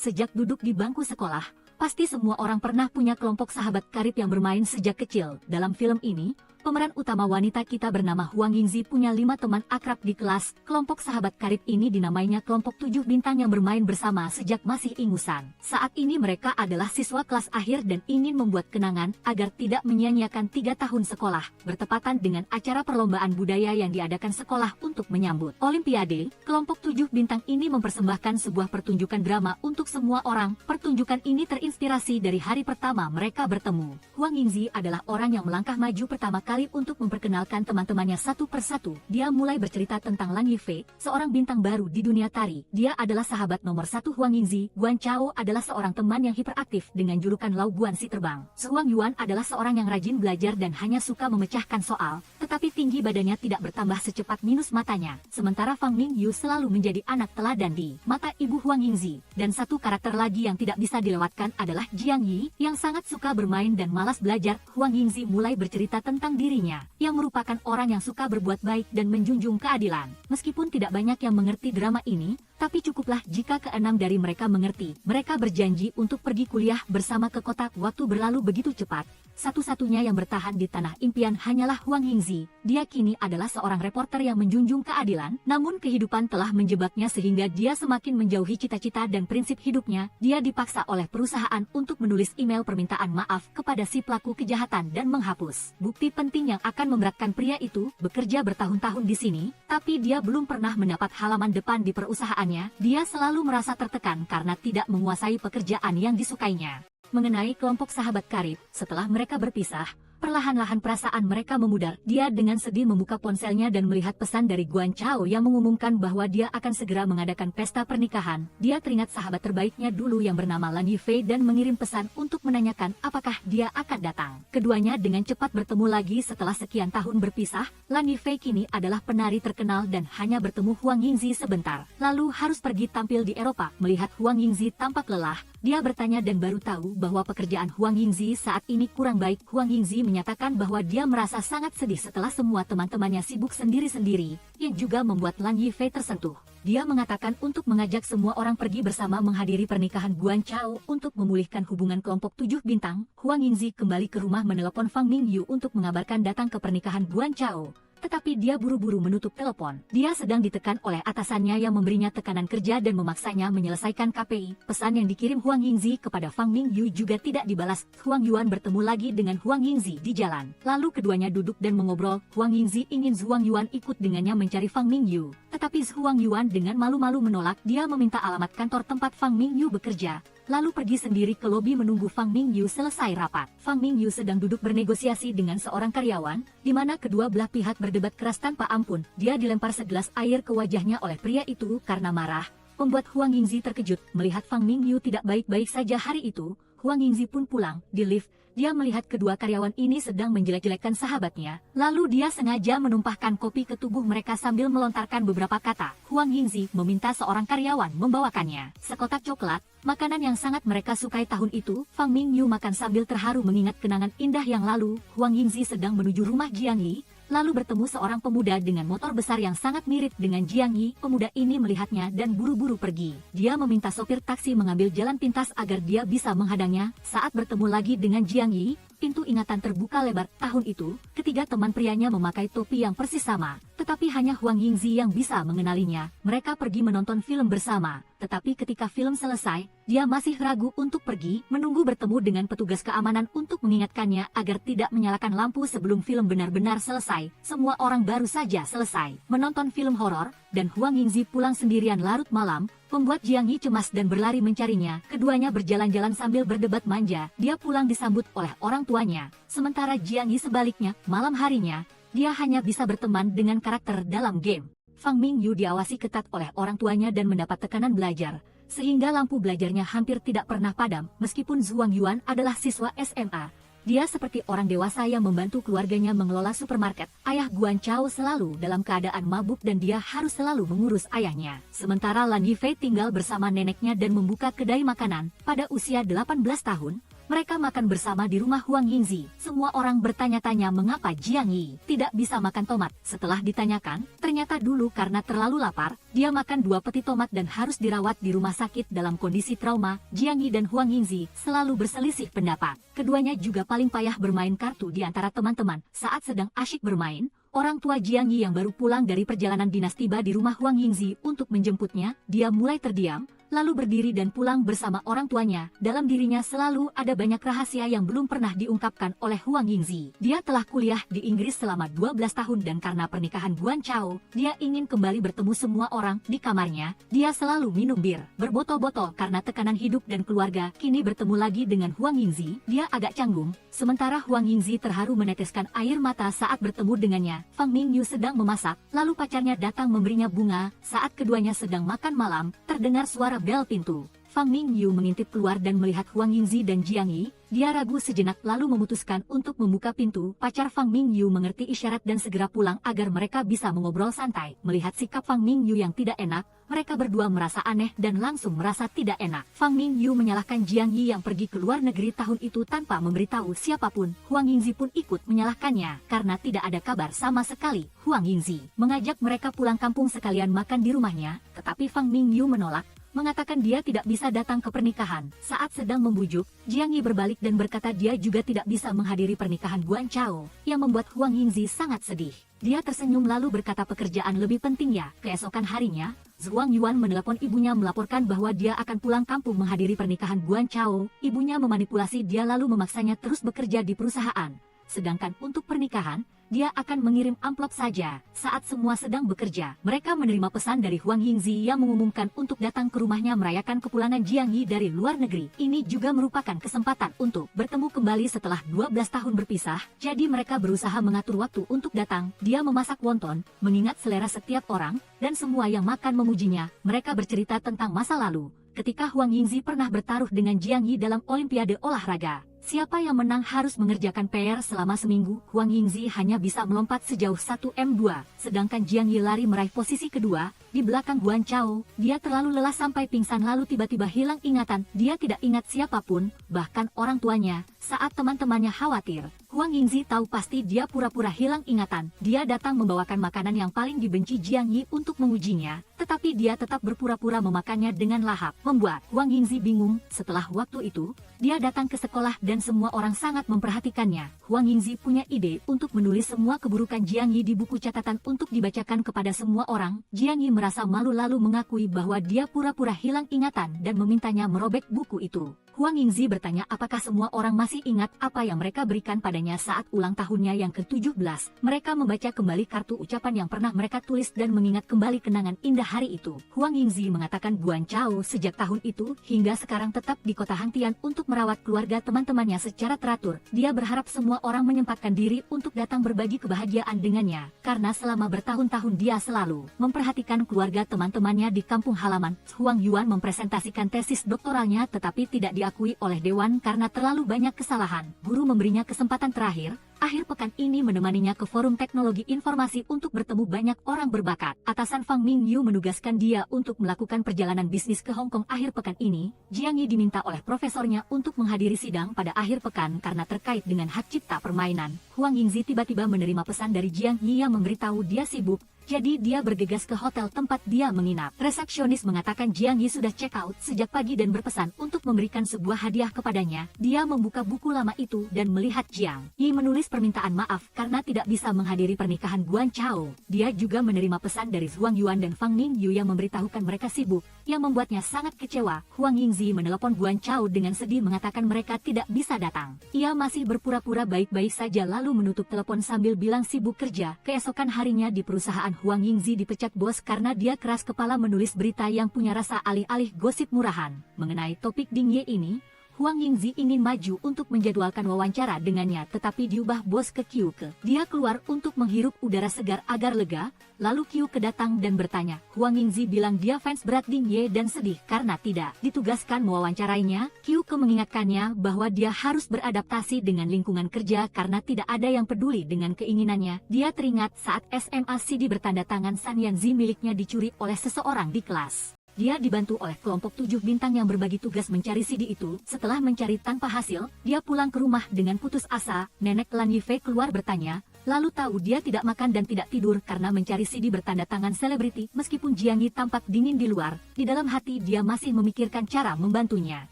Sejak duduk di bangku sekolah, pasti semua orang pernah punya kelompok sahabat karib yang bermain sejak kecil. Dalam film ini, pemeran utama wanita kita bernama Huang Yingzi punya 5 teman akrab di kelas. Kelompok sahabat karib ini dinamainya kelompok 7 bintang yang bermain bersama sejak masih ingusan. Saat ini mereka adalah siswa kelas akhir dan ingin membuat kenangan agar tidak menyia-nyiakan 3 tahun sekolah, bertepatan dengan acara perlombaan budaya yang diadakan sekolah untuk menyambut Olimpiade. Kelompok 7 bintang ini mempersembahkan sebuah pertunjukan drama untuk semua orang. Pertunjukan ini terinspirasi dari hari pertama mereka bertemu. Huang Yingzi adalah orang yang melangkah maju pertama kali untuk memperkenalkan teman-temannya satu persatu. Dia mulai bercerita tentang Lan Yifei, seorang bintang baru di dunia tari. Dia adalah sahabat nomor 1 Huang Yingzi. Guan Chao adalah seorang teman yang hiperaktif dengan julukan Lau Guan si terbang. Huang Yuan adalah seorang yang rajin belajar dan hanya suka memecahkan soal, tetapi tinggi badannya tidak bertambah secepat minus matanya. Sementara Fang Mingyu selalu menjadi anak teladan di mata ibu Huang Yingzi. Dan satu karakter lagi yang tidak bisa dilewatkan adalah Jiang Yi, yang sangat suka bermain dan malas belajar. Huang Yingzi mulai bercerita tentang dirinya, yang merupakan orang yang suka berbuat baik dan menjunjung keadilan. Meskipun tidak banyak yang mengerti drama ini, tapi cukuplah jika keenam dari mereka mengerti. Mereka berjanji untuk pergi kuliah bersama ke kota. Waktu berlalu begitu cepat. Satu-satunya yang bertahan di tanah impian hanyalah Huang Yingzi. Dia kini adalah seorang reporter yang menjunjung keadilan, namun kehidupan telah menjebaknya sehingga dia semakin menjauhi cita-cita dan prinsip hidupnya. Dia dipaksa oleh perusahaan untuk menulis email permintaan maaf kepada si pelaku kejahatan dan menghapus bukti penting yang akan memberatkan pria itu. Bekerja bertahun-tahun di sini, tapi dia belum pernah mendapat halaman depan di perusahaannya. Dia selalu merasa tertekan karena tidak menguasai pekerjaan yang disukainya. Mengenai kelompok sahabat karib, setelah mereka berpisah, perlahan-lahan perasaan mereka memudar. Dia dengan sedih membuka ponselnya dan melihat pesan dari Guan Chao yang mengumumkan bahwa dia akan segera mengadakan pesta pernikahan. Dia teringat sahabat terbaiknya dulu yang bernama Lan Yifei dan mengirim pesan untuk menanyakan apakah dia akan datang. Keduanya dengan cepat bertemu lagi setelah sekian tahun berpisah. Lan Yifei kini adalah penari terkenal dan hanya bertemu Huang Yingzi sebentar, lalu harus pergi tampil di Eropa. Melihat Huang Yingzi tampak lelah, dia bertanya dan baru tahu bahwa pekerjaan Huang Yingzi saat ini kurang baik. Huang Yingzi menyatakan bahwa dia merasa sangat sedih setelah semua teman-temannya sibuk sendiri-sendiri, yang juga membuat Lan Yifei tersentuh. Dia mengatakan untuk mengajak semua orang pergi bersama menghadiri pernikahan Guan Chao untuk memulihkan hubungan kelompok 7 bintang. Huang Yingzi kembali ke rumah menelepon Fang Mingyu untuk mengabarkan datang ke pernikahan Guan Chao. Tetapi dia buru-buru menutup telepon. Dia sedang ditekan oleh atasannya yang memberinya tekanan kerja dan memaksanya menyelesaikan KPI. Pesan yang dikirim Huang Yingzi kepada Fang Mingyu juga tidak dibalas. Huang Yuan bertemu lagi dengan Huang Yingzi di jalan. Lalu keduanya duduk dan mengobrol. Huang Yingzi ingin Huang Yuan ikut dengannya mencari Fang Mingyu. Tetapi Huang Yuan dengan malu-malu menolak. Dia meminta alamat kantor tempat Fang Mingyu bekerja, lalu pergi sendiri ke lobi menunggu Fang Mingyu selesai rapat. Fang Mingyu sedang duduk bernegosiasi dengan seorang karyawan, di mana kedua belah pihak berdebat keras tanpa ampun. Dia dilempar segelas air ke wajahnya oleh pria itu karena marah, membuat Huang Yingzi terkejut. Melihat Fang Mingyu tidak baik-baik saja hari itu, Huang Yingzi pun pulang. Di lift, dia melihat kedua karyawan ini sedang menjelek-jelekkan sahabatnya, lalu dia sengaja menumpahkan kopi ke tubuh mereka sambil melontarkan beberapa kata. Huang Yingzi meminta seorang karyawan membawakannya sekotak coklat, makanan yang sangat mereka sukai tahun itu. Fang Mingyu makan sambil terharu mengingat kenangan indah yang lalu. Huang Yingzi sedang menuju rumah Jiang Yi, lalu bertemu seorang pemuda dengan motor besar yang sangat mirip dengan Jiang Yi. Pemuda ini melihatnya dan buru-buru pergi. Dia meminta sopir taksi mengambil jalan pintas agar dia bisa menghadangnya. Saat bertemu lagi dengan Jiang Yi, pintu ingatan terbuka lebar. Tahun itu, ketiga teman prianya memakai topi yang persis sama, tetapi hanya Huang Yingzi yang bisa mengenalinya. Mereka pergi menonton film bersama, tetapi ketika film selesai, dia masih ragu untuk pergi, menunggu bertemu dengan petugas keamanan untuk mengingatkannya agar tidak menyalakan lampu sebelum film benar-benar selesai. Semua orang baru saja selesai menonton film horor, dan Huang Yingzi pulang sendirian larut malam, membuat Jiang Yi cemas dan berlari mencarinya. Keduanya berjalan-jalan sambil berdebat manja. Dia pulang disambut oleh orang tuanya, sementara Jiang Yi sebaliknya, malam harinya, dia hanya bisa berteman dengan karakter dalam game. Fang Mingyu diawasi ketat oleh orang tuanya dan mendapat tekanan belajar, sehingga lampu belajarnya hampir tidak pernah padam. Meskipun Huang Yuan adalah siswa SMA, dia seperti orang dewasa yang membantu keluarganya mengelola supermarket. Ayah Guan Chao selalu dalam keadaan mabuk dan dia harus selalu mengurus ayahnya. Sementara Lan Yifei tinggal bersama neneknya dan membuka kedai makanan. Pada usia 18 tahun, Mereka makan bersama di rumah Huang Yingzi. Semua orang bertanya-tanya mengapa Jiang Yi tidak bisa makan tomat. Setelah ditanyakan, ternyata dulu karena terlalu lapar, dia makan 2 peti tomat dan harus dirawat di rumah sakit dalam kondisi trauma. Jiang Yi dan Huang Yingzi selalu berselisih pendapat. Keduanya juga paling payah bermain kartu di antara teman-teman. Saat sedang asyik bermain, orang tua Jiang Yi yang baru pulang dari perjalanan dinas tiba di rumah Huang Yingzi untuk menjemputnya. Dia mulai terdiam, lalu berdiri dan pulang bersama orang tuanya. Dalam dirinya selalu ada banyak rahasia yang belum pernah diungkapkan oleh Huang Yingzi. Dia telah kuliah di Inggris selama 12 tahun dan karena pernikahan Guan Chao, dia ingin kembali bertemu semua orang di kamarnya. Dia selalu minum bir berbotol-botol karena tekanan hidup dan keluarga. Kini bertemu lagi dengan Huang Yingzi, dia agak canggung. Sementara Huang Yingzi terharu meneteskan air mata saat bertemu dengannya. Fang Mingyu sedang memasak, lalu pacarnya datang memberinya bunga. Saat keduanya sedang makan malam, terdengar suara bel pintu. Fang Mingyu mengintip keluar dan melihat Huang Yingzi dan Jiang Yi. Dia ragu sejenak lalu memutuskan untuk membuka pintu. Pacar Fang Mingyu mengerti isyarat dan segera pulang agar mereka bisa mengobrol santai. Melihat sikap Fang Mingyu yang tidak enak, mereka berdua merasa aneh dan langsung merasa tidak enak. Fang Mingyu menyalahkan Jiang Yi yang pergi ke luar negeri tahun itu tanpa memberitahu siapapun. Huang Yingzi pun ikut menyalahkannya karena tidak ada kabar sama sekali. Huang Yingzi mengajak mereka pulang kampung sekalian makan di rumahnya, tetapi Fang Mingyu menolak, mengatakan dia tidak bisa datang ke pernikahan. Saat sedang membujuk, Jiang Yi berbalik dan berkata dia juga tidak bisa menghadiri pernikahan Guan Chao, yang membuat Huang Yingzi sangat sedih. Dia tersenyum lalu berkata pekerjaan lebih penting ya. Keesokan harinya, Zhuang Yuan menelepon ibunya melaporkan bahwa dia akan pulang kampung menghadiri pernikahan Guan Chao. Ibunya memanipulasi dia lalu memaksanya terus bekerja di perusahaan. Sedangkan untuk pernikahan, dia akan mengirim amplop saja. Saat semua sedang bekerja, mereka menerima pesan dari Huang Yingzi yang mengumumkan untuk datang ke rumahnya merayakan kepulangan Jiang Yi dari luar negeri. Ini juga merupakan kesempatan untuk bertemu kembali setelah 12 tahun berpisah, jadi mereka berusaha mengatur waktu untuk datang. Dia memasak wonton, mengingat selera setiap orang, dan semua yang makan memujinya. Mereka bercerita tentang masa lalu, ketika Huang Yingzi pernah bertaruh dengan Jiang Yi dalam olimpiade olahraga. Siapa yang menang harus mengerjakan PR selama seminggu. Huang Yingzi hanya bisa melompat sejauh 1m2, sedangkan Jiang Yi lari meraih posisi kedua. Di belakang Guan Chao, dia terlalu lelah sampai pingsan lalu tiba-tiba hilang ingatan. Dia tidak ingat siapapun, bahkan orang tuanya. Saat teman-temannya khawatir, Huang Yingzi tahu pasti dia pura-pura hilang ingatan. Dia datang membawakan makanan yang paling dibenci Jiang Yi untuk mengujinya, tetapi dia tetap berpura-pura memakannya dengan lahap, membuat Huang Yingzi bingung. Setelah waktu itu, dia datang ke sekolah dan semua orang sangat memperhatikannya. Huang Yingzi punya ide untuk menulis semua keburukan Jiang Yi di buku catatan untuk dibacakan kepada semua orang. Jiang Yi merasa malu lalu mengakui bahwa dia pura-pura hilang ingatan dan memintanya merobek buku itu. Huang Yingzi bertanya apakah semua orang masih ingat apa yang mereka berikan padanya saat ulang tahunnya yang ke-17. Mereka membaca kembali kartu ucapan yang pernah mereka tulis dan mengingat kembali kenangan indah hari itu. Huang Yingzi mengatakan Guan Chao sejak tahun itu hingga sekarang tetap di kota Hantian untuk merawat keluarga teman-temannya secara teratur. Dia berharap semua orang menyempatkan diri untuk datang berbagi kebahagiaan dengannya, karena selama bertahun-tahun dia selalu memperhatikan keluarga teman-temannya di kampung halaman. Huang Yuan mempresentasikan tesis doktoralnya tetapi tidak diakui oleh Dewan karena terlalu banyak kesalahan. Guru memberinya kesempatan terakhir, akhir pekan ini menemaninya ke forum teknologi informasi untuk bertemu banyak orang berbakat. Atasan Fang Mingyu menugaskan dia untuk melakukan perjalanan bisnis ke Hong Kong akhir pekan ini. Jiang Yi diminta oleh profesornya untuk menghadiri sidang pada akhir pekan karena terkait dengan hak cipta permainan. Huang Yingzi tiba-tiba menerima pesan dari Jiang Yi yang memberitahu dia sibuk. Jadi dia bergegas ke hotel tempat dia menginap. Resepsionis mengatakan Jiang Yi sudah check out sejak pagi dan berpesan untuk memberikan sebuah hadiah kepadanya. Dia membuka buku lama itu dan melihat Jiang Yi menulis permintaan maaf karena tidak bisa menghadiri pernikahan Guan Chao. Dia juga menerima pesan dari Zhuang Yuan dan Fang Mingyu yang memberitahukan mereka sibuk, yang membuatnya sangat kecewa. Huang Yingzi menelepon Guan Chao dengan sedih mengatakan mereka tidak bisa datang. Ia masih berpura-pura baik-baik saja lalu menutup telepon sambil bilang sibuk kerja. Keesokan harinya di perusahaan Huang Yingzi dipecat bos karena dia keras kepala menulis berita yang punya rasa alih-alih gosip murahan. Mengenai topik Ding Ye ini, Huang Yingzi ingin maju untuk menjadwalkan wawancara dengannya tetapi diubah bos ke Qiuke. Dia keluar untuk menghirup udara segar agar lega, lalu Qiuke datang dan bertanya. Huang Yingzi bilang dia fans berat Ding Ye dan sedih karena tidak ditugaskan mewawancarainya. Qiuke mengingatkannya bahwa dia harus beradaptasi dengan lingkungan kerja karena tidak ada yang peduli dengan keinginannya. Dia teringat saat SMA CD bertanda tangan San Yanzi miliknya dicuri oleh seseorang di kelas. Dia dibantu oleh kelompok 7 bintang yang berbagi tugas mencari CD itu. Setelah mencari tanpa hasil, dia pulang ke rumah dengan putus asa. Nenek Lan Yifei keluar bertanya, lalu tahu dia tidak makan dan tidak tidur karena mencari CD bertanda tangan selebriti. Meskipun Jiang Yi tampak dingin di luar, di dalam hati dia masih memikirkan cara membantunya.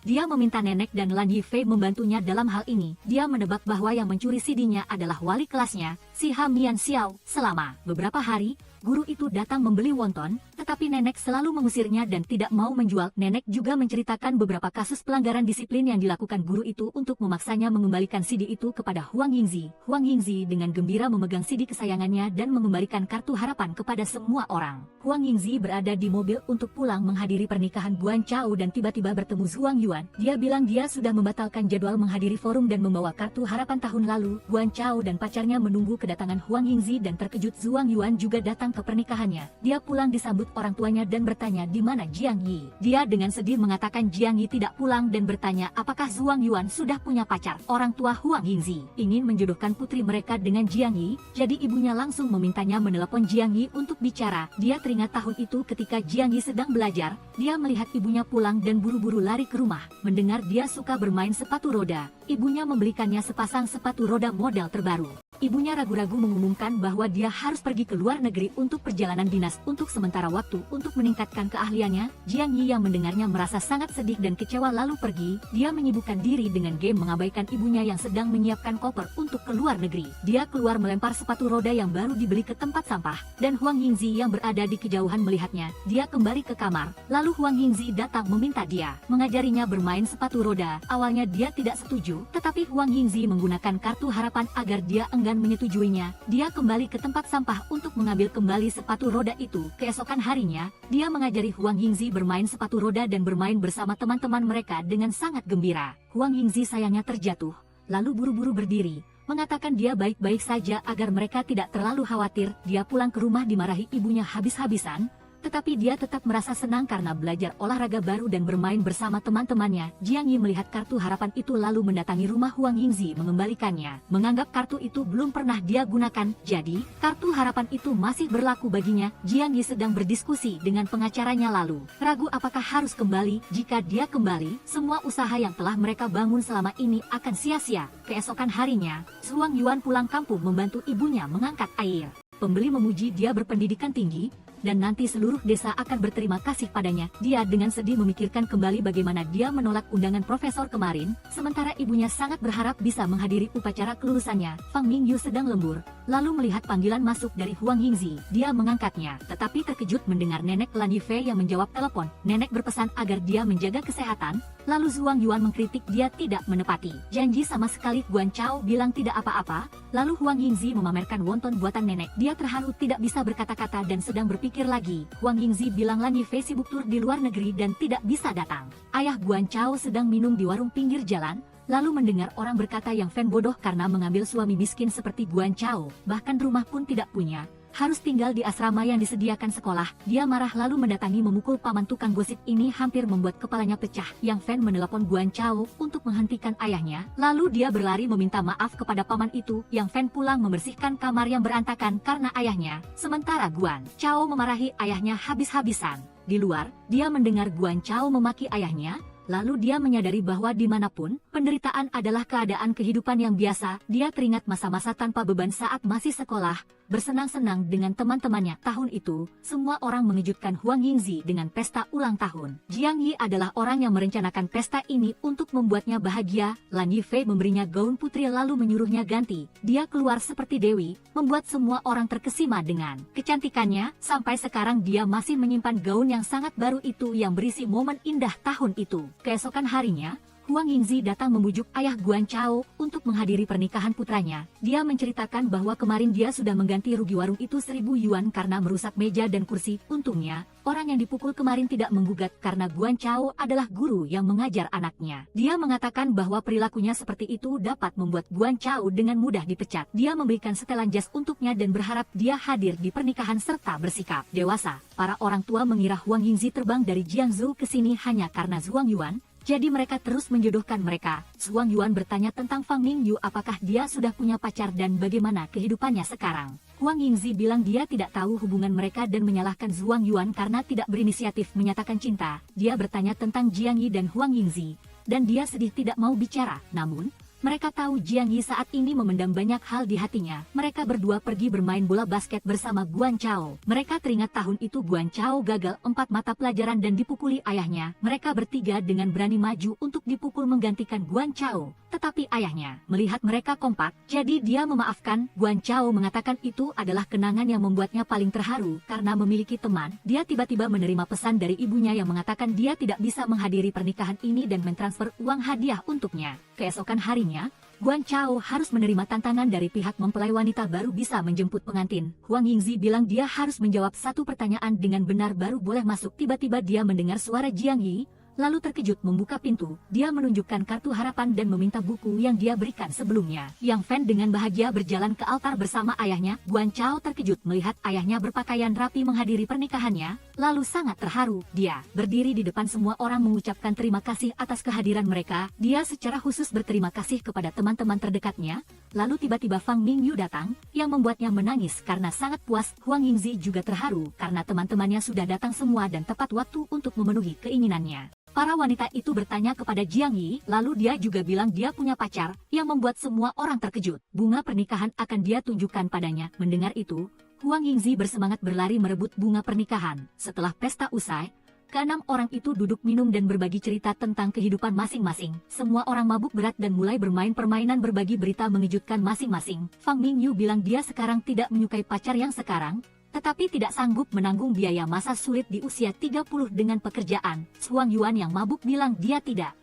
Dia meminta Nenek dan Lan Yifei membantunya dalam hal ini. Dia menebak bahwa yang mencuri CD-nya adalah wali kelasnya, si Ha Mian Xiao. Selama beberapa hari, guru itu datang membeli wonton, tetapi Nenek selalu mengusirnya dan tidak mau menjual. Nenek juga menceritakan beberapa kasus pelanggaran disiplin yang dilakukan guru itu untuk memaksanya mengembalikan CD itu kepada Huang Yingzi. Huang Yingzi dengan gembira memegang CD kesayangannya dan mengembalikan kartu harapan kepada semua orang. Huang Yingzi berada di mobil untuk pulang menghadiri pernikahan Guan Chao dan tiba-tiba bertemu Zhuang Yuan. Dia bilang dia sudah membatalkan jadwal menghadiri forum dan membawa kartu harapan tahun lalu. Guan Chao dan pacarnya menunggu kedatangan Huang Yingzi dan terkejut Zhuang Yuan juga datang ke pernikahannya. Dia pulang disambut orang tuanya dan bertanya di mana Jiang Yi. Dia dengan sedih mengatakan Jiang Yi tidak pulang dan bertanya apakah Zhuang Yuan sudah punya pacar. Orang tua Huang Yingzi ingin menjodohkan putri mereka dengan Jiang Yi, jadi ibunya langsung memintanya menelepon Jiang Yi untuk bicara. Dia teringat tahun itu ketika Jiang Yi sedang belajar, dia melihat ibunya pulang dan buru-buru lari ke rumah. Mendengar dia suka bermain sepatu roda, ibunya membelikannya sepasang sepatu roda model terbaru. Ibunya ragu-ragu mengumumkan bahwa dia harus pergi ke luar negeri untuk perjalanan dinas untuk sementara waktu untuk meningkatkan keahliannya. Jiang Yi yang mendengarnya merasa sangat sedih dan kecewa lalu pergi. Dia menyibukkan diri dengan game mengabaikan ibunya yang sedang menyiapkan koper untuk ke luar negeri. Dia keluar melempar sepatu roda yang baru dibeli ke tempat sampah, dan Huang Yingzi yang berada di kejauhan melihatnya. Dia kembali ke kamar, lalu Huang Yingzi datang meminta dia mengajarinya bermain sepatu roda. Awalnya dia tidak setuju, tetapi Huang Yingzi menggunakan kartu harapan agar dia enggan menyetujuinya. Dia kembali ke tempat sampah untuk mengambil kembali sepatu roda itu. Keesokan harinya, dia mengajari Huang Yingzi bermain sepatu roda dan bermain bersama teman-teman mereka dengan sangat gembira. Huang Yingzi sayangnya terjatuh, lalu buru-buru berdiri, mengatakan dia baik-baik saja agar mereka tidak terlalu khawatir. Dia pulang ke rumah dimarahi ibunya habis-habisan, tetapi dia tetap merasa senang karena belajar olahraga baru dan bermain bersama teman-temannya. Jiang Yi melihat kartu harapan itu lalu mendatangi rumah Huang Yingzi mengembalikannya. Menganggap kartu itu belum pernah dia gunakan, jadi kartu harapan itu masih berlaku baginya. Jiang Yi sedang berdiskusi dengan pengacaranya lalu ragu apakah harus kembali. Jika dia kembali, semua usaha yang telah mereka bangun selama ini akan sia-sia. Keesokan harinya, Zhuang Yuan pulang kampung membantu ibunya mengangkat air. Pembeli memuji dia berpendidikan tinggi, dan nanti seluruh desa akan berterima kasih padanya. Dia dengan sedih memikirkan kembali bagaimana dia menolak undangan profesor kemarin, sementara ibunya sangat berharap bisa menghadiri upacara kelulusannya. Fang Mingyu sedang lembur, lalu melihat panggilan masuk dari Huang Yingzi. Dia mengangkatnya, tetapi terkejut mendengar Nenek Lan Yifei yang menjawab telepon. Nenek berpesan agar dia menjaga kesehatan, lalu Zhuang Yuan mengkritik dia tidak menepati janji sama sekali. Guan Chao bilang tidak apa-apa, lalu Huang Yingzi memamerkan wonton buatan nenek. Dia terharu tidak bisa berkata-kata dan sedang berpikir lagi. Huang Yingzi bilang Lan Yifei sibuk tur di luar negeri dan tidak bisa datang. Ayah Guan Chao sedang minum di warung pinggir jalan, lalu mendengar orang berkata yang fan bodoh karena mengambil suami miskin seperti Guan Chao, bahkan rumah pun tidak punya, harus tinggal di asrama yang disediakan sekolah. Dia marah lalu mendatangi memukul paman tukang gosip ini hampir membuat kepalanya pecah. Yang Fan menelepon Guan Chao untuk menghentikan ayahnya, lalu dia berlari meminta maaf kepada paman itu. Yang Fan pulang membersihkan kamar yang berantakan karena ayahnya, sementara Guan Chao memarahi ayahnya habis-habisan. Di luar, dia mendengar Guan Chao memaki ayahnya, lalu dia menyadari bahwa dimanapun, penderitaan adalah keadaan kehidupan yang biasa. Dia teringat masa-masa tanpa beban saat masih sekolah, bersenang-senang dengan teman-temannya. Tahun itu, semua orang mengejutkan Huang Yingzi dengan pesta ulang tahun. Jiang Yi adalah orang yang merencanakan pesta ini untuk membuatnya bahagia. Lan Yifei memberinya gaun putri lalu menyuruhnya ganti. Dia keluar seperti dewi, membuat semua orang terkesima dengan kecantikannya. Sampai sekarang dia masih menyimpan gaun yang sangat baru itu yang berisi momen indah tahun itu. Keesokan harinya, Huang Yingzi datang membujuk ayah Guan Chao untuk menghadiri pernikahan putranya. Dia menceritakan bahwa kemarin dia sudah mengganti rugi warung itu 1.000 yuan karena merusak meja dan kursi. Untungnya, orang yang dipukul kemarin tidak menggugat karena Guan Chao adalah guru yang mengajar anaknya. Dia mengatakan bahwa perilakunya seperti itu dapat membuat Guan Chao dengan mudah dipecat. Dia memberikan setelan jas untuknya dan berharap dia hadir di pernikahan serta bersikap dewasa. Para orang tua mengira Huang Yingzi terbang dari Jiangsu ke sini hanya karena Zhuang Yuan. Jadi mereka terus menjodohkan mereka. Zhuang Yuan bertanya tentang Fang Mingyu apakah dia sudah punya pacar dan bagaimana kehidupannya sekarang. Huang Yingzi bilang dia tidak tahu hubungan mereka dan menyalahkan Zhuang Yuan karena tidak berinisiatif menyatakan cinta. Dia bertanya tentang Jiang Yi dan Huang Yingzi, dan dia sedih tidak mau bicara. Namun, mereka tahu Jiang Yi saat ini memendam banyak hal di hatinya. Mereka berdua pergi bermain bola basket bersama Guan Chao. Mereka teringat tahun itu Guan Chao gagal 4 mata pelajaran dan dipukuli ayahnya. Mereka bertiga dengan berani maju untuk dipukul menggantikan Guan Chao. Tetapi ayahnya melihat mereka kompak, jadi dia memaafkan. Guan Chao mengatakan itu adalah kenangan yang membuatnya paling terharu karena memiliki teman. Dia tiba-tiba menerima pesan dari ibunya yang mengatakan dia tidak bisa menghadiri pernikahan ini dan mentransfer uang hadiah untuknya. Keesokan harinya, Guan Chao harus menerima tantangan dari pihak mempelai wanita baru bisa menjemput pengantin. Huang Yingzi bilang dia harus menjawab satu pertanyaan dengan benar baru boleh masuk. Tiba-tiba dia mendengar suara Jiang Yi, lalu terkejut membuka pintu. Dia menunjukkan kartu harapan dan meminta buku yang dia berikan sebelumnya. Yang Fan dengan bahagia berjalan ke altar bersama ayahnya. Guan Chao terkejut melihat ayahnya berpakaian rapi menghadiri pernikahannya, lalu sangat terharu. Dia berdiri di depan semua orang mengucapkan terima kasih atas kehadiran mereka. Dia secara khusus berterima kasih kepada teman-teman terdekatnya. Lalu tiba-tiba Fang Mingyu datang, yang membuatnya menangis karena sangat puas. Huang Yingzi juga terharu karena teman-temannya sudah datang semua dan tepat waktu untuk memenuhi keinginannya. Para wanita itu bertanya kepada Jiang Yi, lalu dia juga bilang dia punya pacar, yang membuat semua orang terkejut. Bunga pernikahan akan dia tunjukkan padanya. Mendengar itu, Huang Yingzi bersemangat berlari merebut bunga pernikahan. Setelah pesta usai, keenam orang itu duduk minum dan berbagi cerita tentang kehidupan masing-masing. Semua orang mabuk berat dan mulai bermain permainan berbagi berita mengejutkan masing-masing. Fang Mingyu bilang dia sekarang tidak menyukai pacar yang sekarang, tetapi tidak sanggup menanggung biaya masa sulit di usia 30 dengan pekerjaan. Zhuang Yuan yang mabuk bilang dia tidak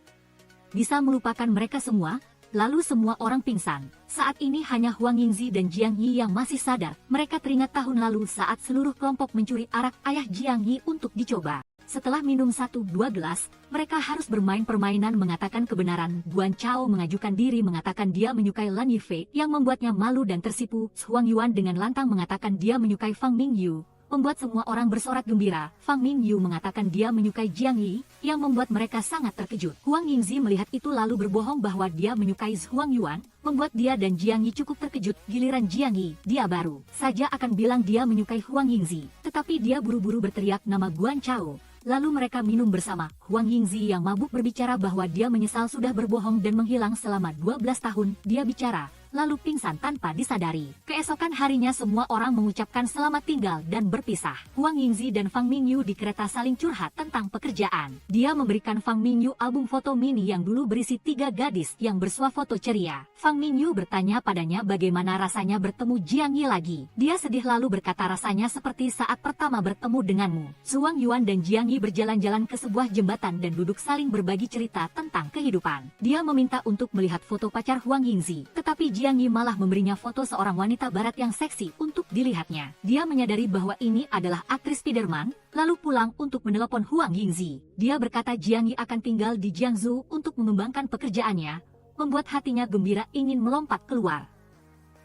bisa melupakan mereka semua, lalu semua orang pingsan. Saat ini hanya Huang Yingzi dan Jiang Yi yang masih sadar. Mereka teringat tahun lalu saat seluruh kelompok mencuri arak ayah Jiang Yi untuk dicoba. Setelah minum 1-2 gelas, mereka harus bermain permainan mengatakan kebenaran. Guan Chao mengajukan diri mengatakan dia menyukai Lan Yifei, yang membuatnya malu dan tersipu. Zhuang Yuan dengan lantang mengatakan dia menyukai Fang Mingyu, membuat semua orang bersorak gembira. Fang Mingyu mengatakan dia menyukai Jiang Yi, yang membuat mereka sangat terkejut. Huang Yingzi melihat itu lalu berbohong bahwa dia menyukai Zhuang Yuan, membuat dia dan Jiang Yi cukup terkejut. Giliran Jiang Yi, dia baru saja akan bilang dia menyukai Huang Yingzi, tetapi dia buru-buru berteriak nama Guan Chao. Lalu mereka minum bersama. Huang Yingzi yang mabuk berbicara bahwa dia menyesal sudah berbohong dan menghilang selama 12 tahun. Dia bicara, lalu pingsan tanpa disadari. Keesokan harinya semua orang mengucapkan selamat tinggal dan berpisah. Huang Yingzi dan Fang Mingyu di kereta saling curhat tentang pekerjaan. Dia memberikan Fang Mingyu album foto mini yang dulu berisi 3 gadis yang bersuah foto ceria. Fang Mingyu bertanya padanya bagaimana rasanya bertemu Jiang Yi lagi. Dia sedih lalu berkata rasanya seperti saat pertama bertemu denganmu. Zhuang Yuan dan Jiang Yi berjalan-jalan ke sebuah jembatan dan duduk saling berbagi cerita tentang kehidupan. Dia meminta untuk melihat foto pacar Huang Yingzi, tetapi Jiang Yi malah memberinya foto seorang wanita barat yang seksi untuk dilihatnya. Dia menyadari bahwa ini adalah aktris Spiderman, lalu pulang untuk menelepon Huang Yingzi. Dia berkata Jiang Yi akan tinggal di Jiangsu untuk mengembangkan pekerjaannya, membuat hatinya gembira ingin melompat keluar.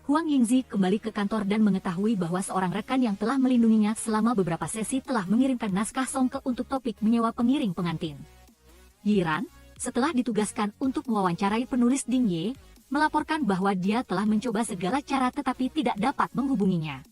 Huang Yingzi kembali ke kantor dan mengetahui bahwa seorang rekan yang telah melindunginya selama beberapa sesi telah mengirimkan naskah songke untuk topik menyewa pengiring pengantin. Yiran, setelah ditugaskan untuk mewawancarai penulis Ding Ye, melaporkan bahwa dia telah mencoba segala cara tetapi tidak dapat menghubunginya.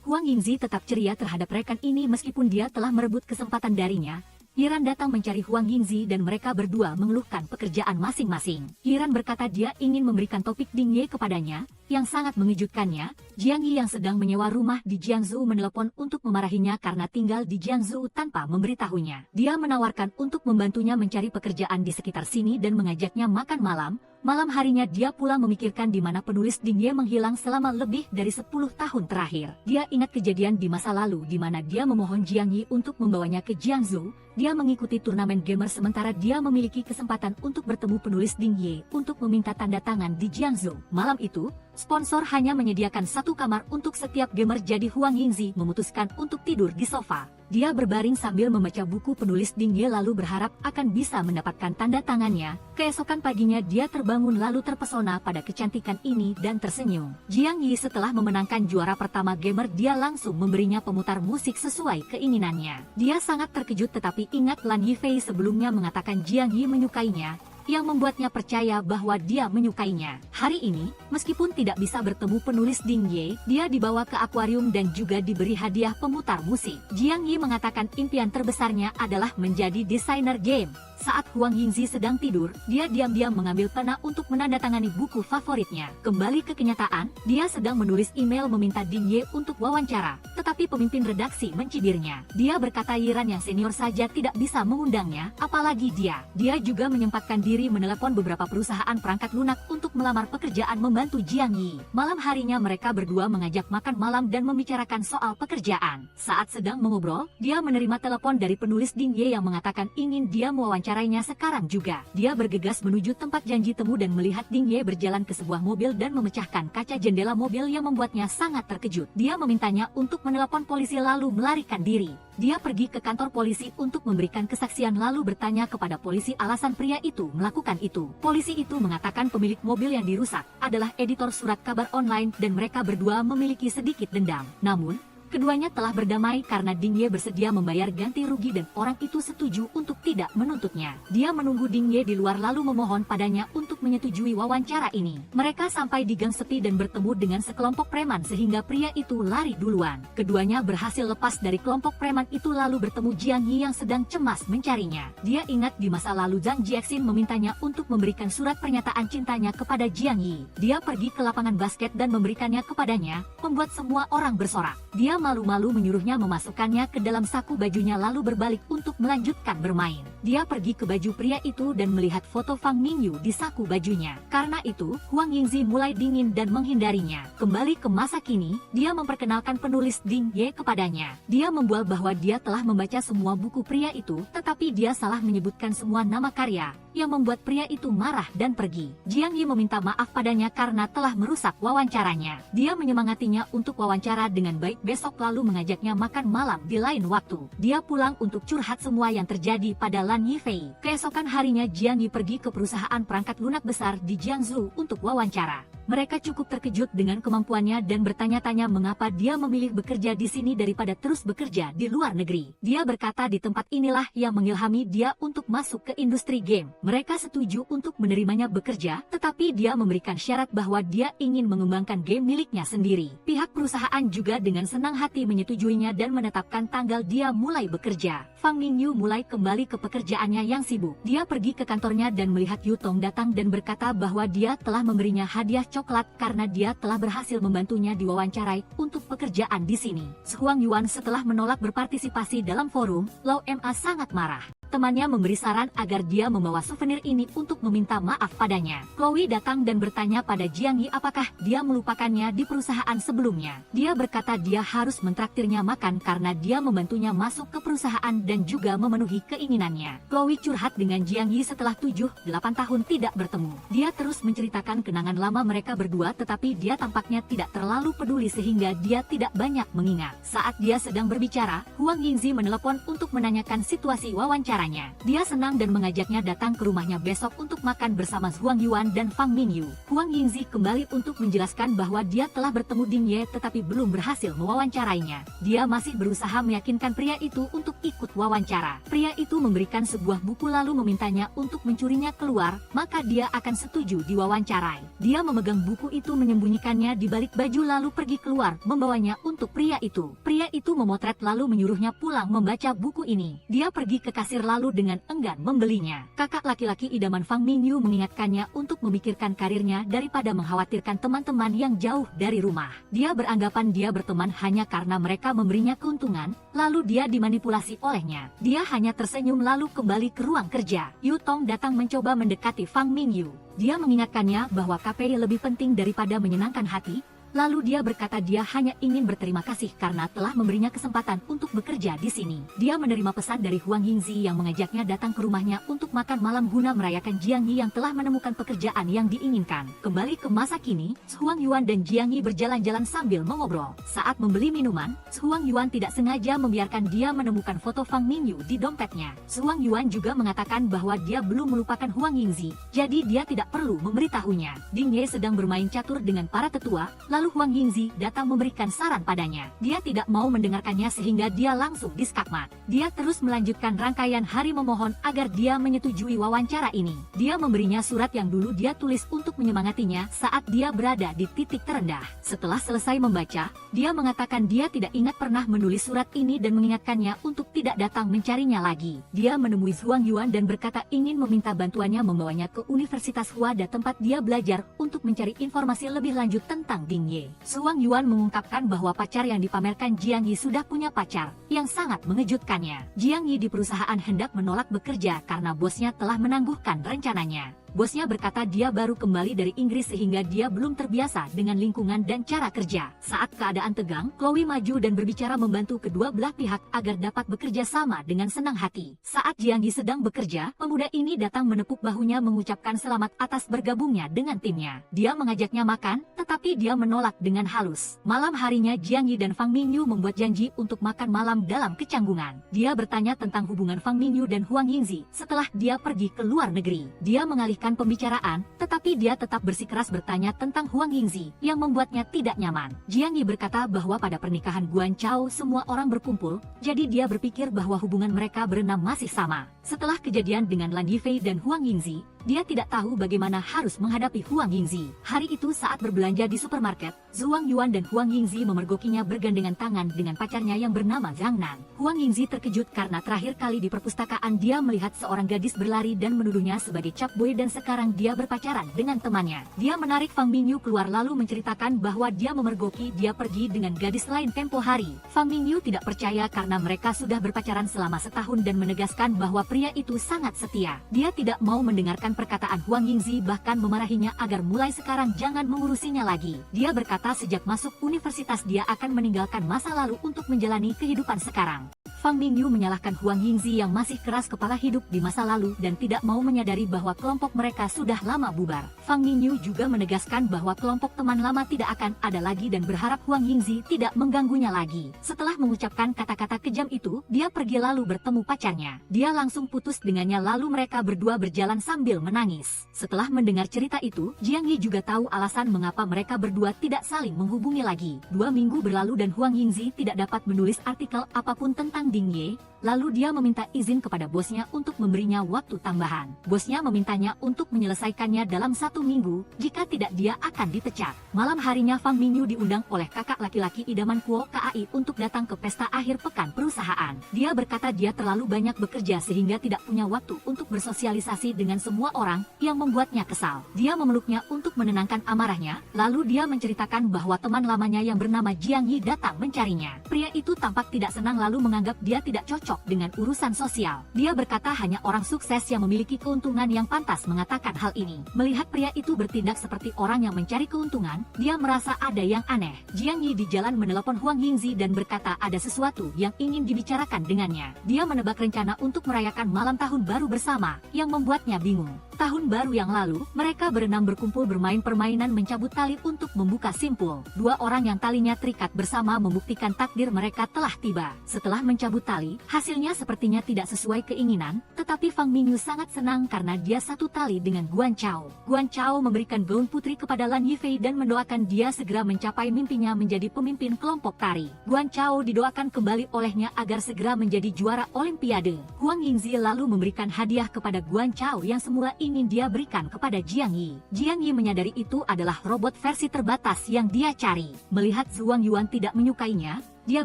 Huang Yingzi tetap ceria terhadap rekan ini meskipun dia telah merebut kesempatan darinya. Yiran datang mencari Huang Yingzi dan mereka berdua mengeluhkan pekerjaan masing-masing. Yiran berkata dia ingin memberikan topik Ding Ye kepadanya, yang sangat mengejutkannya. Jiang Yi yang sedang menyewa rumah di Jiangsu menelepon untuk memarahinya karena tinggal di Jiangsu tanpa memberitahunya. Dia menawarkan untuk membantunya mencari pekerjaan di sekitar sini dan mengajaknya makan malam. Malam harinya dia pula memikirkan di mana penulis Ding Ye menghilang selama lebih dari 10 tahun terakhir. Dia ingat kejadian di masa lalu di mana dia memohon Jiang Yi untuk membawanya ke Jiangsu. Dia mengikuti turnamen gamer sementara dia memiliki kesempatan untuk bertemu penulis Ding Ye untuk meminta tanda tangan di Jiangsu. Malam itu, sponsor hanya menyediakan 1 kamar untuk setiap gamer jadi Huang Yingzi memutuskan untuk tidur di sofa. Dia berbaring sambil membaca buku penulis Ding Ye lalu berharap akan bisa mendapatkan tanda tangannya. Keesokan paginya dia terbangun lalu terpesona pada kecantikan ini dan tersenyum. Jiang Yi setelah memenangkan juara pertama gamer dia langsung memberinya pemutar musik sesuai keinginannya. Dia sangat terkejut tetapi ingat Lan Yifei sebelumnya mengatakan Jiang Yi menyukainya, yang membuatnya percaya bahwa dia menyukainya. Hari ini, meskipun tidak bisa bertemu penulis Ding Ye, dia dibawa ke akuarium dan juga diberi hadiah pemutar musik. Jiang Yi mengatakan impian terbesarnya adalah menjadi desainer game. Saat Huang Yingzi sedang tidur, dia diam-diam mengambil pena untuk menandatangani buku favoritnya. Kembali ke kenyataan, dia sedang menulis email meminta Ding Ye untuk wawancara, tetapi pemimpin redaksi mencibirnya. Dia berkata Yiran yang senior saja tidak bisa mengundangnya, apalagi dia. Dia juga menyempatkan diri menelepon beberapa perusahaan perangkat lunak untuk melamar pekerjaan membantu Jiang Yi. Malam harinya mereka berdua mengajak makan malam dan membicarakan soal pekerjaan. Saat sedang mengobrol, dia menerima telepon dari penulis Ding Ye yang mengatakan ingin dia mewawancarainya sekarang juga. Dia bergegas menuju tempat janji temu dan melihat Ding Ye berjalan ke sebuah mobil dan memecahkan kaca jendela mobil yang membuatnya sangat terkejut. Dia memintanya untuk menelepon polisi lalu melarikan diri. Dia pergi ke kantor polisi untuk memberikan kesaksian lalu bertanya kepada polisi alasan pria itu melakukan itu. Polisi itu mengatakan pemilik mobil yang dirusak adalah editor surat kabar online dan mereka berdua memiliki sedikit dendam. Namun, keduanya telah berdamai karena Ding Ye bersedia membayar ganti rugi dan orang itu setuju untuk tidak menuntutnya. Dia menunggu Ding Ye di luar lalu memohon padanya untuk menyetujui wawancara ini. Mereka sampai di gang sepi dan bertemu dengan sekelompok preman sehingga pria itu lari duluan. Keduanya berhasil lepas dari kelompok preman itu lalu bertemu Jiang Yi yang sedang cemas mencarinya. Dia ingat di masa lalu Zhang Jiexin memintanya untuk memberikan surat pernyataan cintanya kepada Jiang Yi. Dia pergi ke lapangan basket dan memberikannya kepadanya, membuat semua orang bersorak. Dia malu-malu menyuruhnya memasukkannya ke dalam saku bajunya lalu berbalik untuk melanjutkan bermain. Dia pergi ke baju pria itu dan melihat foto Fang Mingyu di saku bajunya. Karena itu, Huang Yingzi mulai dingin dan menghindarinya. Kembali ke masa kini, dia memperkenalkan penulis Ding Ye kepadanya. Dia membual bahwa dia telah membaca semua buku pria itu, tetapi dia salah menyebutkan semua nama karya, yang membuat pria itu marah dan pergi. Jiang Yi meminta maaf padanya karena telah merusak wawancaranya. Dia menyemangatinya untuk wawancara dengan baik besok lalu mengajaknya makan malam di lain waktu. Dia pulang untuk curhat semua yang terjadi pada Lan Yifei. Keesokan harinya Jiang Yi pergi ke perusahaan perangkat lunak besar di Jiangsu untuk wawancara. Mereka cukup terkejut dengan kemampuannya dan bertanya-tanya mengapa dia memilih bekerja di sini daripada terus bekerja di luar negeri. Dia berkata di tempat inilah yang mengilhami dia untuk masuk ke industri game. Mereka setuju untuk menerimanya bekerja, tetapi dia memberikan syarat bahwa dia ingin mengembangkan game miliknya sendiri. Pihak perusahaan juga dengan senang hati menyetujuinya dan menetapkan tanggal dia mulai bekerja. Fang Mingyu mulai kembali ke pekerjaannya yang sibuk. Dia pergi ke kantornya dan melihat Yu Tong datang dan berkata bahwa dia telah memberinya hadiah coklat karena dia telah berhasil membantunya diwawancarai untuk pekerjaan di sini. Huang Yuan setelah menolak berpartisipasi dalam forum, Lau Ma sangat marah. Temannya memberi saran agar dia membawa souvenir ini untuk meminta maaf padanya. Chloe datang dan bertanya pada Jiang Yi apakah dia melupakannya di perusahaan sebelumnya. Dia berkata dia harus mentraktirnya makan karena dia membantunya masuk ke perusahaan dan juga memenuhi keinginannya. Chloe curhat dengan Jiang Yi setelah 7-8 tahun tidak bertemu. Dia terus menceritakan kenangan lama mereka berdua tetapi dia tampaknya tidak terlalu peduli sehingga dia tidak banyak mengingat. Saat dia sedang berbicara, Huang Yingzi menelepon untuk menanyakan situasi wawancara. Dia senang dan mengajaknya datang ke rumahnya besok untuk makan bersama Huang Yuan dan Fang Mingyu. Huang Yingzi kembali untuk menjelaskan bahwa dia telah bertemu Ding Ye tetapi belum berhasil mewawancarainya. Dia masih berusaha meyakinkan pria itu untuk ikut wawancara. Pria itu memberikan sebuah buku lalu memintanya untuk mencurinya keluar, maka dia akan setuju diwawancarai. Dia memegang buku itu menyembunyikannya di balik baju lalu pergi keluar membawanya untuk pria itu. Pria itu memotret lalu menyuruhnya pulang membaca buku ini. Dia pergi ke kasir lalu dengan enggan membelinya. Kakak laki-laki idaman Fang Mingyu mengingatkannya untuk memikirkan karirnya daripada mengkhawatirkan teman-teman yang jauh dari rumah. Dia beranggapan dia berteman hanya karena mereka memberinya keuntungan, lalu dia dimanipulasi olehnya. Dia hanya tersenyum lalu kembali ke ruang kerja. Yu Tong datang mencoba mendekati Fang Mingyu. Dia mengingatkannya bahwa KPI lebih penting daripada menyenangkan hati, Lalu dia berkata dia hanya ingin berterima kasih karena telah memberinya kesempatan untuk bekerja di sini. Dia menerima pesan dari Huang Yingzi yang mengajaknya datang ke rumahnya untuk makan malam guna merayakan Jiang Yi yang telah menemukan pekerjaan yang diinginkan. Kembali ke masa kini, Huang Yuan dan Jiang Yi berjalan-jalan sambil mengobrol. Saat membeli minuman, Huang Yuan tidak sengaja membiarkan dia menemukan foto Fang Mingyu di dompetnya. Huang Yuan juga mengatakan bahwa dia belum melupakan Huang Yingzi, jadi dia tidak perlu memberitahunya. Ding Ye sedang bermain catur dengan para tetua, lalu Huang Yingzi datang memberikan saran padanya. Dia tidak mau mendengarkannya sehingga dia langsung diskakmat. Dia terus melanjutkan rangkaian hari memohon agar dia menyetujui wawancara ini. Dia memberinya surat yang dulu dia tulis untuk menyemangatinya saat dia berada di titik terendah. Setelah selesai membaca, dia mengatakan dia tidak ingat pernah menulis surat ini dan mengingatkannya untuk tidak datang mencarinya lagi. Dia menemui Huang Yuan dan berkata ingin meminta bantuannya membawanya ke Universitas Huada tempat dia belajar untuk mencari informasi lebih lanjut tentang Ding Ye. Huang Yuan mengungkapkan bahwa pacar yang dipamerkan Jiang Yi sudah punya pacar, yang sangat mengejutkannya. Jiang Yi di perusahaan hendak menolak bekerja karena bosnya telah menangguhkan rencananya. Bosnya berkata dia baru kembali dari Inggris sehingga dia belum terbiasa dengan lingkungan dan cara kerja. Saat keadaan tegang, Chloe maju dan berbicara membantu kedua belah pihak agar dapat bekerja sama dengan senang hati. Saat Jiang Yi sedang bekerja, pemuda ini datang menepuk bahunya mengucapkan selamat atas bergabungnya dengan timnya. Dia mengajaknya makan, tetapi dia menolak dengan halus. Malam harinya Jiang Yi dan Fang Mingyu membuat janji untuk makan malam dalam kecanggungan. Dia bertanya tentang hubungan Fang Mingyu dan Huang Yingzi setelah dia pergi ke luar negeri. Dia mengalihkan pembicaraan, tetapi dia tetap bersikeras bertanya tentang Huang Yingzi, yang membuatnya tidak nyaman. Jiang Yi berkata bahwa pada pernikahan Guan Chao semua orang berkumpul, jadi dia berpikir bahwa hubungan mereka berenam masih sama. Setelah kejadian dengan Lan Yifei dan Huang Yingzi, dia tidak tahu bagaimana harus menghadapi Huang Yingzi. Hari itu saat berbelanja di supermarket, Huang Yuan dan Huang Yingzi memergokinya bergandengan tangan dengan pacarnya yang bernama Zhang Nan. Huang Yingzi terkejut karena terakhir kali di perpustakaan dia melihat seorang gadis berlari dan menuduhnya sebagai capboy dan sekarang dia berpacaran dengan temannya. Dia menarik Fang Mingyu keluar lalu menceritakan bahwa dia memergoki dia pergi dengan gadis lain tempo hari. Fang Mingyu tidak percaya karena mereka sudah berpacaran selama setahun dan menegaskan bahwa pria itu sangat setia. Dia tidak mau mendengarkan perkataan Huang Yingzi bahkan memarahinya agar mulai sekarang jangan mengurusinya lagi. Dia berkata sejak masuk universitas dia akan meninggalkan masa lalu untuk menjalani kehidupan sekarang. Fang Mingyu menyalahkan Huang Yingzi yang masih keras kepala hidup di masa lalu dan tidak mau menyadari bahwa kelompok mereka sudah lama bubar. Fang Mingyu juga menegaskan bahwa kelompok teman lama tidak akan ada lagi dan berharap Huang Yingzi tidak mengganggunya lagi. Setelah mengucapkan kata-kata kejam itu, dia pergi lalu bertemu pacarnya. Dia langsung putus dengannya lalu mereka berdua berjalan sambil menangis. Setelah mendengar cerita itu, Jiang Yi juga tahu alasan mengapa mereka berdua tidak saling menghubungi lagi. 2 minggu berlalu dan Huang Yingzi tidak dapat menulis artikel apapun tentang Ding Ye, lalu dia meminta izin kepada bosnya untuk memberinya waktu tambahan. Bosnya memintanya untuk menyelesaikannya dalam 1 minggu, jika tidak dia akan dipecat. Malam harinya Fang Mingyu diundang oleh kakak laki-laki idaman Kuo Kai untuk datang ke pesta akhir pekan perusahaan. Dia berkata dia terlalu banyak bekerja sehingga tidak punya waktu untuk bersosialisasi dengan semua orang, yang membuatnya kesal. Dia memeluknya untuk menenangkan amarahnya, lalu dia menceritakan bahwa teman lamanya yang bernama Jiang Yi datang mencarinya. Pria itu tampak tidak senang lalu menganggap dia tidak cocok dengan urusan sosial. Dia berkata hanya orang sukses yang memiliki keuntungan yang pantas mengatakan hal ini. Melihat pria itu bertindak seperti orang yang mencari keuntungan, dia merasa ada yang aneh. Jiang Yi di jalan menelepon Huang Yingzi dan berkata ada sesuatu yang ingin dibicarakan dengannya. Dia menebak rencana untuk merayakan malam tahun baru bersama, yang membuatnya bingung. Tahun baru yang lalu, mereka berenam berkumpul bermain permainan mencabut tali untuk membuka simpul. 2 orang yang talinya terikat bersama membuktikan takdir mereka telah tiba. Setelah mencabut tali, hasilnya sepertinya tidak sesuai keinginan, tetapi Fang Mingyu sangat senang karena dia satu tali dengan Guan Chao. Guan Chao memberikan gaun putri kepada Lan Yifei dan mendoakan dia segera mencapai mimpinya menjadi pemimpin kelompok tari. Guan Chao didoakan kembali olehnya agar segera menjadi juara olimpiade. Huang Yingzi lalu memberikan hadiah kepada Guan Chao yang semula ingin dia berikan kepada Jiang Yi. Jiang Yi menyadari itu adalah robot versi terbatas yang dia cari. Melihat Huang Yuan tidak menyukainya, Dia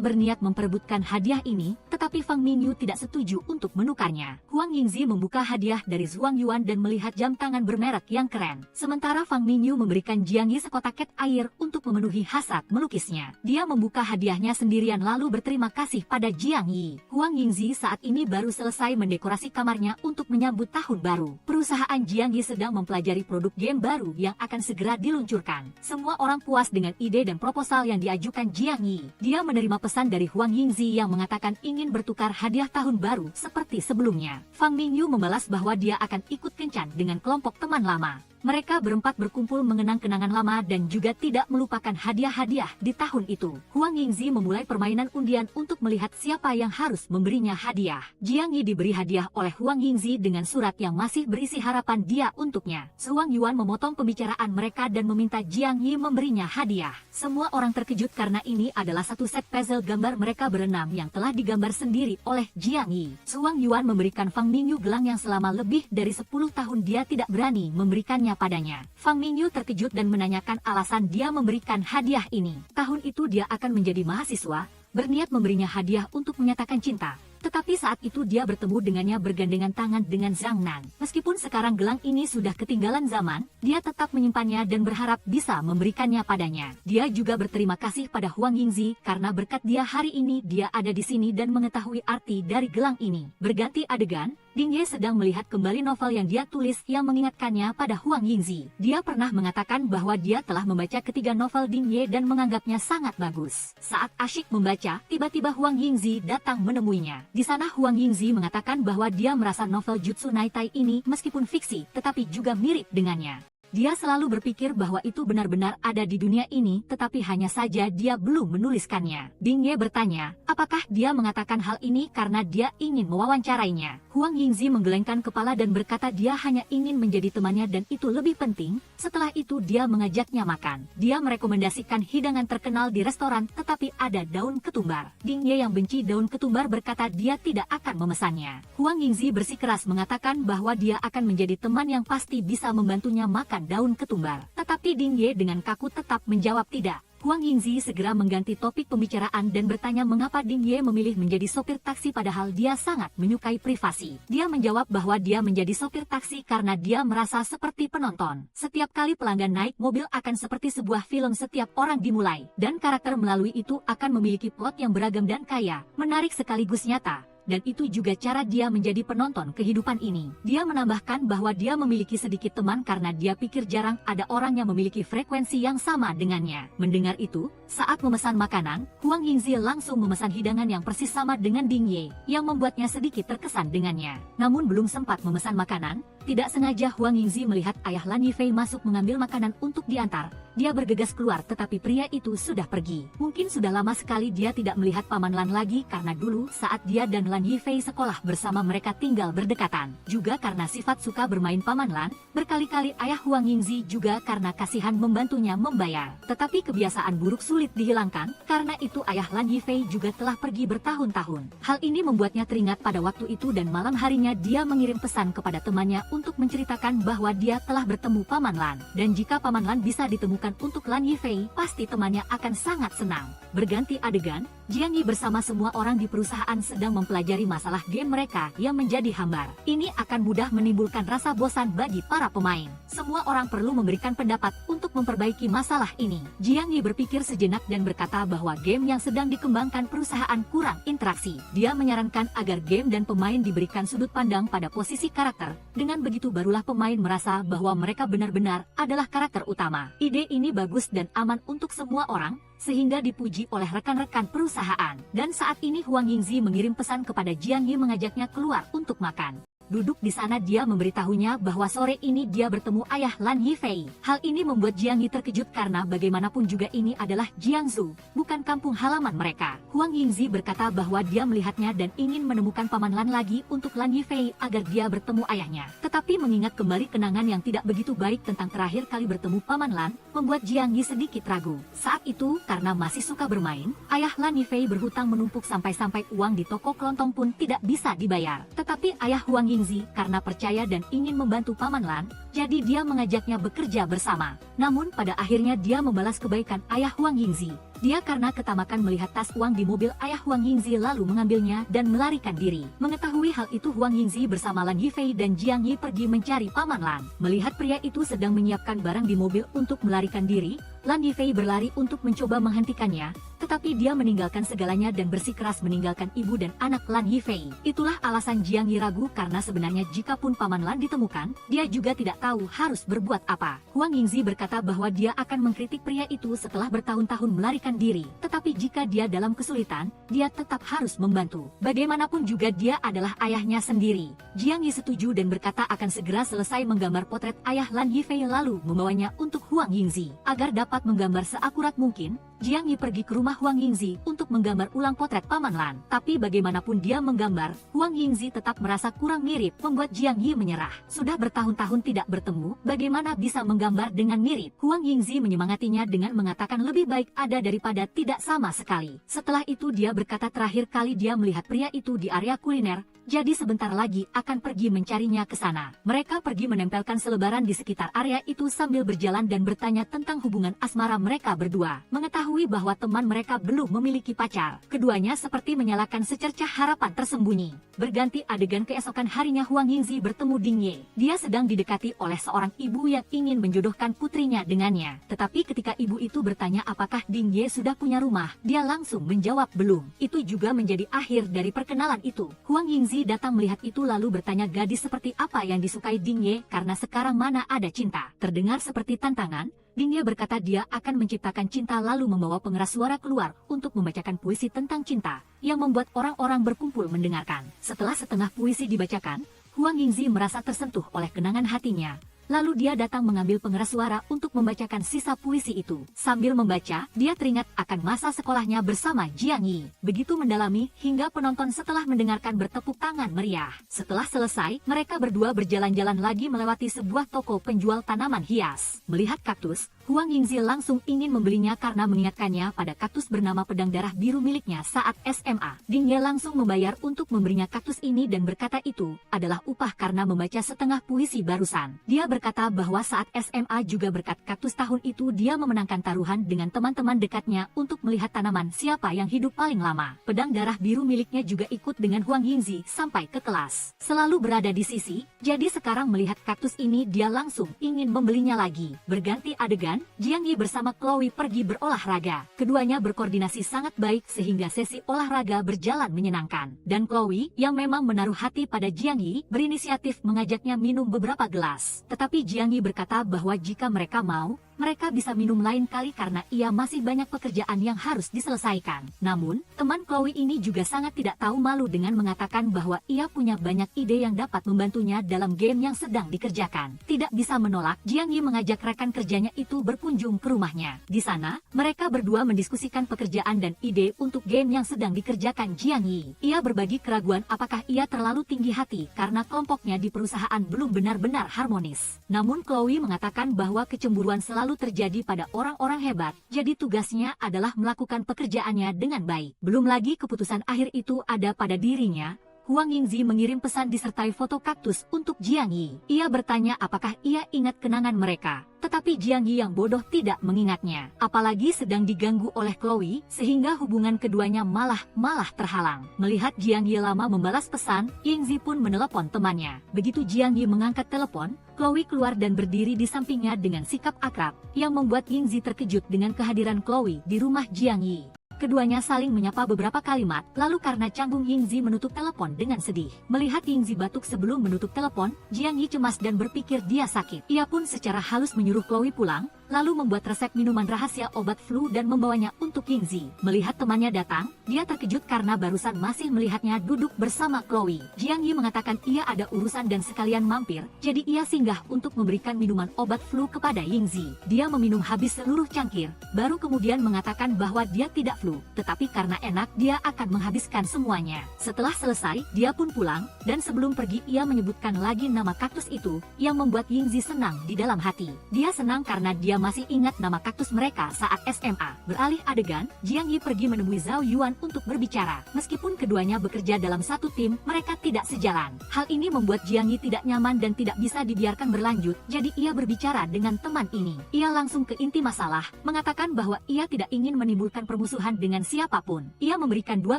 berniat memperebutkan hadiah ini, tetapi Fang Mingyu tidak setuju untuk menukarnya. Huang Yingzi membuka hadiah dari Zhuang Yuan dan melihat jam tangan bermerek yang keren. Sementara Fang Mingyu memberikan Jiang Yi sekotak cat air untuk memenuhi hasrat melukisnya. Dia membuka hadiahnya sendirian lalu berterima kasih pada Jiang Yi. Huang Yingzi saat ini baru selesai mendekorasi kamarnya untuk menyambut tahun baru. Perusahaan Jiang Yi sedang mempelajari produk game baru yang akan segera diluncurkan. Semua orang puas dengan ide dan proposal yang diajukan Jiang Yi. Dia menerima pesan dari Huang Yingzi yang mengatakan ingin bertukar hadiah tahun baru seperti sebelumnya. Fang Mingyu membalas bahwa dia akan ikut kencan dengan kelompok teman lama. Mereka berempat berkumpul mengenang kenangan lama dan juga tidak melupakan hadiah-hadiah di tahun itu. Huang Yingzi memulai permainan undian untuk melihat siapa yang harus memberinya hadiah. Jiang Yi diberi hadiah oleh Huang Yingzi dengan surat yang masih berisi harapan dia untuknya. Zhuang Yuan memotong pembicaraan mereka dan meminta Jiang Yi memberinya hadiah. Semua orang terkejut karena ini adalah satu set puzzle gambar mereka berenam yang telah digambar sendiri oleh Jiang Yi. Zhuang Yuan memberikan Fang Mingyu gelang yang selama lebih dari 10 tahun dia tidak berani memberikannya padanya. Fang Mingyu terkejut dan menanyakan alasan dia memberikan hadiah ini. Tahun itu dia akan menjadi mahasiswa, berniat memberinya hadiah untuk menyatakan cinta. Tetapi saat itu dia bertemu dengannya bergandengan tangan dengan Zhang Nan. Meskipun sekarang gelang ini sudah ketinggalan zaman, dia tetap menyimpannya dan berharap bisa memberikannya padanya. Dia juga berterima kasih pada Huang Yingzi karena berkat dia hari ini dia ada di sini dan mengetahui arti dari gelang ini. Berganti adegan, Ding Ye sedang melihat kembali novel yang dia tulis yang mengingatkannya pada Huang Yingzi. Dia pernah mengatakan bahwa dia telah membaca ketiga novel Ding Ye dan menganggapnya sangat bagus. Saat asyik membaca, tiba-tiba Huang Yingzi datang menemuinya. Di sana Huang Yingzi mengatakan bahwa dia merasa novel Jutsu Naitai ini meskipun fiksi, tetapi juga mirip dengannya. Dia selalu berpikir bahwa itu benar-benar ada di dunia ini, tetapi hanya saja dia belum menuliskannya. Ding Ye bertanya, apakah dia mengatakan hal ini karena dia ingin mewawancarainya? Huang Yingzi menggelengkan kepala dan berkata dia hanya ingin menjadi temannya dan itu lebih penting. Setelah itu dia mengajaknya makan. Dia merekomendasikan hidangan terkenal di restoran, tetapi ada daun ketumbar. Ding Ye yang benci daun ketumbar berkata dia tidak akan memesannya. Huang Yingzi bersikeras mengatakan bahwa dia akan menjadi teman yang pasti bisa membantunya makan daun ketumbar. Tetapi Ding Ye dengan kaku tetap menjawab tidak. Huang Yingzi segera mengganti topik pembicaraan dan bertanya mengapa Ding Ye memilih menjadi sopir taksi padahal dia sangat menyukai privasi. Dia menjawab bahwa dia menjadi sopir taksi karena dia merasa seperti penonton. Setiap kali pelanggan naik mobil akan seperti sebuah film setiap orang dimulai, dan karakter melalui itu akan memiliki plot yang beragam dan kaya, menarik sekaligus nyata. Dan itu juga cara dia menjadi penonton kehidupan ini. Dia menambahkan bahwa dia memiliki sedikit teman karena dia pikir jarang ada orang yang memiliki frekuensi yang sama dengannya. Mendengar itu, saat memesan makanan, Huang Yingzi langsung memesan hidangan yang persis sama dengan Ding Ye, yang membuatnya sedikit terkesan dengannya. Namun belum sempat memesan makanan, tidak sengaja Huang Yingzi melihat ayah Lan Yifei masuk mengambil makanan untuk diantar. Dia bergegas keluar tetapi pria itu sudah pergi. Mungkin sudah lama sekali dia tidak melihat Paman Lan lagi karena dulu saat dia dan Lan Yifei sekolah bersama mereka tinggal berdekatan. Juga karena sifat suka bermain Paman Lan, berkali-kali ayah Huang Yingzi juga karena kasihan membantunya membayar. Tetapi kebiasaan buruk sulit dihilangkan, karena itu ayah Lan Yifei juga telah pergi bertahun-tahun. Hal ini membuatnya teringat pada waktu itu dan malam harinya dia mengirim pesan kepada temannya untuk menceritakan bahwa dia telah bertemu Paman Lan. Dan jika Paman Lan bisa ditemukan untuk Lan Yifei, pasti temannya akan sangat senang. Berganti adegan, Jiang Yi bersama semua orang di perusahaan sedang mempelajari masalah game mereka yang menjadi hambar. Ini akan mudah menimbulkan rasa bosan bagi para pemain. Semua orang perlu memberikan pendapat untuk memperbaiki masalah ini. Jiang Yi berpikir sejenak dan berkata bahwa game yang sedang dikembangkan perusahaan kurang interaksi. Dia menyarankan agar game dan pemain diberikan sudut pandang pada posisi karakter. Dengan begitu barulah pemain merasa bahwa mereka benar-benar adalah karakter utama. Ide ini bagus dan aman untuk semua orang, sehingga dipuji oleh rekan-rekan perusahaan. Dan saat ini Huang Yingzi mengirim pesan kepada Jiang Yi mengajaknya keluar untuk makan. Duduk di sana dia memberitahunya bahwa sore ini dia bertemu ayah Lan Yifei. Hal ini membuat Jiang Yi terkejut karena bagaimanapun juga ini adalah Jiangsu, bukan kampung halaman mereka. Huang Yingzi berkata bahwa dia melihatnya dan ingin menemukan Paman Lan lagi untuk Lan Yifei agar dia bertemu ayahnya. Tetapi mengingat kembali kenangan yang tidak begitu baik tentang terakhir kali bertemu Paman Lan, membuat Jiang Yi sedikit ragu. Saat itu, karena masih suka bermain, ayah Lan Yifei berhutang menumpuk sampai-sampai uang di toko kelontong pun tidak bisa dibayar. Tetapi ayah Huang Yingzi karena percaya dan ingin membantu Paman Lan, jadi dia mengajaknya bekerja bersama. Namun pada akhirnya dia membalas kebaikan ayah Huang Yingzi. Dia karena ketamakan melihat tas uang di mobil ayah Huang Yingzi lalu mengambilnya dan melarikan diri. Mengetahui hal itu, Huang Yingzi bersama Lan Yifei dan Jiang Yi pergi mencari Paman Lan. Melihat pria itu sedang menyiapkan barang di mobil untuk melarikan diri, Lan Yifei berlari untuk mencoba menghentikannya, tetapi dia meninggalkan segalanya dan bersikeras meninggalkan ibu dan anak Lan Yifei. Itulah alasan Jiang Yi ragu karena sebenarnya jikapun Paman Lan ditemukan, dia juga tidak tahu harus berbuat apa. Huang Yingzi berkata bahwa dia akan mengkritik pria itu setelah bertahun-tahun melarikan diri, tetapi jika dia dalam kesulitan, dia tetap harus membantu. Bagaimanapun juga dia adalah ayahnya sendiri. Jiang Yi setuju dan berkata akan segera selesai menggambar potret ayah Lan Yifei lalu membawanya untuk Huang Yingzi. Agar dapat menggambar seakurat mungkin, Jiang Yi pergi ke rumah Huang Yingzi untuk menggambar ulang potret Paman Lan. Tapi bagaimanapun dia menggambar, Huang Yingzi tetap merasa kurang mirip, membuat Jiang Yi menyerah. Sudah bertahun-tahun tidak bertemu, bagaimana bisa menggambar dengan mirip? Huang Yingzi menyemangatinya dengan mengatakan lebih baik ada daripada tidak sama sekali. Setelah itu dia berkata terakhir kali dia melihat pria itu di area kuliner, jadi sebentar lagi akan pergi mencarinya ke sana. Mereka pergi menempelkan selebaran di sekitar area itu sambil berjalan dan bertanya tentang hubungan asmara mereka berdua. Mengetahui bahwa teman mereka belum memiliki pacar, keduanya seperti menyalakan secercah harapan tersembunyi. Berganti adegan keesokan harinya, Huang Yingzi bertemu Ding Ye. Dia sedang didekati oleh seorang ibu yang ingin menjodohkan putrinya dengannya. Tetapi ketika ibu itu bertanya apakah Ding Ye sudah punya rumah, dia langsung menjawab belum. Itu juga menjadi akhir dari perkenalan itu. Huang Yingzi datang melihat itu lalu bertanya gadis seperti apa yang disukai Ding Ye karena sekarang mana ada cinta. Terdengar seperti tantangan, Ding Ye berkata dia akan menciptakan cinta lalu membawa pengeras suara keluar untuk membacakan puisi tentang cinta yang membuat orang-orang berkumpul mendengarkan. Setelah setengah puisi dibacakan, Huang Yingzi merasa tersentuh oleh kenangan hatinya. Lalu dia datang mengambil pengeras suara untuk membacakan sisa puisi itu. Sambil membaca, dia teringat akan masa sekolahnya bersama Jiang Yi. Begitu mendalami hingga penonton setelah mendengarkan bertepuk tangan meriah. Setelah selesai, mereka berdua berjalan-jalan lagi melewati sebuah toko penjual tanaman hias. Melihat kaktus, Huang Yingzi langsung ingin membelinya karena mengingatkannya pada kaktus bernama pedang darah biru miliknya saat SMA. Ding Ye langsung membayar untuk memberinya kaktus ini dan berkata itu adalah upah karena membaca setengah puisi barusan. Dia berkata bahwa saat SMA juga berkat kaktus tahun itu dia memenangkan taruhan dengan teman-teman dekatnya untuk melihat tanaman siapa yang hidup paling lama. Pedang darah biru miliknya juga ikut dengan Huang Yingzi sampai ke kelas. Selalu berada di sisi, jadi sekarang melihat kaktus ini dia langsung ingin membelinya lagi. Berganti adegan, Jiang Yi bersama Chloe pergi berolahraga. Keduanya berkoordinasi sangat baik sehingga sesi olahraga berjalan menyenangkan. Dan Chloe, yang memang menaruh hati pada Jiang Yi, berinisiatif mengajaknya minum beberapa gelas. Tetapi Jiang Yi berkata bahwa jika mereka mau, mereka bisa minum lain kali karena ia masih banyak pekerjaan yang harus diselesaikan. Namun, teman Chloe ini juga sangat tidak tahu malu dengan mengatakan bahwa ia punya banyak ide yang dapat membantunya dalam game yang sedang dikerjakan. Tidak bisa menolak, Jiang Yi mengajak rekan kerjanya itu berkunjung ke rumahnya. Di sana, mereka berdua mendiskusikan pekerjaan dan ide untuk game yang sedang dikerjakan Jiang Yi. Ia berbagi keraguan apakah ia terlalu tinggi hati karena kelompoknya di perusahaan belum benar-benar harmonis. Namun Chloe mengatakan bahwa kecemburuan selalu terjadi pada orang-orang hebat, jadi tugasnya adalah melakukan pekerjaannya dengan baik. Belum lagi keputusan akhir itu ada pada dirinya. Huang Yingzi mengirim pesan disertai foto kaktus untuk Jiang Yi. Ia bertanya apakah ia ingat kenangan mereka. Tetapi Jiang Yi yang bodoh tidak mengingatnya. Apalagi sedang diganggu oleh Chloe, sehingga hubungan keduanya malah terhalang. Melihat Jiang Yi lama membalas pesan, Yingzi pun menelepon temannya. Begitu Jiang Yi mengangkat telepon, Chloe keluar dan berdiri di sampingnya dengan sikap akrab, yang membuat Yingzi terkejut dengan kehadiran Chloe di rumah Jiang Yi. Keduanya saling menyapa beberapa kalimat, lalu karena canggung Yingzi menutup telepon dengan sedih. Melihat Yingzi batuk sebelum menutup telepon, Jiang Yi cemas dan berpikir dia sakit. Ia pun secara halus menyuruh Chloe pulang, lalu membuat resep minuman rahasia obat flu dan membawanya untuk Yingzi. Melihat temannya datang, dia terkejut karena barusan masih melihatnya duduk bersama Chloe. Jiang Yi mengatakan ia ada urusan dan sekalian mampir, jadi ia singgah untuk memberikan minuman obat flu kepada Yingzi. Dia meminum habis seluruh cangkir, baru kemudian mengatakan bahwa dia tidak flu, tetapi karena enak dia akan menghabiskan semuanya. Setelah selesai, dia pun pulang, dan sebelum pergi ia menyebutkan lagi nama kaktus itu, yang membuat Yingzi senang di dalam hati. Dia senang karena dia dia masih ingat nama kaktus mereka saat SMA. Beralih adegan, Jiang Yi pergi menemui Zhao Yuan untuk berbicara. Meskipun keduanya bekerja dalam satu tim, mereka tidak sejalan. Hal ini membuat Jiang Yi tidak nyaman dan tidak bisa dibiarkan berlanjut, jadi ia berbicara dengan teman ini. Ia langsung ke inti masalah, mengatakan bahwa ia tidak ingin menimbulkan permusuhan dengan siapapun. Ia memberikan dua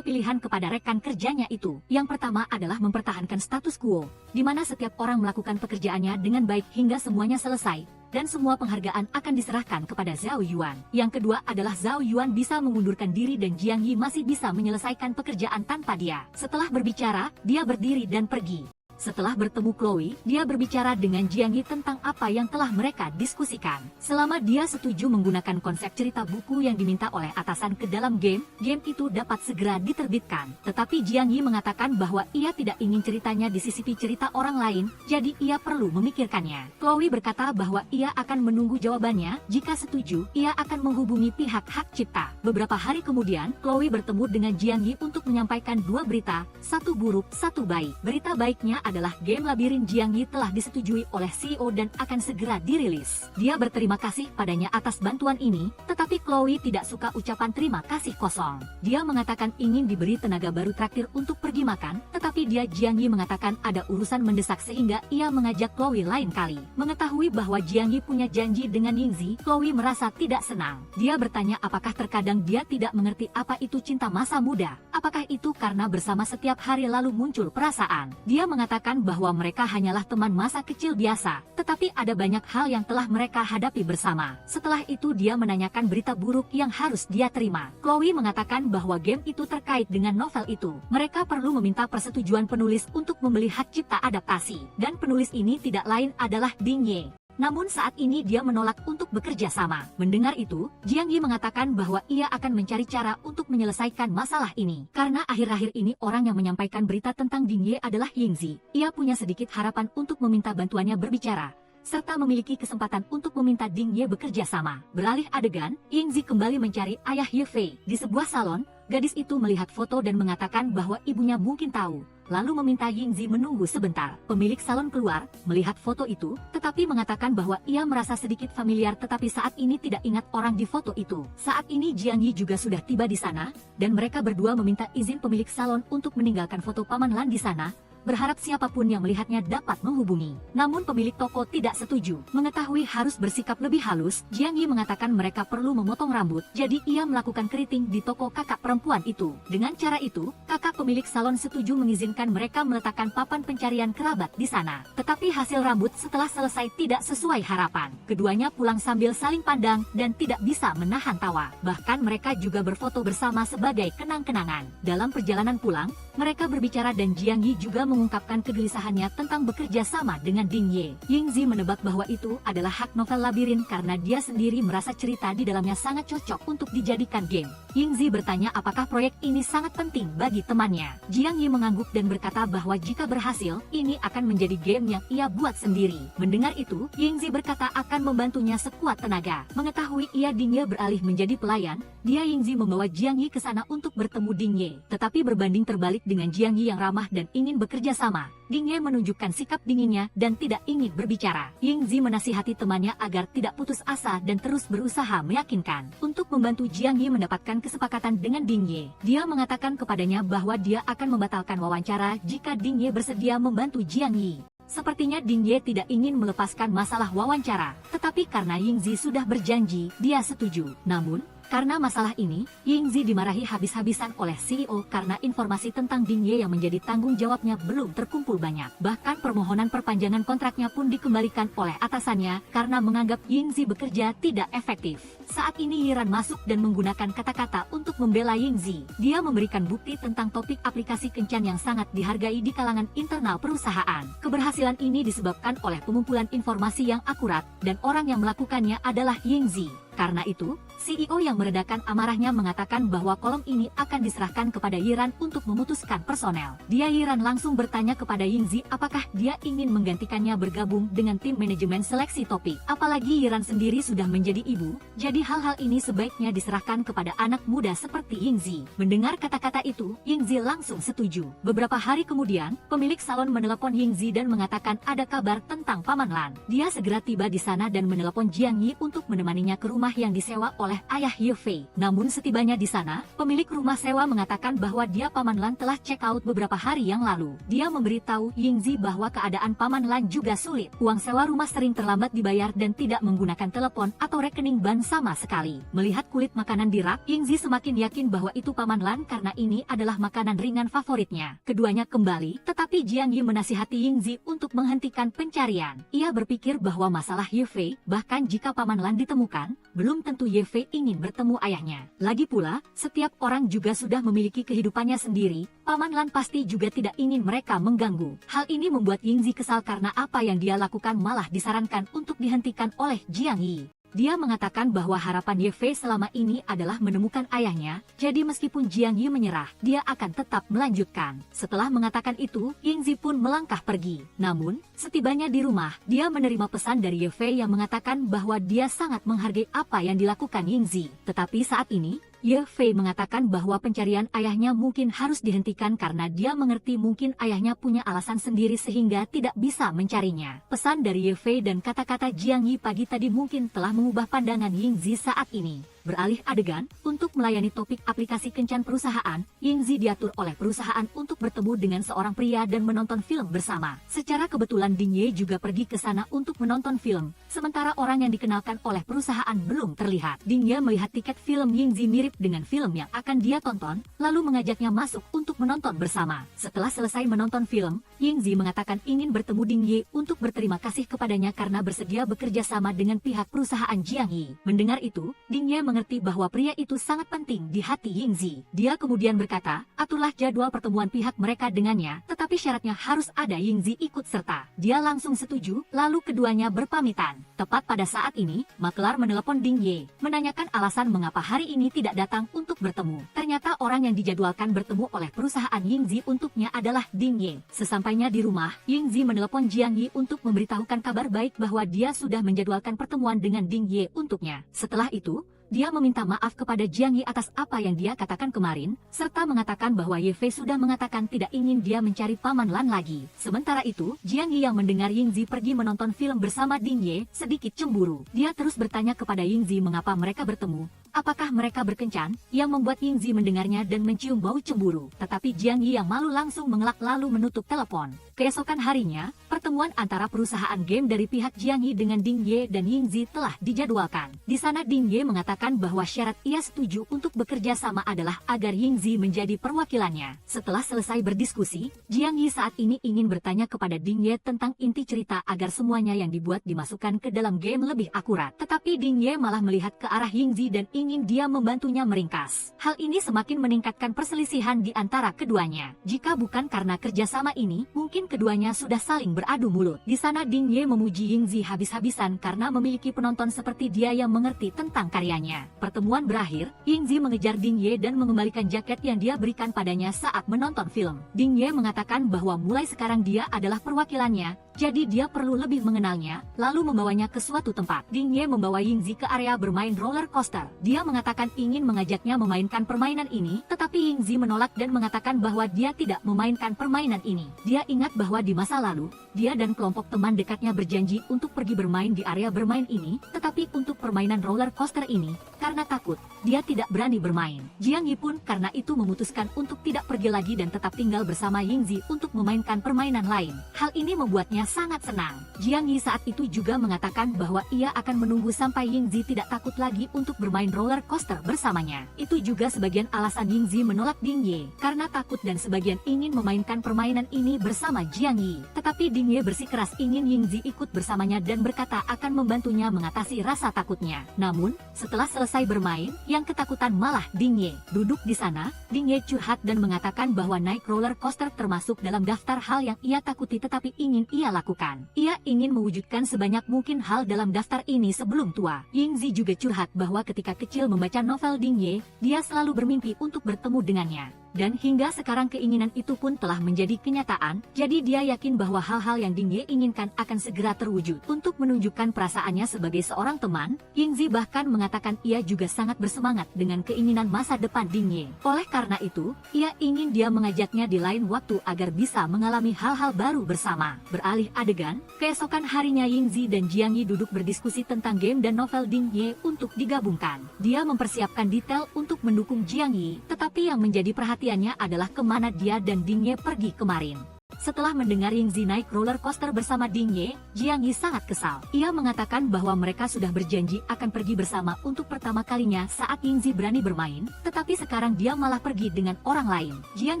pilihan kepada rekan kerjanya itu. Yang pertama adalah mempertahankan status quo, di mana setiap orang melakukan pekerjaannya dengan baik hingga semuanya selesai, dan semua penghargaan akan diserahkan kepada Zhao Yuan. Yang kedua adalah Zhao Yuan bisa mengundurkan diri dan Jiang Yi masih bisa menyelesaikan pekerjaan tanpa dia. Setelah berbicara, dia berdiri dan pergi. Setelah bertemu Chloe, dia berbicara dengan Jiang Yi tentang apa yang telah mereka diskusikan. Selama dia setuju menggunakan konsep cerita buku yang diminta oleh atasan ke dalam game itu dapat segera diterbitkan. Tetapi Jiang Yi mengatakan bahwa ia tidak ingin ceritanya disisipi cerita orang lain, jadi ia perlu memikirkannya. Chloe berkata bahwa ia akan menunggu jawabannya. Jika setuju, ia akan menghubungi pihak hak cipta. Beberapa hari kemudian, Chloe bertemu dengan Jiang Yi untuk menyampaikan dua berita, satu buruk, satu baik. Berita baiknya adalah game Labirin Jiang Yi telah disetujui oleh CEO dan akan segera dirilis. Dia berterima kasih padanya atas bantuan ini, tetapi Chloe tidak suka ucapan terima kasih kosong. Dia mengatakan ingin diberi tenaga baru traktir untuk pergi makan, tetapi Jiang Yi mengatakan ada urusan mendesak sehingga ia mengajak Chloe lain kali. Mengetahui bahwa Jiang Yi punya janji dengan Yingzi, Chloe merasa tidak senang. Dia bertanya apakah terkadang dia tidak mengerti apa itu cinta masa muda. Apakah itu karena bersama setiap hari lalu muncul perasaan. Dia mengatakan bahwa mereka hanyalah teman masa kecil biasa, tetapi ada banyak hal yang telah mereka hadapi bersama. Setelah itu dia menanyakan berita buruk yang harus dia terima. Chloe mengatakan bahwa game itu terkait dengan novel itu. Mereka perlu meminta persetujuan penulis untuk membeli hak cipta adaptasi, dan penulis ini tidak lain adalah Ding Ye. Namun saat ini dia menolak untuk bekerja sama. Mendengar itu, Jiang Yi mengatakan bahwa ia akan mencari cara untuk menyelesaikan masalah ini. Karena akhir-akhir ini orang yang menyampaikan berita tentang Ding Ye adalah Yingzi. Ia punya sedikit harapan untuk meminta bantuannya berbicara, serta memiliki kesempatan untuk meminta Ding Ye bekerja sama. Beralih adegan, Yingzi kembali mencari ayah Ye Fei. Di sebuah salon, gadis itu melihat foto dan mengatakan bahwa ibunya mungkin tahu, lalu meminta Yingzi menunggu sebentar. Pemilik salon keluar, melihat foto itu, tetapi mengatakan bahwa ia merasa sedikit familiar tetapi saat ini tidak ingat orang di foto itu. Saat ini Jiang Yi juga sudah tiba di sana, dan mereka berdua meminta izin pemilik salon untuk meninggalkan foto Paman Lan di sana, berharap siapapun yang melihatnya dapat menghubungi. Namun pemilik toko tidak setuju. Mengetahui harus bersikap lebih halus, Jiang Yi mengatakan mereka perlu memotong rambut, jadi ia melakukan keriting di toko kakak perempuan itu. Dengan cara itu, kakak pemilik salon setuju mengizinkan mereka meletakkan papan pencarian kerabat di sana. Tetapi hasil rambut setelah selesai tidak sesuai harapan. Keduanya pulang sambil saling pandang dan tidak bisa menahan tawa. Bahkan mereka juga berfoto bersama sebagai kenang-kenangan. Dalam perjalanan pulang, mereka berbicara dan Jiang Yi juga mengungkapkan kegelisahannya tentang bekerja sama dengan Ding Ye. Yingzi menebak bahwa itu adalah hak novel Labirin karena dia sendiri merasa cerita di dalamnya sangat cocok untuk dijadikan game. Yingzi bertanya apakah proyek ini sangat penting bagi temannya. Jiang Yi mengangguk dan berkata bahwa jika berhasil, ini akan menjadi game yang ia buat sendiri. Mendengar itu, Yingzi berkata akan membantunya sekuat tenaga. Mengetahui Ding Ye beralih menjadi pelayan, Yingzi membawa Jiang Yi ke sana untuk bertemu Ding Ye. Tetapi berbanding terbalik dengan Jiang Yi yang ramah dan ingin bekerja sama, Ding Ye menunjukkan sikap dinginnya dan tidak ingin berbicara. Yingzi menasihati temannya agar tidak putus asa dan terus berusaha meyakinkan. Untuk membantu Jiang Yi mendapatkan kesepakatan dengan Ding Ye, dia mengatakan kepadanya bahwa dia akan membatalkan wawancara jika Ding Ye bersedia membantu Jiang Yi. Sepertinya Ding Ye tidak ingin melepaskan masalah wawancara, tetapi karena Yingzi sudah berjanji, dia setuju. Namun, karena masalah ini, Yingzi dimarahi habis-habisan oleh CEO karena informasi tentang Ding Ye yang menjadi tanggung jawabnya belum terkumpul banyak. Bahkan permohonan perpanjangan kontraknya pun dikembalikan oleh atasannya karena menganggap Yingzi bekerja tidak efektif. Saat ini Yiran masuk dan menggunakan kata-kata untuk membela Yingzi. Dia memberikan bukti tentang topik aplikasi kencan yang sangat dihargai di kalangan internal perusahaan. Keberhasilan ini disebabkan oleh pengumpulan informasi yang akurat, dan orang yang melakukannya adalah Yingzi. Karena itu, CEO yang meredakan amarahnya mengatakan bahwa kolom ini akan diserahkan kepada Yiran untuk memutuskan personel. Yiran langsung bertanya kepada Yingzi apakah dia ingin menggantikannya bergabung dengan tim manajemen seleksi topik. Apalagi Yiran sendiri sudah menjadi ibu, jadi hal-hal ini sebaiknya diserahkan kepada anak muda seperti Yingzi. Mendengar kata-kata itu, Yingzi langsung setuju. Beberapa hari kemudian, pemilik salon menelepon Yingzi dan mengatakan ada kabar tentang Paman Lan. Dia segera tiba di sana dan menelepon Jiang Yi untuk menemaninya ke rumah yang disewa oleh ayah Ye Fei. Namun setibanya di sana, pemilik rumah sewa mengatakan bahwa Paman Lan telah check out beberapa hari yang lalu. Dia memberitahu Yingzi bahwa keadaan Paman Lan juga sulit. Uang sewa rumah sering terlambat dibayar dan tidak menggunakan telepon atau rekening bank sama sekali. Melihat kulit makanan di rak, Yingzi semakin yakin bahwa itu Paman Lan karena ini adalah makanan ringan favoritnya. Keduanya kembali, tetapi Jiang Yi menasihati Yingzi untuk menghentikan pencarian. Ia berpikir bahwa masalah Ye Fei, bahkan jika Paman Lan ditemukan, belum tentu Ye Fei ingin bertemu ayahnya. Lagi pula, setiap orang juga sudah memiliki kehidupannya sendiri, Paman Lan pasti juga tidak ingin mereka mengganggu. Hal ini membuat Yingzi kesal karena apa yang dia lakukan malah disarankan untuk dihentikan oleh Jiang Yi. Dia mengatakan bahwa harapan Ye Fei selama ini adalah menemukan ayahnya, jadi meskipun Jiang Yi menyerah, dia akan tetap melanjutkan. Setelah mengatakan itu, Yingzi pun melangkah pergi. Namun, setibanya di rumah, dia menerima pesan dari Ye Fei yang mengatakan bahwa dia sangat menghargai apa yang dilakukan Yingzi. Tetapi saat ini, Ye Fei mengatakan bahwa pencarian ayahnya mungkin harus dihentikan karena dia mengerti mungkin ayahnya punya alasan sendiri sehingga tidak bisa mencarinya. Pesan dari Ye Fei dan kata-kata Jiang Yi pagi tadi mungkin telah mengubah pandangan Yingzi saat ini. Beralih adegan, untuk melayani topik aplikasi kencan perusahaan, Yingzi diatur oleh perusahaan untuk bertemu dengan seorang pria dan menonton film bersama. Secara kebetulan Ding Ye juga pergi ke sana untuk menonton film, sementara orang yang dikenalkan oleh perusahaan belum terlihat. Ding Ye melihat tiket film Yingzi mirip dengan film yang akan dia tonton, lalu mengajaknya masuk untuk menonton bersama. Setelah selesai menonton film, Yingzi mengatakan ingin bertemu Ding Ye untuk berterima kasih kepadanya karena bersedia bekerja sama dengan pihak perusahaan Jiang Yi. Mendengar itu, Ding Ye mengerti bahwa pria itu sangat penting di hati Yingzi. Dia kemudian berkata, aturlah jadwal pertemuan pihak mereka dengannya, tetapi syaratnya harus ada Yingzi ikut serta. Dia langsung setuju, lalu keduanya berpamitan. Tepat pada saat ini, maklar menelepon Ding Ye, menanyakan alasan mengapa hari ini tidak datang untuk bertemu. Ternyata orang yang dijadwalkan bertemu oleh perusahaan Yingzi untuknya adalah Ding Ye. Sesampainya di rumah, Yingzi menelepon Jiang Yi untuk memberitahukan kabar baik bahwa dia sudah menjadwalkan pertemuan dengan Ding Ye untuknya. Setelah itu, dia meminta maaf kepada Jiang Yi atas apa yang dia katakan kemarin, serta mengatakan bahwa Ye Fei sudah mengatakan tidak ingin dia mencari Paman Lan lagi. Sementara itu, Jiang Yi yang mendengar Yingzi pergi menonton film bersama Ding Ye, sedikit cemburu. Dia terus bertanya kepada Yingzi mengapa mereka bertemu, apakah mereka berkencan, yang membuat Yingzi mendengarnya dan mencium bau cemburu. Tetapi Jiang Yi yang malu langsung mengelak lalu menutup telepon. Keesokan harinya, pertemuan antara perusahaan game dari pihak Jiang Yi dengan Ding Ye dan Yingzi telah dijadwalkan. Di sana Ding Ye mengatakan bahwa syarat ia setuju untuk bekerja sama adalah agar Yingzi menjadi perwakilannya. Setelah selesai berdiskusi, Jiang Yi saat ini ingin bertanya kepada Ding Ye tentang inti cerita agar semuanya yang dibuat dimasukkan ke dalam game lebih akurat. Tetapi Ding Ye malah melihat ke arah Yingzi dan ingin dia membantunya meringkas. Hal ini semakin meningkatkan perselisihan di antara keduanya. Jika bukan karena kerjasama ini, mungkin keduanya sudah saling beradu mulut. Di sana Ding Ye memuji Yingzi habis-habisan karena memiliki penonton seperti dia yang mengerti tentang karyanya. Pertemuan berakhir, Yingzi mengejar Ding Ye dan mengembalikan jaket yang dia berikan padanya saat menonton film. Ding Ye mengatakan bahwa mulai sekarang dia adalah perwakilannya, jadi dia perlu lebih mengenalnya, lalu membawanya ke suatu tempat. Ding Ye membawa Yingzi ke area bermain roller coaster. Dia mengatakan ingin mengajaknya memainkan permainan ini, tetapi Yingzi menolak dan mengatakan bahwa dia tidak memainkan permainan ini. Dia ingat bahwa di masa lalu, dia dan kelompok teman dekatnya berjanji untuk pergi bermain di area bermain ini, tetapi untuk permainan roller coaster ini, karena takut, dia tidak berani bermain. Jiang Yi pun karena itu memutuskan untuk tidak pergi lagi dan tetap tinggal bersama Yingzi untuk memainkan permainan lain. Hal ini membuatnya sangat senang. Jiang Yi saat itu juga mengatakan bahwa ia akan menunggu sampai Yingzi tidak takut lagi untuk bermain roller coaster bersamanya. Itu juga sebagian alasan Yingzi menolak Ding Ye, karena takut dan sebagian ingin memainkan permainan ini bersama Jiang Yi. Tetapi Ding Ye bersikeras ingin Yingzi ikut bersamanya dan berkata akan membantunya mengatasi rasa takutnya. Namun, setelah selesai selesai bermain, yang ketakutan malah Ding Ye. Duduk di sana, Ding Ye curhat dan mengatakan bahwa naik roller coaster termasuk dalam daftar hal yang ia takuti tetapi ingin ia lakukan. Ia ingin mewujudkan sebanyak mungkin hal dalam daftar ini sebelum tua. Yingzi juga curhat bahwa ketika kecil membaca novel Ding Ye, dia selalu bermimpi untuk bertemu dengannya. Dan hingga sekarang keinginan itu pun telah menjadi kenyataan, jadi dia yakin bahwa hal-hal yang Ding Ye inginkan akan segera terwujud. Untuk menunjukkan perasaannya sebagai seorang teman, Yingzi bahkan mengatakan ia juga sangat bersemangat dengan keinginan masa depan Ding Ye. Oleh karena itu, ia ingin dia mengajaknya di lain waktu agar bisa mengalami hal-hal baru bersama. Beralih adegan, keesokan harinya Yingzi dan Jiang Yi duduk berdiskusi tentang game dan novel Ding Ye untuk digabungkan. Dia mempersiapkan detail untuk mendukung Jiang Yi, tetapi yang menjadi perhatiannya adalah kemana dia dan Ding Ye pergi kemarin. Setelah mendengar Yingzi naik roller coaster bersama Ding Ye, Jiang Yi sangat kesal. Ia mengatakan bahwa mereka sudah berjanji akan pergi bersama untuk pertama kalinya saat Yingzi berani bermain, tetapi sekarang dia malah pergi dengan orang lain. Jiang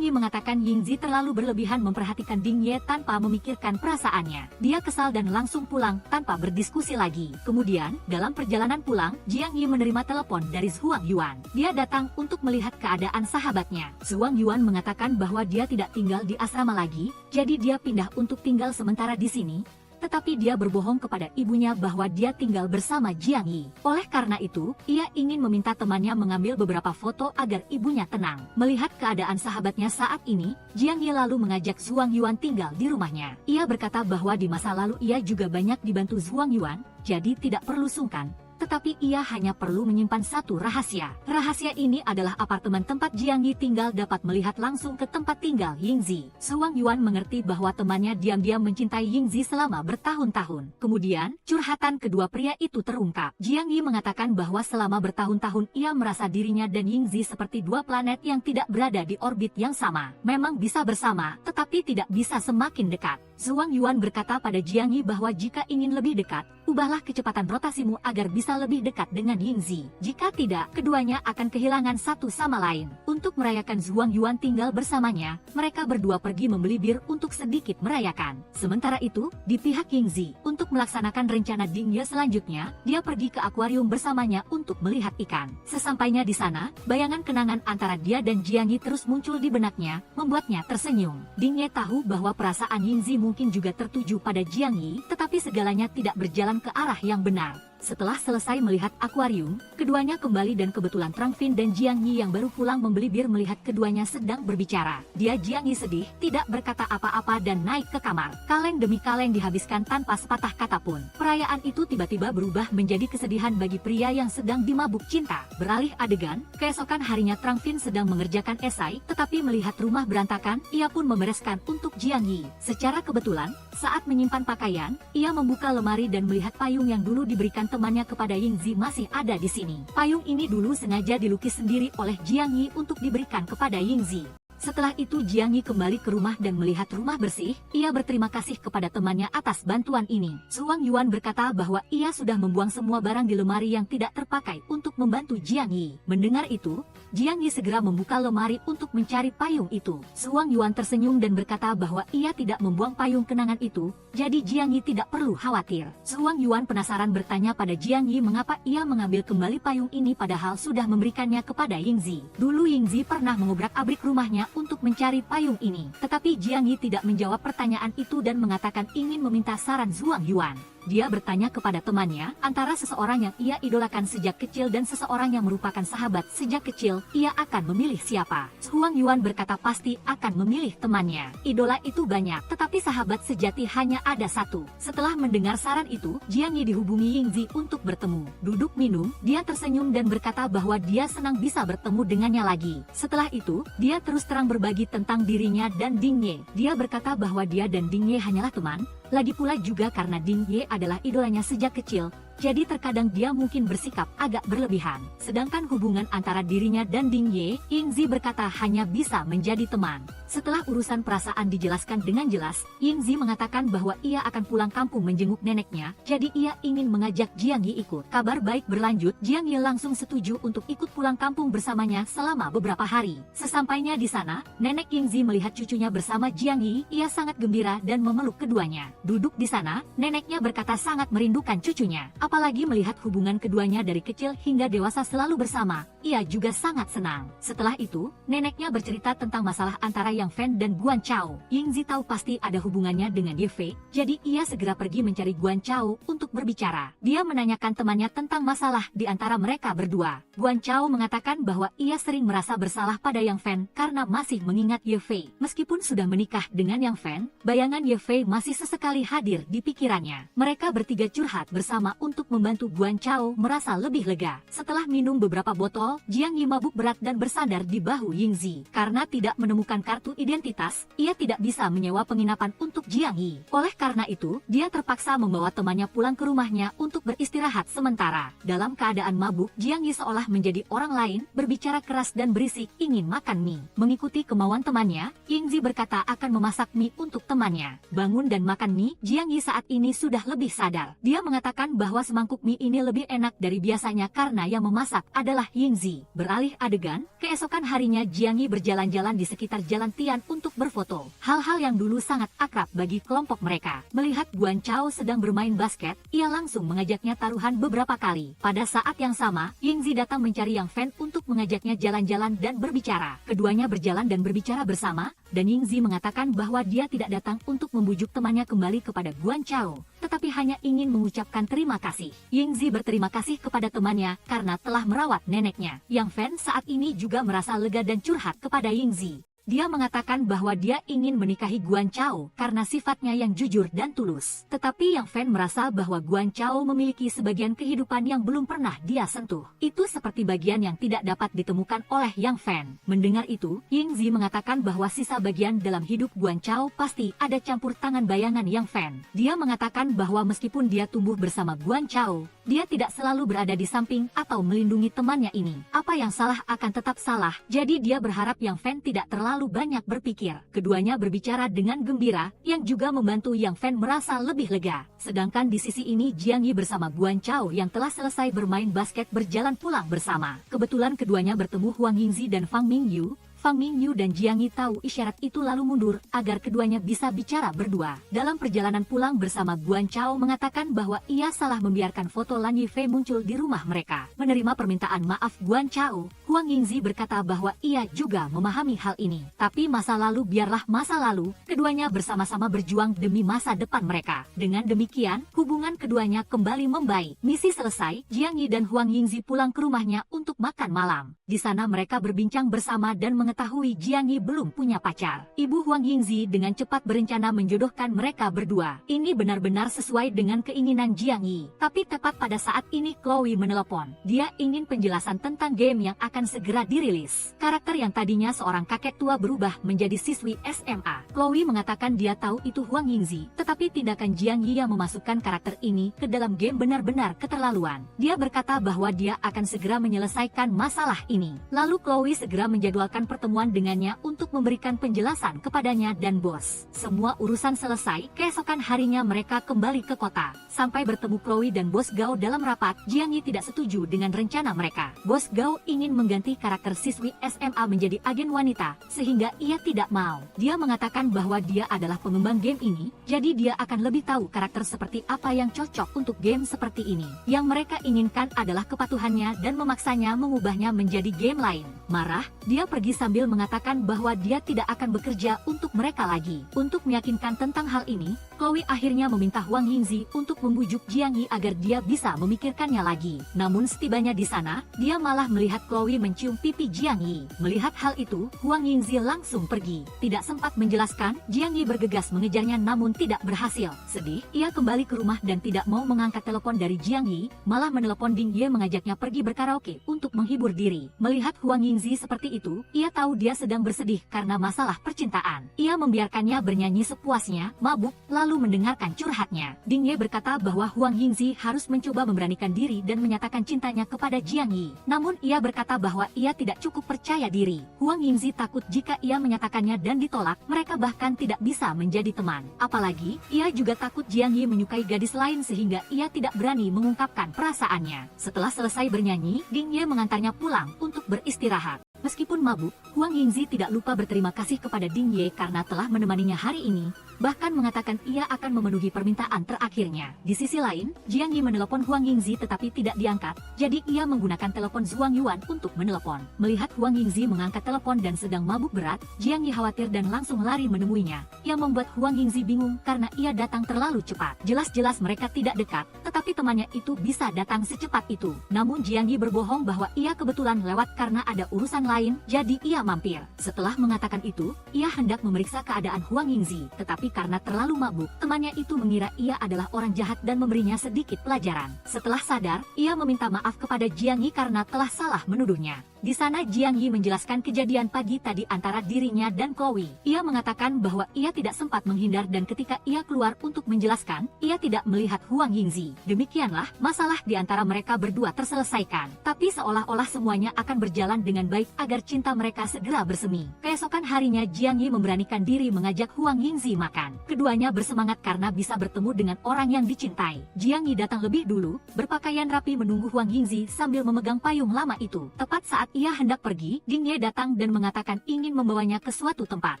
Yi mengatakan Yingzi terlalu berlebihan memperhatikan Ding Ye tanpa memikirkan perasaannya. Dia kesal dan langsung pulang tanpa berdiskusi lagi. Kemudian, dalam perjalanan pulang, Jiang Yi menerima telepon dari Zhuang Yuan. Dia datang untuk melihat keadaan sahabatnya. Zhuang Yuan mengatakan bahwa dia tidak tinggal di asrama lagi, jadi dia pindah untuk tinggal sementara di sini, tetapi dia berbohong kepada ibunya bahwa dia tinggal bersama Jiang Yi. Oleh karena itu, ia ingin meminta temannya mengambil beberapa foto agar ibunya tenang. Melihat keadaan sahabatnya saat ini, Jiang Yi lalu mengajak Zhuang Yuan tinggal di rumahnya. Ia berkata bahwa di masa lalu ia juga banyak dibantu Zhuang Yuan, jadi tidak perlu sungkan. Tetapi ia hanya perlu menyimpan satu rahasia. Rahasia ini adalah apartemen tempat Jiang Yi tinggal dapat melihat langsung ke tempat tinggal Yingzi. Zhuang Yuan mengerti bahwa temannya diam-diam mencintai Yingzi selama bertahun-tahun. Kemudian, curhatan kedua pria itu terungkap. Jiang Yi mengatakan bahwa selama bertahun-tahun ia merasa dirinya dan Yingzi seperti dua planet yang tidak berada di orbit yang sama. Memang bisa bersama, tetapi tidak bisa semakin dekat. Zhuang Yuan berkata pada Jiang Yi bahwa jika ingin lebih dekat, ubahlah kecepatan rotasimu agar bisa lebih dekat dengan Yingzi. Jika tidak, keduanya akan kehilangan satu sama lain. Untuk merayakan Zhuang Yuan tinggal bersamanya, mereka berdua pergi membeli bir untuk sedikit merayakan. Sementara itu, di pihak Yingzi, untuk melaksanakan rencana Ding Ye selanjutnya, dia pergi ke akuarium bersamanya untuk melihat ikan. Sesampainya di sana, bayangan kenangan antara dia dan Jiang Yi terus muncul di benaknya, membuatnya tersenyum. Ding Ye tahu bahwa perasaan Yingzi mungkin juga tertuju pada Jiang Yi, tetapi segalanya tidak berjalan ke arah yang benar. Setelah selesai melihat akuarium, keduanya kembali dan kebetulan Trang Fin dan Jiang Yi yang baru pulang membeli bir melihat keduanya sedang berbicara. Dia Jiang Yi sedih, tidak berkata apa-apa dan naik ke kamar. Kaleng demi kaleng dihabiskan tanpa sepatah kata pun. Perayaan itu tiba-tiba berubah menjadi kesedihan bagi pria yang sedang dimabuk cinta. Beralih adegan, keesokan harinya Trang Fin sedang mengerjakan esai, tetapi melihat rumah berantakan, ia pun membereskan untuk Jiang Yi. Secara kebetulan, saat menyimpan pakaian, ia membuka lemari dan melihat payung yang dulu diberikan temannya kepada Yingzi masih ada di sini. Payung ini dulu sengaja dilukis sendiri oleh Jiang Yi untuk diberikan kepada Yingzi. Setelah itu Jiang Yi kembali ke rumah dan melihat rumah bersih, ia berterima kasih kepada temannya atas bantuan ini. Zhuang Yuan berkata bahwa ia sudah membuang semua barang di lemari yang tidak terpakai untuk membantu Jiang Yi. Mendengar itu, Jiang Yi segera membuka lemari untuk mencari payung itu. Zhuang Yuan tersenyum dan berkata bahwa ia tidak membuang payung kenangan itu, jadi Jiang Yi tidak perlu khawatir. Zhuang Yuan penasaran bertanya pada Jiang Yi mengapa ia mengambil kembali payung ini padahal sudah memberikannya kepada Yingzi. Dulu Yingzi pernah mengobrak-abrik rumahnya untuk mencari payung ini, tetapi Jiang Yi tidak menjawab pertanyaan itu dan mengatakan ingin meminta saran Zhuang Yuan. Dia bertanya kepada temannya, antara seseorang yang ia idolakan sejak kecil dan seseorang yang merupakan sahabat sejak kecil, ia akan memilih siapa? Zhuang Yuan berkata pasti akan memilih temannya. Idola itu banyak, tetapi sahabat sejati hanya ada satu. Setelah mendengar saran itu, Jiang Yi dihubungi Yingzi untuk bertemu. Duduk minum, dia tersenyum dan berkata bahwa dia senang bisa bertemu dengannya lagi. Setelah itu, dia terus terang berbagi tentang dirinya dan Ding Ye. Dia berkata bahwa dia dan Ding Ye hanyalah teman, lagi pula juga karena Ding Ye adalah idolanya sejak kecil, jadi terkadang dia mungkin bersikap agak berlebihan. Sedangkan hubungan antara dirinya dan Ding Ye, Yingzi berkata hanya bisa menjadi teman. Setelah urusan perasaan dijelaskan dengan jelas, Yingzi mengatakan bahwa ia akan pulang kampung menjenguk neneknya, jadi ia ingin mengajak Jiang Yi ikut. Kabar baik berlanjut, Jiang Yi langsung setuju untuk ikut pulang kampung bersamanya selama beberapa hari. Sesampainya di sana, nenek Yingzi melihat cucunya bersama Jiang Yi, ia sangat gembira dan memeluk keduanya. Duduk di sana, neneknya berkata sangat merindukan cucunya. Apalagi melihat hubungan keduanya dari kecil hingga dewasa selalu bersama, ia juga sangat senang. Setelah itu, neneknya bercerita tentang masalah antara Yang Fan dan Guan Chao. Yingzi tahu pasti ada hubungannya dengan Ye Fei, jadi ia segera pergi mencari Guan Chao untuk berbicara. Dia menanyakan temannya tentang masalah di antara mereka berdua. Guan Chao mengatakan bahwa ia sering merasa bersalah pada Yang Fan karena masih mengingat Ye Fei. Meskipun sudah menikah dengan Yang Fan, bayangan Ye Fei masih sesekali hadir di pikirannya. Mereka bertiga curhat bersama untuk membantu Guan Chao merasa lebih lega. Setelah minum beberapa botol, Jiang Yi mabuk berat dan bersandar di bahu Yingzi. Karena tidak menemukan kartu identitas, ia tidak bisa menyewa penginapan untuk Jiang Yi. Oleh karena itu, dia terpaksa membawa temannya pulang ke rumahnya untuk beristirahat sementara. Dalam keadaan mabuk, Jiang Yi seolah menjadi orang lain, berbicara keras dan berisik ingin makan mie. Mengikuti kemauan temannya, Yingzi berkata akan memasak mie untuk temannya. Bangun dan makan mie, Jiang Yi saat ini sudah lebih sadar. Dia mengatakan bahwa semangkuk mie ini lebih enak dari biasanya karena yang memasak adalah Yingzi. Beralih adegan, keesokan harinya Jiang Yi berjalan-jalan di sekitar Jalan Tian untuk berfoto. Hal-hal yang dulu sangat akrab bagi kelompok mereka. Melihat Guan Chao sedang bermain basket, ia langsung mengajaknya taruhan beberapa kali. Pada saat yang sama, Yingzi datang mencari Yang Fan untuk mengajaknya jalan-jalan dan berbicara. Keduanya berjalan dan berbicara bersama, dan Yingzi mengatakan bahwa dia tidak datang untuk membujuk temannya kembali kepada Guan Chao, tetapi hanya ingin mengucapkan terima kasih. Yingzi berterima kasih kepada temannya karena telah merawat neneknya. Yang Fan saat ini juga merasa lega dan curhat kepada Yingzi. Dia mengatakan bahwa dia ingin menikahi Guan Chao karena sifatnya yang jujur dan tulus. Tetapi Yang Fan merasa bahwa Guan Chao memiliki sebagian kehidupan yang belum pernah dia sentuh. Itu seperti bagian yang tidak dapat ditemukan oleh Yang Fan. Mendengar itu, Yingzi mengatakan bahwa sisa bagian dalam hidup Guan Chao pasti ada campur tangan bayangan Yang Fan. Dia mengatakan bahwa meskipun dia tumbuh bersama Guan Chao, dia tidak selalu berada di samping atau melindungi temannya ini. Apa yang salah akan tetap salah, jadi dia berharap Yang Fan tidak terlalu banyak berpikir. Keduanya berbicara dengan gembira, yang juga membantu Yang Fan merasa lebih lega. Sedangkan di sisi ini Jiang Yi bersama Guan Chao yang telah selesai bermain basket berjalan pulang bersama. Kebetulan keduanya bertemu Huang Yingzi dan Fang Mingyu. Fang Mingyu dan Jiang Yi tahu isyarat itu lalu mundur agar keduanya bisa bicara berdua. Dalam perjalanan pulang bersama, Guan Chao mengatakan bahwa ia salah membiarkan foto Lan Yifei muncul di rumah mereka. Menerima permintaan maaf Guan Chao, Huang Yingzi berkata bahwa ia juga memahami hal ini. Tapi masa lalu biarlah masa lalu, keduanya bersama-sama berjuang demi masa depan mereka. Dengan demikian, hubungan keduanya kembali membaik. Misi selesai, Jiang Yi dan Huang Yingzi pulang ke rumahnya untuk makan malam. Di sana mereka berbincang bersama dan mengetahui Jiang Yi belum punya pacar. Ibu Huang Yingzi dengan cepat berencana menjodohkan mereka berdua. Ini benar-benar sesuai dengan keinginan Jiang Yi. Tapi tepat pada saat ini Chloe menelepon. Dia ingin penjelasan tentang game yang akan segera dirilis. Karakter yang tadinya seorang kakek tua berubah menjadi siswi SMA. Chloe mengatakan dia tahu itu Huang Yingzi, tetapi tindakan Jiang Yi yang memasukkan karakter ini ke dalam game benar-benar keterlaluan. Dia berkata bahwa dia akan segera menyelesaikan masalah ini. Lalu Chloe segera menjadwalkan pertemuan dengannya untuk memberikan penjelasan kepadanya dan bos. Semua urusan selesai, keesokan harinya mereka kembali ke kota. Sampai bertemu Chloe dan Bos Gao dalam rapat, Jiang Yi tidak setuju dengan rencana mereka. Bos Gao ingin mengganti karakter siswi SMA menjadi agen wanita, sehingga ia tidak mau. Dia mengatakan bahwa dia adalah pengembang game ini, jadi dia akan lebih tahu karakter seperti apa yang cocok untuk game seperti ini. Yang mereka inginkan adalah kepatuhannya dan memaksanya mengubahnya menjadi game lain. Marah, dia pergi sambil mengatakan bahwa dia tidak akan bekerja untuk mereka lagi. Untuk meyakinkan tentang hal ini, Chloe akhirnya meminta Huang Yingzi untuk membujuk Jiang Yi agar dia bisa memikirkannya lagi. Namun setibanya di sana, dia malah melihat Chloe mencium pipi Jiang Yi. Melihat hal itu, Huang Yingzi langsung pergi. Tidak sempat menjelaskan, Jiang Yi bergegas mengejarnya namun tidak berhasil. Sedih, ia kembali ke rumah dan tidak mau mengangkat telepon dari Jiang Yi, malah menelepon Ding Ye mengajaknya pergi berkaraoke untuk menghibur diri. Melihat Huang Yingzi seperti itu, ia tahu dia sedang bersedih karena masalah percintaan. Ia membiarkannya bernyanyi sepuasnya, mabuk, lalu mendengarkan curhatnya. Ding Ye berkata bahwa Huang Yingzi harus mencoba memberanikan diri dan menyatakan cintanya kepada Jiang Yi. Namun ia berkata bahwa ia tidak cukup percaya diri. Huang Yingzi takut jika ia menyatakannya dan ditolak, mereka bahkan tidak bisa menjadi teman. Apalagi, ia juga takut Jiang Yi menyukai gadis lain sehingga ia tidak berani mengungkapkan perasaannya. Setelah selesai bernyanyi, Ding Ye mengantarnya pulang untuk beristirahat. Meskipun mabuk, Huang Yingzi tidak lupa berterima kasih kepada Ding Ye karena telah menemaninya hari ini, bahkan mengatakan ia akan memenuhi permintaan terakhirnya. Di sisi lain, Jiang Yi menelepon Huang Yingzi tetapi tidak diangkat, jadi ia menggunakan telepon Zhuang Yuan untuk menelepon. Melihat Huang Yingzi mengangkat telepon dan sedang mabuk berat, Jiang Yi khawatir dan langsung lari menemuinya, yang membuat Huang Yingzi bingung karena ia datang terlalu cepat. Jelas-jelas mereka tidak dekat, tetapi temannya itu bisa datang secepat itu. Namun Jiang Yi berbohong bahwa ia kebetulan lewat karena ada urusan lain, jadi ia mampir. Setelah mengatakan itu, ia hendak memeriksa keadaan Huang Yingzi, tetapi karena terlalu mabuk, temannya itu mengira ia adalah orang jahat dan memberinya sedikit pelajaran. Setelah sadar, ia meminta maaf kepada Jiang Yi karena telah salah menuduhnya. Di sana Jiang Yi menjelaskan kejadian pagi tadi antara dirinya dan Chloe. Ia mengatakan bahwa ia tidak sempat menghindar dan ketika ia keluar untuk menjelaskan, ia tidak melihat Huang Yingzi. Demikianlah, masalah di antara mereka berdua terselesaikan. Tapi seolah-olah semuanya akan berjalan dengan baik agar cinta mereka segera bersemi. Keesokan harinya Jiang Yi memberanikan diri mengajak Huang Yingzi makan. Keduanya bersemangat karena bisa bertemu dengan orang yang dicintai. Jiang Yi datang lebih dulu, berpakaian rapi menunggu Huang Yingzi sambil memegang payung lama itu. Tepat saat ia hendak pergi, Ding Ye datang dan mengatakan ingin membawanya ke suatu tempat.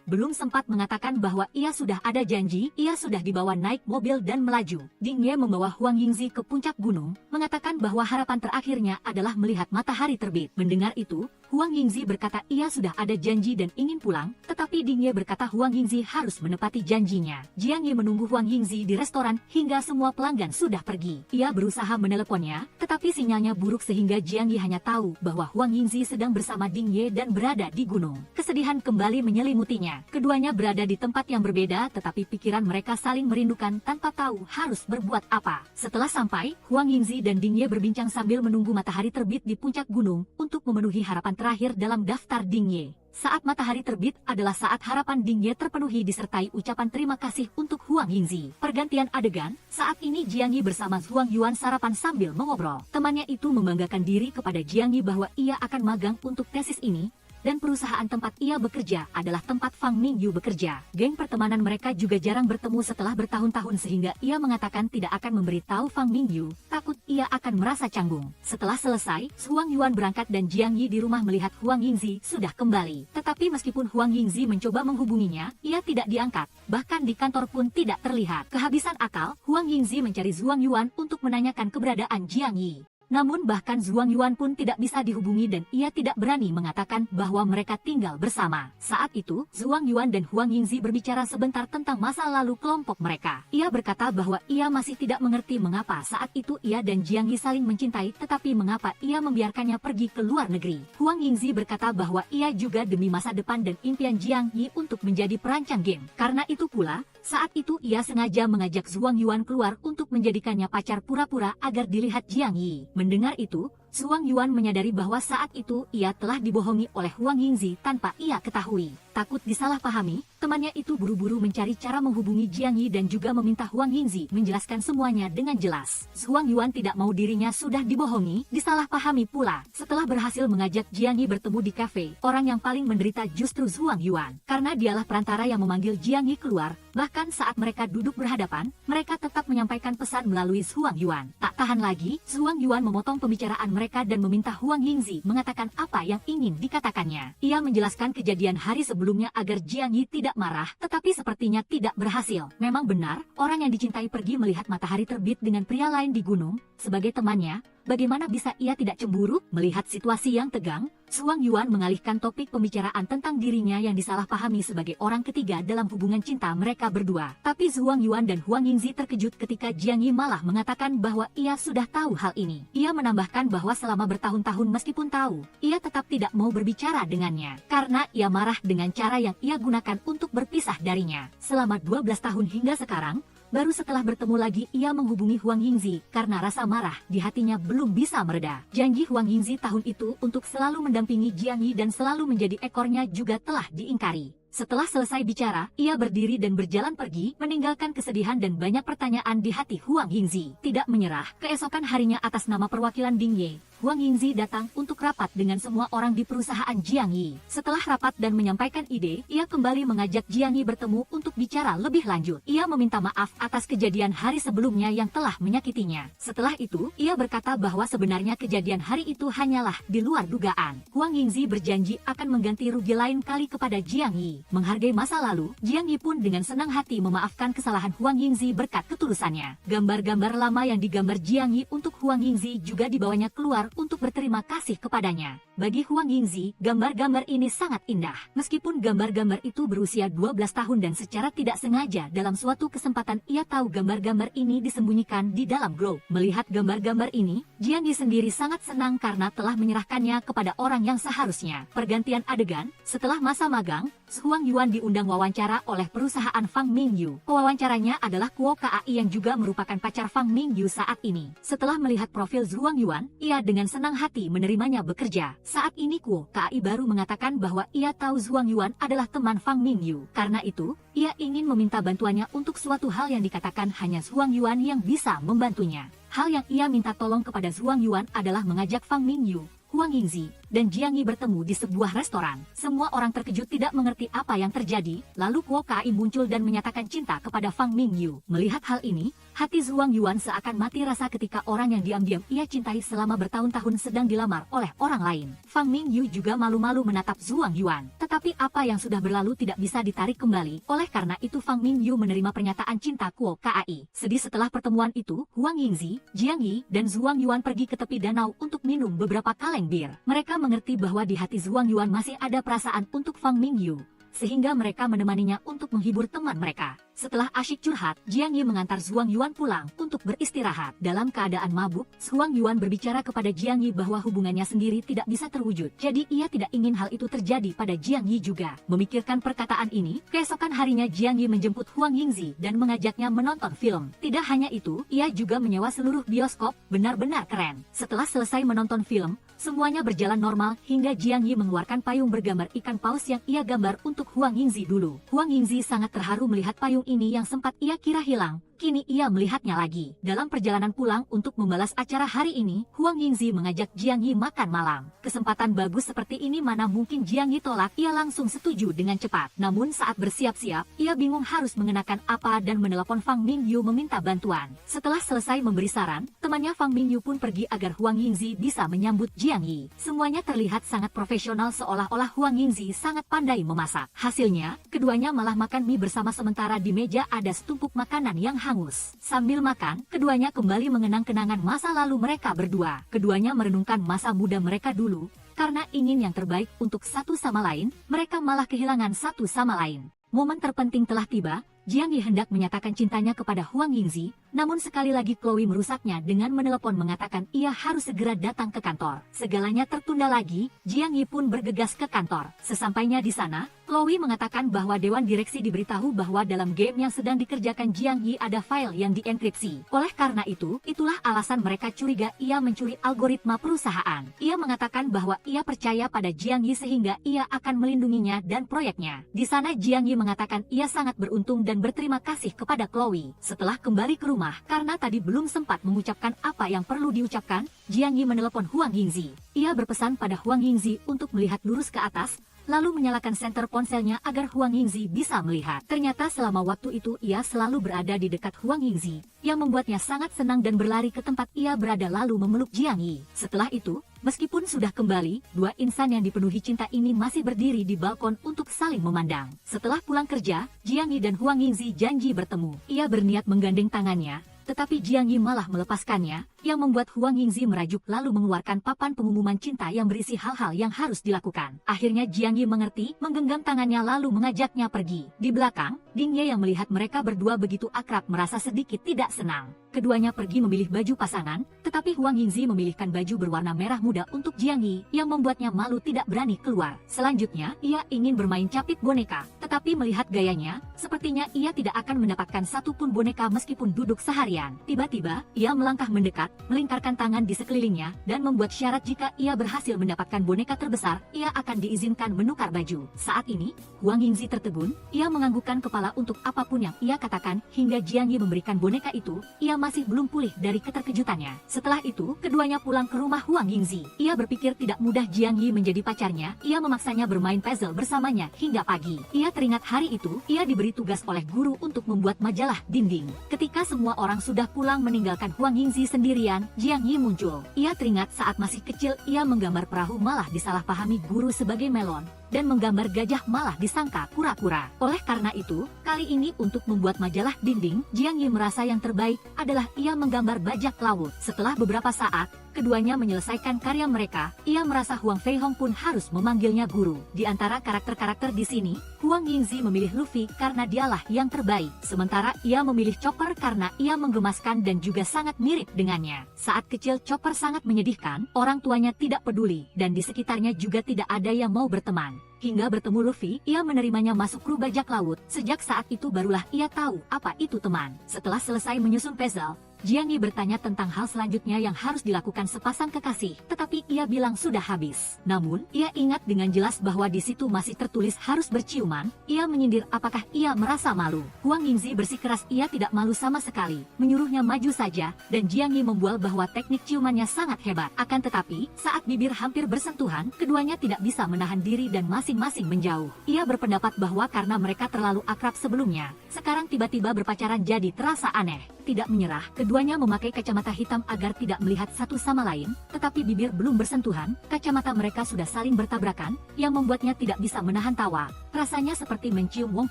Belum sempat mengatakan bahwa ia sudah ada janji, ia sudah dibawa naik mobil dan melaju. Ding Ye membawa Huang Yingzi ke puncak gunung, mengatakan bahwa harapan terakhirnya adalah melihat matahari terbit. Mendengar itu, Huang Yingzi berkata ia sudah ada janji dan ingin pulang, tetapi Ding Ye berkata Huang Yingzi harus menepati janjinya. Jiang Yi menunggu Huang Yingzi di restoran hingga semua pelanggan sudah pergi. Ia berusaha meneleponnya, tetapi sinyalnya buruk sehingga Jiang Yi hanya tahu bahwa Huang Yingzi sedang bersama Ding Ye dan berada di gunung. Kesedihan kembali menyelimutinya. Keduanya berada di tempat yang berbeda tetapi pikiran mereka saling merindukan tanpa tahu harus berbuat apa. Setelah sampai, Huang Yingzi dan Ding Ye berbincang sambil menunggu matahari terbit di puncak gunung untuk memenuhi harapan terakhir dalam daftar Ding Ye. Saat matahari terbit adalah saat harapan Ding Ye terpenuhi disertai ucapan terima kasih untuk Huang Yingzi. Pergantian adegan, saat ini Jiang Yi bersama Zhuang Yuan sarapan sambil mengobrol. Temannya itu membanggakan diri kepada Jiang Yi bahwa ia akan magang untuk tesis ini, dan perusahaan tempat ia bekerja adalah tempat Fang Mingyu bekerja. Geng pertemanan mereka juga jarang bertemu setelah bertahun-tahun sehingga ia mengatakan tidak akan memberitahu Fang Mingyu, takut ia akan merasa canggung. Setelah selesai, Zhuang Yuan berangkat dan Jiang Yi di rumah melihat Huang Yingzi sudah kembali. Tetapi meskipun Huang Yingzi mencoba menghubunginya, ia tidak diangkat, bahkan di kantor pun tidak terlihat. Kehabisan akal, Huang Yingzi mencari Zhuang Yuan untuk menanyakan keberadaan Jiang Yi. Namun bahkan Zhuang Yuan pun tidak bisa dihubungi dan ia tidak berani mengatakan bahwa mereka tinggal bersama. Saat itu, Zhuang Yuan dan Huang Yingzi berbicara sebentar tentang masa lalu kelompok mereka. Ia berkata bahwa ia masih tidak mengerti mengapa saat itu ia dan Jiang Yi saling mencintai tetapi mengapa ia membiarkannya pergi ke luar negeri. Huang Yingzi berkata bahwa ia juga demi masa depan dan impian Jiang Yi untuk menjadi perancang game. Karena itu pula, saat itu ia sengaja mengajak Zhuang Yuan keluar untuk menjadikannya pacar pura-pura agar dilihat Jiang Yi. Mendengar itu, Zhuang Yuan menyadari bahwa saat itu ia telah dibohongi oleh Huang Yingzi tanpa ia ketahui. Takut disalahpahami, temannya itu buru-buru mencari cara menghubungi Jiang Yi dan juga meminta Huang Yingzi menjelaskan semuanya dengan jelas. Zhuang Yuan tidak mau dirinya sudah dibohongi, disalahpahami pula. Setelah berhasil mengajak Jiang Yi bertemu di kafe, orang yang paling menderita justru Zhuang Yuan. Karena dialah perantara yang memanggil Jiang Yi keluar, bahkan saat mereka duduk berhadapan, mereka tetap menyampaikan pesan melalui Zhuang Yuan. Tak tahan lagi, Zhuang Yuan memotong pembicaraan mereka dan meminta Huang Yingzi mengatakan apa yang ingin dikatakannya. Ia menjelaskan kejadian hari sebelumnya agar Jiang Yi tidak marah, tetapi sepertinya tidak berhasil. Memang benar, orang yang dicintai pergi melihat matahari terbit dengan pria lain di gunung. Sebagai temannya, bagaimana bisa ia tidak cemburu? Melihat situasi yang tegang, Zhuang Yuan mengalihkan topik pembicaraan tentang dirinya yang disalahpahami sebagai orang ketiga dalam hubungan cinta mereka berdua. Tapi Zhuang Yuan dan Huang Yingzi terkejut ketika Jiang Yi malah mengatakan bahwa ia sudah tahu hal ini. Ia menambahkan bahwa selama bertahun-tahun meskipun tahu, ia tetap tidak mau berbicara dengannya, karena ia marah dengan cara yang ia gunakan untuk berpisah darinya. Selama 12 tahun hingga sekarang, baru setelah bertemu lagi ia menghubungi Huang Yingzi karena rasa marah di hatinya belum bisa mereda. Janji Huang Yingzi tahun itu untuk selalu mendampingi Jiang Yi dan selalu menjadi ekornya juga telah diingkari. Setelah selesai bicara, ia berdiri dan berjalan pergi, meninggalkan kesedihan dan banyak pertanyaan di hati Huang Yingzi. Tidak menyerah, keesokan harinya atas nama perwakilan Ding Ye, Huang Yingzi datang untuk rapat dengan semua orang di perusahaan Jiang Yi. Setelah rapat dan menyampaikan ide, ia kembali mengajak Jiang Yi bertemu untuk bicara lebih lanjut. Ia meminta maaf atas kejadian hari sebelumnya yang telah menyakitinya. Setelah itu, ia berkata bahwa sebenarnya kejadian hari itu hanyalah di luar dugaan. Huang Yingzi berjanji akan mengganti rugi lain kali kepada Jiang Yi. Menghargai masa lalu, Jiang Yi pun dengan senang hati memaafkan kesalahan Huang Yingzi berkat ketulusannya. Gambar-gambar lama yang digambar Jiang Yi untuk Huang Yingzi juga dibawanya keluar untuk berterima kasih kepadanya. Bagi Huang Yingzi, gambar-gambar ini sangat indah. Meskipun gambar-gambar itu berusia 12 tahun dan secara tidak sengaja dalam suatu kesempatan ia tahu gambar-gambar ini disembunyikan di dalam grow. Melihat gambar-gambar ini, Jiang Yi sendiri sangat senang karena telah menyerahkannya kepada orang yang seharusnya. Pergantian adegan, setelah masa magang, Huang Yuan diundang wawancara oleh perusahaan Fang Mingyu. Pewawancaranya adalah Kuo Kai yang juga merupakan pacar Fang Mingyu saat ini. Setelah melihat profil Huang Yuan, ia dengan senang hati menerimanya bekerja. Saat ini Kuo Kai baru mengatakan bahwa ia tahu Huang Yuan adalah teman Fang Mingyu. Karena itu, ia ingin meminta bantuannya untuk suatu hal yang dikatakan hanya Huang Yuan yang bisa membantunya. Hal yang ia minta tolong kepada Huang Yuan adalah mengajak Fang Mingyu, Huang Yingzi, dan Jiang Yi bertemu di sebuah restoran. Semua orang terkejut tidak mengerti apa yang terjadi, lalu Kuo Kai muncul dan menyatakan cinta kepada Fang Mingyu. Melihat hal ini, hati Huang Yuan seakan mati rasa ketika orang yang diam-diam ia cintai selama bertahun-tahun sedang dilamar oleh orang lain. Fang Mingyu juga malu-malu menatap Huang Yuan. Tetapi apa yang sudah berlalu tidak bisa ditarik kembali, oleh karena itu Fang Mingyu menerima pernyataan cinta Kuo Kai. Sedih setelah pertemuan itu, Huang Yingzi, Jiang Yi, dan Huang Yuan pergi ke tepi danau untuk minum beberapa kaleng bir. Mereka mengerti bahwa di hati Huang Yuan masih ada perasaan untuk Fang Mingyu, sehingga mereka menemaninya untuk menghibur teman mereka. Setelah asyik curhat, Jiang Yi mengantar Huang Yuan pulang untuk beristirahat. Dalam keadaan mabuk, Huang Yuan berbicara kepada Jiang Yi bahwa hubungannya sendiri tidak bisa terwujud. Jadi ia tidak ingin hal itu terjadi pada Jiang Yi juga. Memikirkan perkataan ini, keesokan harinya Jiang Yi menjemput Huang Yingzi dan mengajaknya menonton film. Tidak hanya itu, ia juga menyewa seluruh bioskop, benar-benar keren. Setelah selesai menonton film, semuanya berjalan normal hingga Jiang Yi mengeluarkan payung bergambar ikan paus yang ia gambar untuk Huang Yingzi dulu. Huang Yingzi sangat terharu melihat payung ini yang sempat ia kira hilang. Kini ia melihatnya lagi. Dalam perjalanan pulang untuk membalas acara hari ini, Huang Yingzi mengajak Jiang Yi makan malam. Kesempatan bagus seperti ini mana mungkin Jiang Yi tolak, ia langsung setuju dengan cepat. Namun saat bersiap-siap, ia bingung harus mengenakan apa dan menelepon Fang Mingyu meminta bantuan. Setelah selesai memberi saran, temannya Fang Mingyu pun pergi agar Huang Yingzi bisa menyambut Jiang Yi. Semuanya terlihat sangat profesional seolah-olah Huang Yingzi sangat pandai memasak. Hasilnya, keduanya malah makan mie bersama sementara di meja ada setumpuk makanan yang hangus. Sambil makan, keduanya kembali mengenang kenangan masa lalu mereka berdua. Keduanya merenungkan masa muda mereka dulu. Karena ingin yang terbaik untuk satu sama lain, mereka malah kehilangan satu sama lain. Momen terpenting telah tiba. Jiang Yi hendak menyatakan cintanya kepada Huang Yingzi, namun sekali lagi Chloe merusaknya dengan menelepon mengatakan ia harus segera datang ke kantor. Segalanya tertunda lagi, Jiang Yi pun bergegas ke kantor. Sesampainya di sana, Chloe mengatakan bahwa Dewan Direksi diberitahu bahwa dalam game yang sedang dikerjakan Jiang Yi ada file yang dienkripsi. Oleh karena itu, itulah alasan mereka curiga ia mencuri algoritma perusahaan. Ia mengatakan bahwa ia percaya pada Jiang Yi sehingga ia akan melindunginya dan proyeknya. Di sana Jiang Yi mengatakan ia sangat beruntung dan berterima kasih kepada Chloe. Setelah kembali ke rumah, karena tadi belum sempat mengucapkan apa yang perlu diucapkan, Jiang Yi menelepon Huang Yingzi. Ia berpesan pada Huang Yingzi untuk melihat lurus ke atas, lalu menyalakan senter ponselnya agar Huang Yingzi bisa melihat. Ternyata selama waktu itu ia selalu berada di dekat Huang Yingzi, yang membuatnya sangat senang dan berlari ke tempat ia berada lalu memeluk Jiang Yi. Setelah itu, meskipun sudah kembali, dua insan yang dipenuhi cinta ini masih berdiri di balkon untuk saling memandang. Setelah pulang kerja, Jiang Yi dan Huang Yingzi janji bertemu. Ia berniat menggandeng tangannya, tetapi Jiang Yi malah melepaskannya, yang membuat Huang Yingzi merajuk lalu mengeluarkan papan pengumuman cinta yang berisi hal-hal yang harus dilakukan. Akhirnya Jiang Yi mengerti, menggenggam tangannya lalu mengajaknya pergi. Di belakang, Ding Ye yang melihat mereka berdua begitu akrab merasa sedikit tidak senang. Keduanya pergi memilih baju pasangan, tetapi Huang Yingzi memilihkan baju berwarna merah muda untuk Jiang Yi, yang membuatnya malu tidak berani keluar. Selanjutnya, ia ingin bermain capit boneka, Tetapi melihat gayanya, sepertinya ia tidak akan mendapatkan satupun boneka meskipun duduk seharian. Tiba-tiba, ia melangkah mendekat, melingkarkan tangan di sekelilingnya, dan membuat syarat jika ia berhasil mendapatkan boneka terbesar, ia akan diizinkan menukar baju. Saat ini, Huang Yingzi tertegun, ia menganggukkan kepala untuk apapun yang ia katakan, hingga Jiang Yi memberikan boneka itu, ia masih belum pulih dari keterkejutannya. Setelah itu, keduanya pulang ke rumah Huang Yingzi. Ia berpikir tidak mudah Jiang Yi menjadi pacarnya, ia memaksanya bermain puzzle bersamanya hingga pagi. Ia teringat hari itu, ia diberi tugas oleh guru untuk membuat majalah dinding. Ketika semua orang sudah pulang meninggalkan Huang Yingzi sendirian, Jiang Yi muncul. Ia teringat saat masih kecil ia menggambar perahu malah disalahpahami guru sebagai melon, dan menggambar gajah malah disangka kura-kura. Oleh karena itu, kali ini untuk membuat majalah dinding, Jiang Yi merasa yang terbaik adalah ia menggambar bajak laut. Setelah beberapa saat, keduanya menyelesaikan karya mereka, ia merasa Huang Feihong pun harus memanggilnya guru. Di antara karakter-karakter di sini, Huang Yingzi memilih Luffy karena dialah yang terbaik. Sementara ia memilih Chopper karena ia menggemaskan dan juga sangat mirip dengannya. Saat kecil Chopper sangat menyedihkan, orang tuanya tidak peduli, dan di sekitarnya juga tidak ada yang mau berteman. Hingga bertemu Luffy, ia menerimanya masuk kru bajak laut. Sejak saat itu barulah ia tahu apa itu teman. Setelah selesai menyusun puzzle, Jiang Yi bertanya tentang hal selanjutnya yang harus dilakukan sepasang kekasih, tetapi ia bilang sudah habis. Namun, ia ingat dengan jelas bahwa di situ masih tertulis harus berciuman. Ia menyindir apakah ia merasa malu. Huang Yingzi bersikeras ia tidak malu sama sekali, menyuruhnya maju saja, dan Jiang Yi membual bahwa teknik ciumannya sangat hebat. Akan tetapi, saat bibir hampir bersentuhan, keduanya tidak bisa menahan diri dan masing-masing menjauh. Ia berpendapat bahwa karena mereka terlalu akrab sebelumnya, sekarang tiba-tiba berpacaran jadi terasa aneh. Tidak menyerah, keduanya memakai kacamata hitam agar tidak melihat satu sama lain, tetapi bibir belum bersentuhan, kacamata mereka sudah saling bertabrakan, yang membuatnya tidak bisa menahan tawa. Rasanya seperti mencium Wong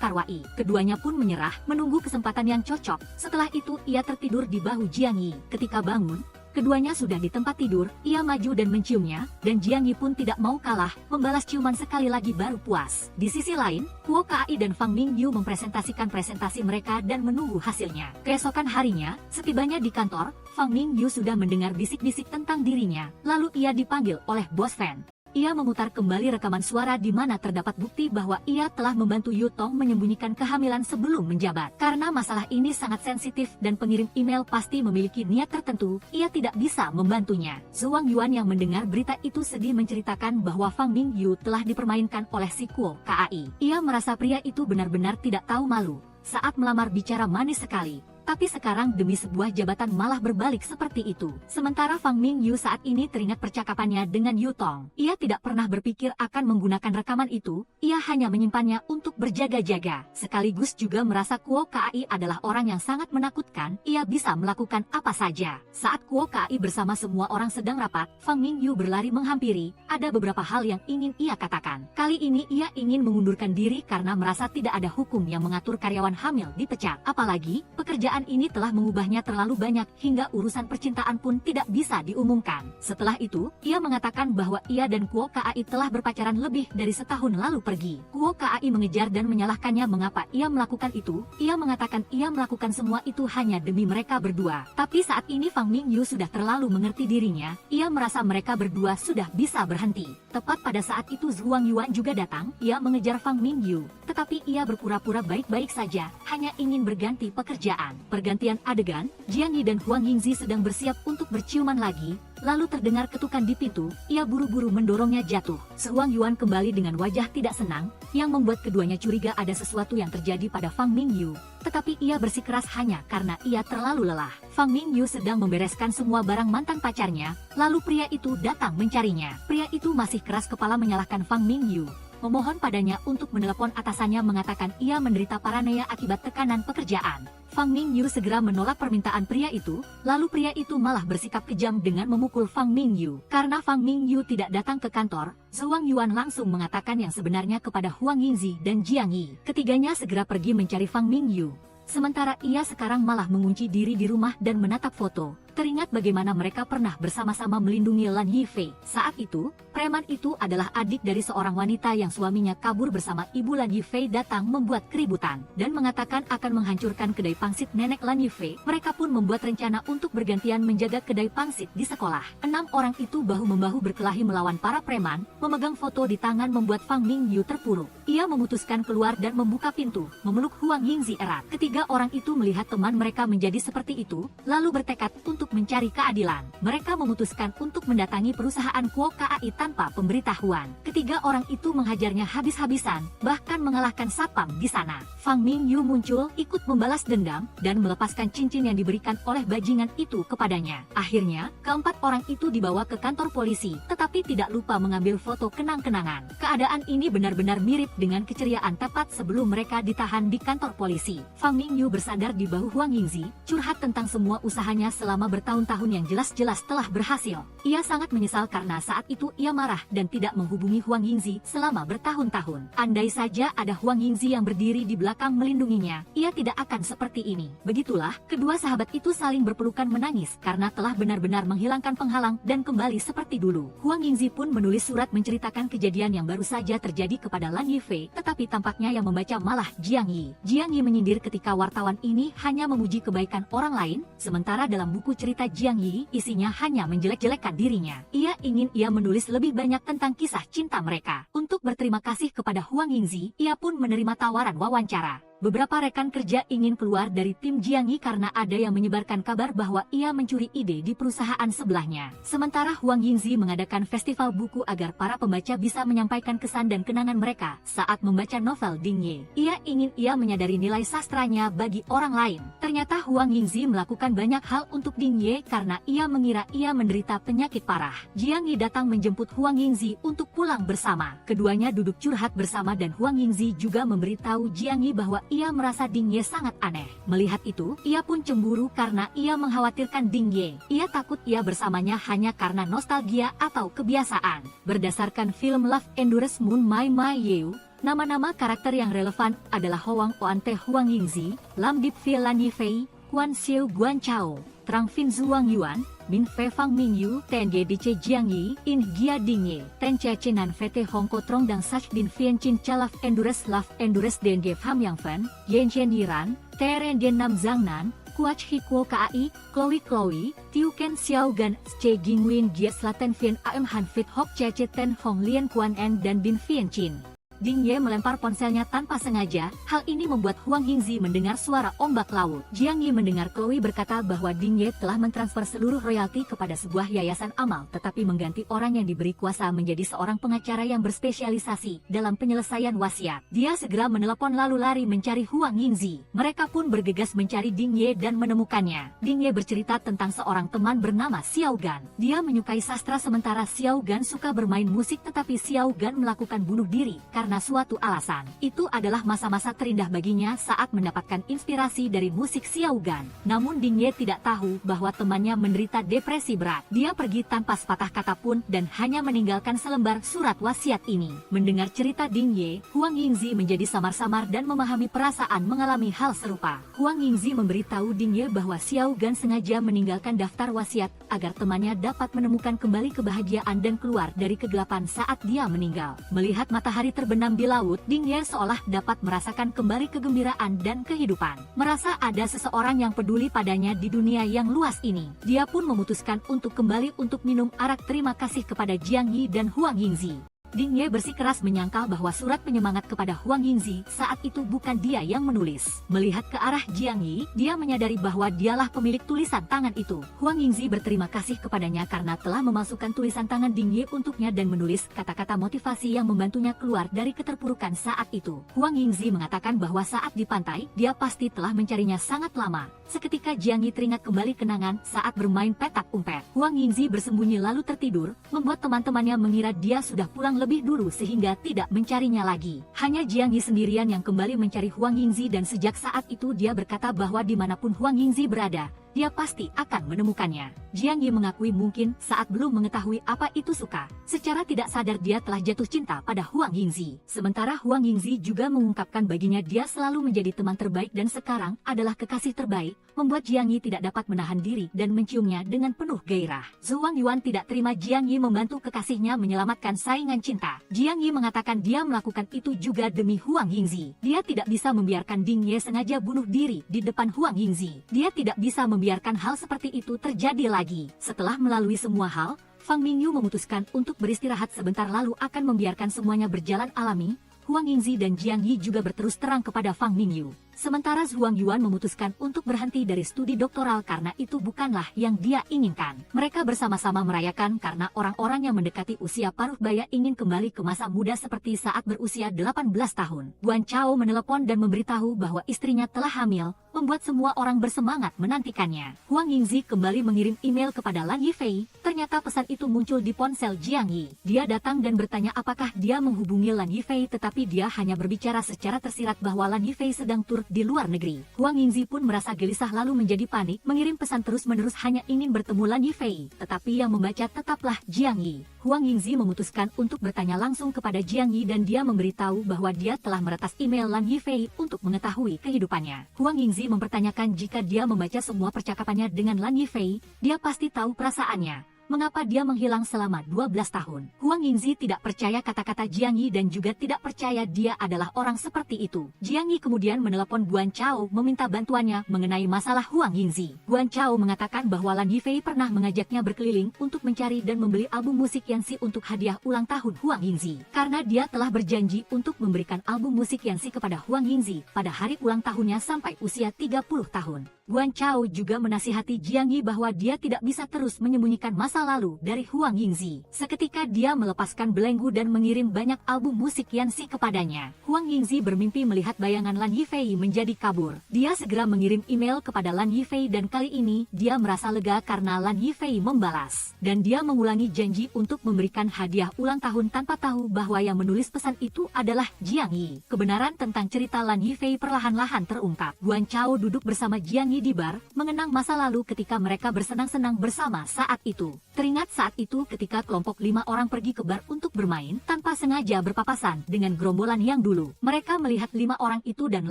Kar-wai. Keduanya pun menyerah, menunggu kesempatan yang cocok. Setelah itu, ia tertidur di bahu Jiang Yi. Ketika bangun, keduanya sudah di tempat tidur, ia maju dan menciumnya, dan Jiang Yi pun tidak mau kalah, membalas ciuman sekali lagi baru puas. Di sisi lain, Kuo Kai dan Fang Mingyu mempresentasikan presentasi mereka dan menunggu hasilnya. Keesokan harinya, setibanya di kantor, Fang Mingyu sudah mendengar bisik-bisik tentang dirinya, lalu ia dipanggil oleh bos Fan. Ia memutar kembali rekaman suara di mana terdapat bukti bahwa ia telah membantu Yu Tong menyembunyikan kehamilan sebelum menjabat. Karena masalah ini sangat sensitif dan pengirim email pasti memiliki niat tertentu, ia tidak bisa membantunya. Zhuang Yuan yang mendengar berita itu sedih menceritakan bahwa Fang Mingyu telah dipermainkan oleh si Kuo Kai. Ia merasa pria itu benar-benar tidak tahu malu. Saat melamar bicara manis sekali. Tapi sekarang demi sebuah jabatan malah berbalik seperti itu. Sementara Fang Mingyu saat ini teringat percakapannya dengan Yu Tong. Ia tidak pernah berpikir akan menggunakan rekaman itu, ia hanya menyimpannya untuk berjaga-jaga. Sekaligus juga merasa Kuo Kai adalah orang yang sangat menakutkan, ia bisa melakukan apa saja. Saat Kuo Kai bersama semua orang sedang rapat, Fang Mingyu berlari menghampiri, ada beberapa hal yang ingin ia katakan. Kali ini ia ingin mengundurkan diri karena merasa tidak ada hukum yang mengatur karyawan hamil dipecat. Apalagi, pekerjaan ini telah mengubahnya terlalu banyak hingga urusan percintaan pun tidak bisa diumumkan. Setelah itu, ia mengatakan bahwa ia dan Kuo Kai telah berpacaran lebih dari setahun lalu pergi. Kuo Kai mengejar dan menyalahkannya mengapa ia melakukan itu. Ia mengatakan ia melakukan semua itu hanya demi mereka berdua. Tapi saat ini Fang Mingyu sudah terlalu mengerti dirinya, ia merasa mereka berdua sudah bisa berhenti. Tepat pada saat itu Zhuang Yuan juga datang, ia mengejar Fang Mingyu. Tetapi ia berpura-pura baik-baik saja, hanya ingin berganti pekerjaan. Pergantian adegan, Jiang Yi dan Huang Yingzi sedang bersiap untuk berciuman lagi, lalu terdengar ketukan di pintu, ia buru-buru mendorongnya jatuh. Zhuang Yuan kembali dengan wajah tidak senang, yang membuat keduanya curiga ada sesuatu yang terjadi pada Fang Mingyu. Tetapi ia bersikeras hanya karena ia terlalu lelah. Fang Mingyu sedang membereskan semua barang mantan pacarnya, lalu pria itu datang mencarinya. Pria itu masih keras kepala menyalahkan Fang Mingyu, memohon padanya untuk menelepon atasannya mengatakan ia menderita paranoia akibat tekanan pekerjaan. Fang Mingyu segera menolak permintaan pria itu, lalu pria itu malah bersikap kejam dengan memukul Fang Mingyu. Karena Fang Mingyu tidak datang ke kantor, Zhuang Yuan langsung mengatakan yang sebenarnya kepada Huang Yingzi dan Jiang Yi. Ketiganya segera pergi mencari Fang Mingyu. Sementara ia sekarang malah mengunci diri di rumah dan menatap foto. teringat bagaimana mereka pernah bersama-sama melindungi Lan Yifei. Saat itu, preman itu adalah adik dari seorang wanita yang suaminya kabur bersama ibu Lan Yifei datang membuat keributan dan mengatakan akan menghancurkan kedai pangsit nenek Lan Yifei. Mereka pun membuat rencana untuk bergantian menjaga kedai pangsit di sekolah. 6 orang itu bahu-membahu berkelahi melawan para preman, memegang foto di tangan membuat Fang Mingyu terpuruk. Ia memutuskan keluar dan membuka pintu, memeluk Huang Yingzi erat. Ketiga orang itu melihat teman mereka menjadi seperti itu, lalu bertekad untuk mencari keadilan. Mereka memutuskan untuk mendatangi perusahaan Kuo KAI tanpa pemberitahuan. Ketiga orang itu menghajarnya habis-habisan, bahkan mengalahkan satpam di sana. Fang Mingyu muncul, ikut membalas dendam, dan melepaskan cincin yang diberikan oleh bajingan itu kepadanya. Akhirnya, keempat orang itu dibawa ke kantor polisi, tetapi tidak lupa mengambil foto kenang-kenangan. Keadaan ini benar-benar mirip dengan keceriaan tepat sebelum mereka ditahan di kantor polisi. Fang Mingyu bersandar di bahu Huang Yingzi, curhat tentang semua usahanya selama bertahun-tahun yang jelas-jelas telah berhasil. Ia sangat menyesal karena saat itu ia marah dan tidak menghubungi Huang Yingzi selama bertahun-tahun. Andai saja ada Huang Yingzi yang berdiri di belakang melindunginya, ia tidak akan seperti ini. Begitulah, kedua sahabat itu saling berpelukan menangis karena telah benar-benar menghilangkan penghalang dan kembali seperti dulu. Huang Yingzi pun menulis surat menceritakan kejadian yang baru saja terjadi kepada Lan Yifei, tetapi tampaknya yang membaca malah Jiang Yi. Jiang Yi menyindir ketika wartawan ini hanya memuji kebaikan orang lain, sementara dalam buku cerita Jiang Yi isinya hanya menjelek-jelekkan dirinya. Ia menulis lebih banyak tentang kisah cinta mereka. Untuk berterima kasih kepada Huang Yingzi, ia pun menerima tawaran wawancara. Beberapa rekan kerja ingin keluar dari tim Jiang Yi karena ada yang menyebarkan kabar bahwa ia mencuri ide di perusahaan sebelahnya. Sementara Huang Yingzi mengadakan festival buku agar para pembaca bisa menyampaikan kesan dan kenangan mereka saat membaca novel Ding Ye. Ia menyadari nilai sastranya bagi orang lain. Ternyata Huang Yingzi melakukan banyak hal untuk Ding Ye karena ia mengira ia menderita penyakit parah. Jiang Yi datang menjemput Huang Yingzi untuk pulang bersama. Keduanya duduk curhat bersama dan Huang Yingzi juga memberitahu Jiang Yi bahwa ia merasa Ding Ye sangat aneh. Melihat itu, ia pun cemburu karena ia mengkhawatirkan Ding Ye. Ia takut ia bersamanya hanya karena nostalgia atau kebiasaan. Berdasarkan film Love Endures Moon Mai Mai Yeu, nama-nama karakter yang relevan adalah Hoang Oante Huang Yingzi, Lam Dip Fie Lan Yifei, Quan Xiu Guan Chao, Trang Fin Zuang Yuan, Min Fe Fang Mingyu, Tenge Dice Jiang Yi, In Gia Ding Ye, Ten Chia Chenan Fete Hong Ko Trong Dang Sach Bin Fien Chin Chalaf Endures Laf Endures Denge Pham Yang Fen, Yen Chen Yiran, Teren Dien Nam Zhang Nan, Kuach Hi Kuo KAI, Chloe, Tiu Ken Xiao Gan, Che Jingwin Gia Slaten Fien Am Han Fit Hok Che Che Ten Hong Lien Kuan En dan Bin Fien Chin. Ding Ye melempar ponselnya tanpa sengaja. Hal ini membuat Huang Yingzi mendengar suara ombak laut. Jiang Yi mendengar Chloe berkata bahwa Ding Ye telah mentransfer seluruh royalti kepada sebuah yayasan amal, tetapi mengganti orang yang diberi kuasa menjadi seorang pengacara yang berspesialisasi dalam penyelesaian wasiat. Dia segera menelepon lalu lari mencari Huang Yingzi. Mereka pun bergegas mencari Ding Ye dan menemukannya. Ding Ye bercerita tentang seorang teman bernama Xiao Gan. Dia menyukai sastra sementara Xiao Gan suka bermain musik, tetapi Xiao Gan melakukan bunuh diri karena suatu alasan. Itu adalah masa-masa terindah baginya saat mendapatkan inspirasi dari musik Xiao Gan. Namun Ding Ye tidak tahu bahwa temannya menderita depresi berat. Dia pergi tanpa sepatah kata pun dan hanya meninggalkan selembar surat wasiat ini. Mendengar cerita Ding Ye, Huang Yingzi menjadi samar-samar dan memahami perasaan mengalami hal serupa. Huang Yingzi memberitahu Ding Ye bahwa Xiao Gan sengaja meninggalkan daftar wasiat agar temannya dapat menemukan kembali kebahagiaan dan keluar dari kegelapan saat dia meninggal. Melihat matahari terbenam di laut, Ding Ye seolah dapat merasakan kembali kegembiraan dan kehidupan. Merasa ada seseorang yang peduli padanya di dunia yang luas ini. Dia pun memutuskan untuk kembali untuk minum arak terima kasih kepada Jiang Yi dan Huang Yingzi. Ding Ye bersikeras menyangkal bahwa surat penyemangat kepada Huang Yingzi saat itu bukan dia yang menulis. Melihat ke arah Jiang Yi, dia menyadari bahwa dialah pemilik tulisan tangan itu. Huang Yingzi berterima kasih kepadanya karena telah memasukkan tulisan tangan Ding Ye untuknya dan menulis kata-kata motivasi yang membantunya keluar dari keterpurukan saat itu. Huang Yingzi mengatakan bahwa saat di pantai, dia pasti telah mencarinya sangat lama. Seketika Jiang Yi teringat kembali kenangan saat bermain petak umpet. Huang Yingzi bersembunyi lalu tertidur, membuat teman-temannya mengira dia sudah pulang lebih dulu sehingga tidak mencarinya lagi. Hanya Jiang Yi sendirian yang kembali mencari Huang Yingzi dan sejak saat itu dia berkata bahwa dimanapun Huang Yingzi berada, dia pasti akan menemukannya. Jiang Yi mengakui mungkin saat belum mengetahui apa itu suka, secara tidak sadar dia telah jatuh cinta pada Huang Yingzi. Sementara Huang Yingzi juga mengungkapkan baginya dia selalu menjadi teman terbaik dan sekarang adalah kekasih terbaik, membuat Jiang Yi tidak dapat menahan diri dan menciumnya dengan penuh gairah. Zhu Wangyuan tidak terima Jiang Yi membantu kekasihnya menyelamatkan saingan cinta. Jiang Yi mengatakan dia melakukan itu juga demi Huang Yingzi. Dia tidak bisa membiarkan Ding Ye sengaja bunuh diri di depan Huang Yingzi. Dia tidak bisa membiarkan hal seperti itu terjadi lagi. Setelah melalui semua hal, Fang Mingyu memutuskan untuk beristirahat sebentar lalu akan membiarkan semuanya berjalan alami. Huang Yingzi dan Jiang Yi juga berterus terang kepada Fang Mingyu. Sementara Zhu Wangyuan memutuskan untuk berhenti dari studi doktoral karena itu bukanlah yang dia inginkan. Mereka bersama-sama merayakan karena orang-orang yang mendekati usia paruh baya ingin kembali ke masa muda seperti saat berusia 18 tahun. Guan Chao menelepon dan memberitahu bahwa istrinya telah hamil, membuat semua orang bersemangat menantikannya. Huang Yingzi kembali mengirim email kepada Lan Yifei. Ternyata pesan itu muncul di ponsel Jiang Yi. Dia datang dan bertanya apakah dia menghubungi Lan Yifei, tetapi dia hanya berbicara secara tersirat bahwa Lan Yifei sedang tur di luar negeri. Huang Yingzi pun merasa gelisah lalu menjadi panik, mengirim pesan terus-menerus hanya ingin bertemu Lan Yifei, tetapi yang membaca tetaplah Jiang Yi. Huang Yingzi memutuskan untuk bertanya langsung kepada Jiang Yi dan dia memberitahu bahwa dia telah meretas email Lan Yifei untuk mengetahui kehidupannya. Huang Yingzi mempertanyakan jika dia membaca semua percakapannya dengan Lan Yifei, dia pasti tahu perasaannya. Mengapa dia menghilang selama 12 tahun? Huang Yingzi tidak percaya kata-kata Jiang Yi dan juga tidak percaya dia adalah orang seperti itu. Jiang Yi kemudian menelepon Guan Chao meminta bantuannya mengenai masalah Huang Yingzi. Guan Chao mengatakan bahwa Lan Yifei pernah mengajaknya berkeliling untuk mencari dan membeli album musik Yanxi untuk hadiah ulang tahun Huang Yingzi. Karena dia telah berjanji untuk memberikan album musik Yanxi kepada Huang Yingzi pada hari ulang tahunnya sampai usia 30 tahun. Guan Chao juga menasihati Jiang Yi bahwa dia tidak bisa terus menyembunyikan masa lalu dari Huang Yingzi. Seketika dia melepaskan belenggu dan mengirim banyak album musik Yanxi kepadanya. Huang Yingzi bermimpi melihat bayangan Lan Yifei menjadi kabur. Dia segera mengirim email kepada Lan Yifei dan kali ini dia merasa lega karena Lan Yifei membalas. Dan dia mengulangi janji untuk memberikan hadiah ulang tahun tanpa tahu bahwa yang menulis pesan itu adalah Jiang Yi. Kebenaran tentang cerita Lan Yifei perlahan-lahan terungkap. Guan Chao duduk bersama Jiang Yi di bar, mengenang masa lalu ketika mereka bersenang-senang bersama saat itu. Teringat saat itu ketika kelompok 5 orang pergi ke bar untuk bermain, tanpa sengaja berpapasan dengan gerombolan yang dulu. Mereka melihat 5 orang itu dan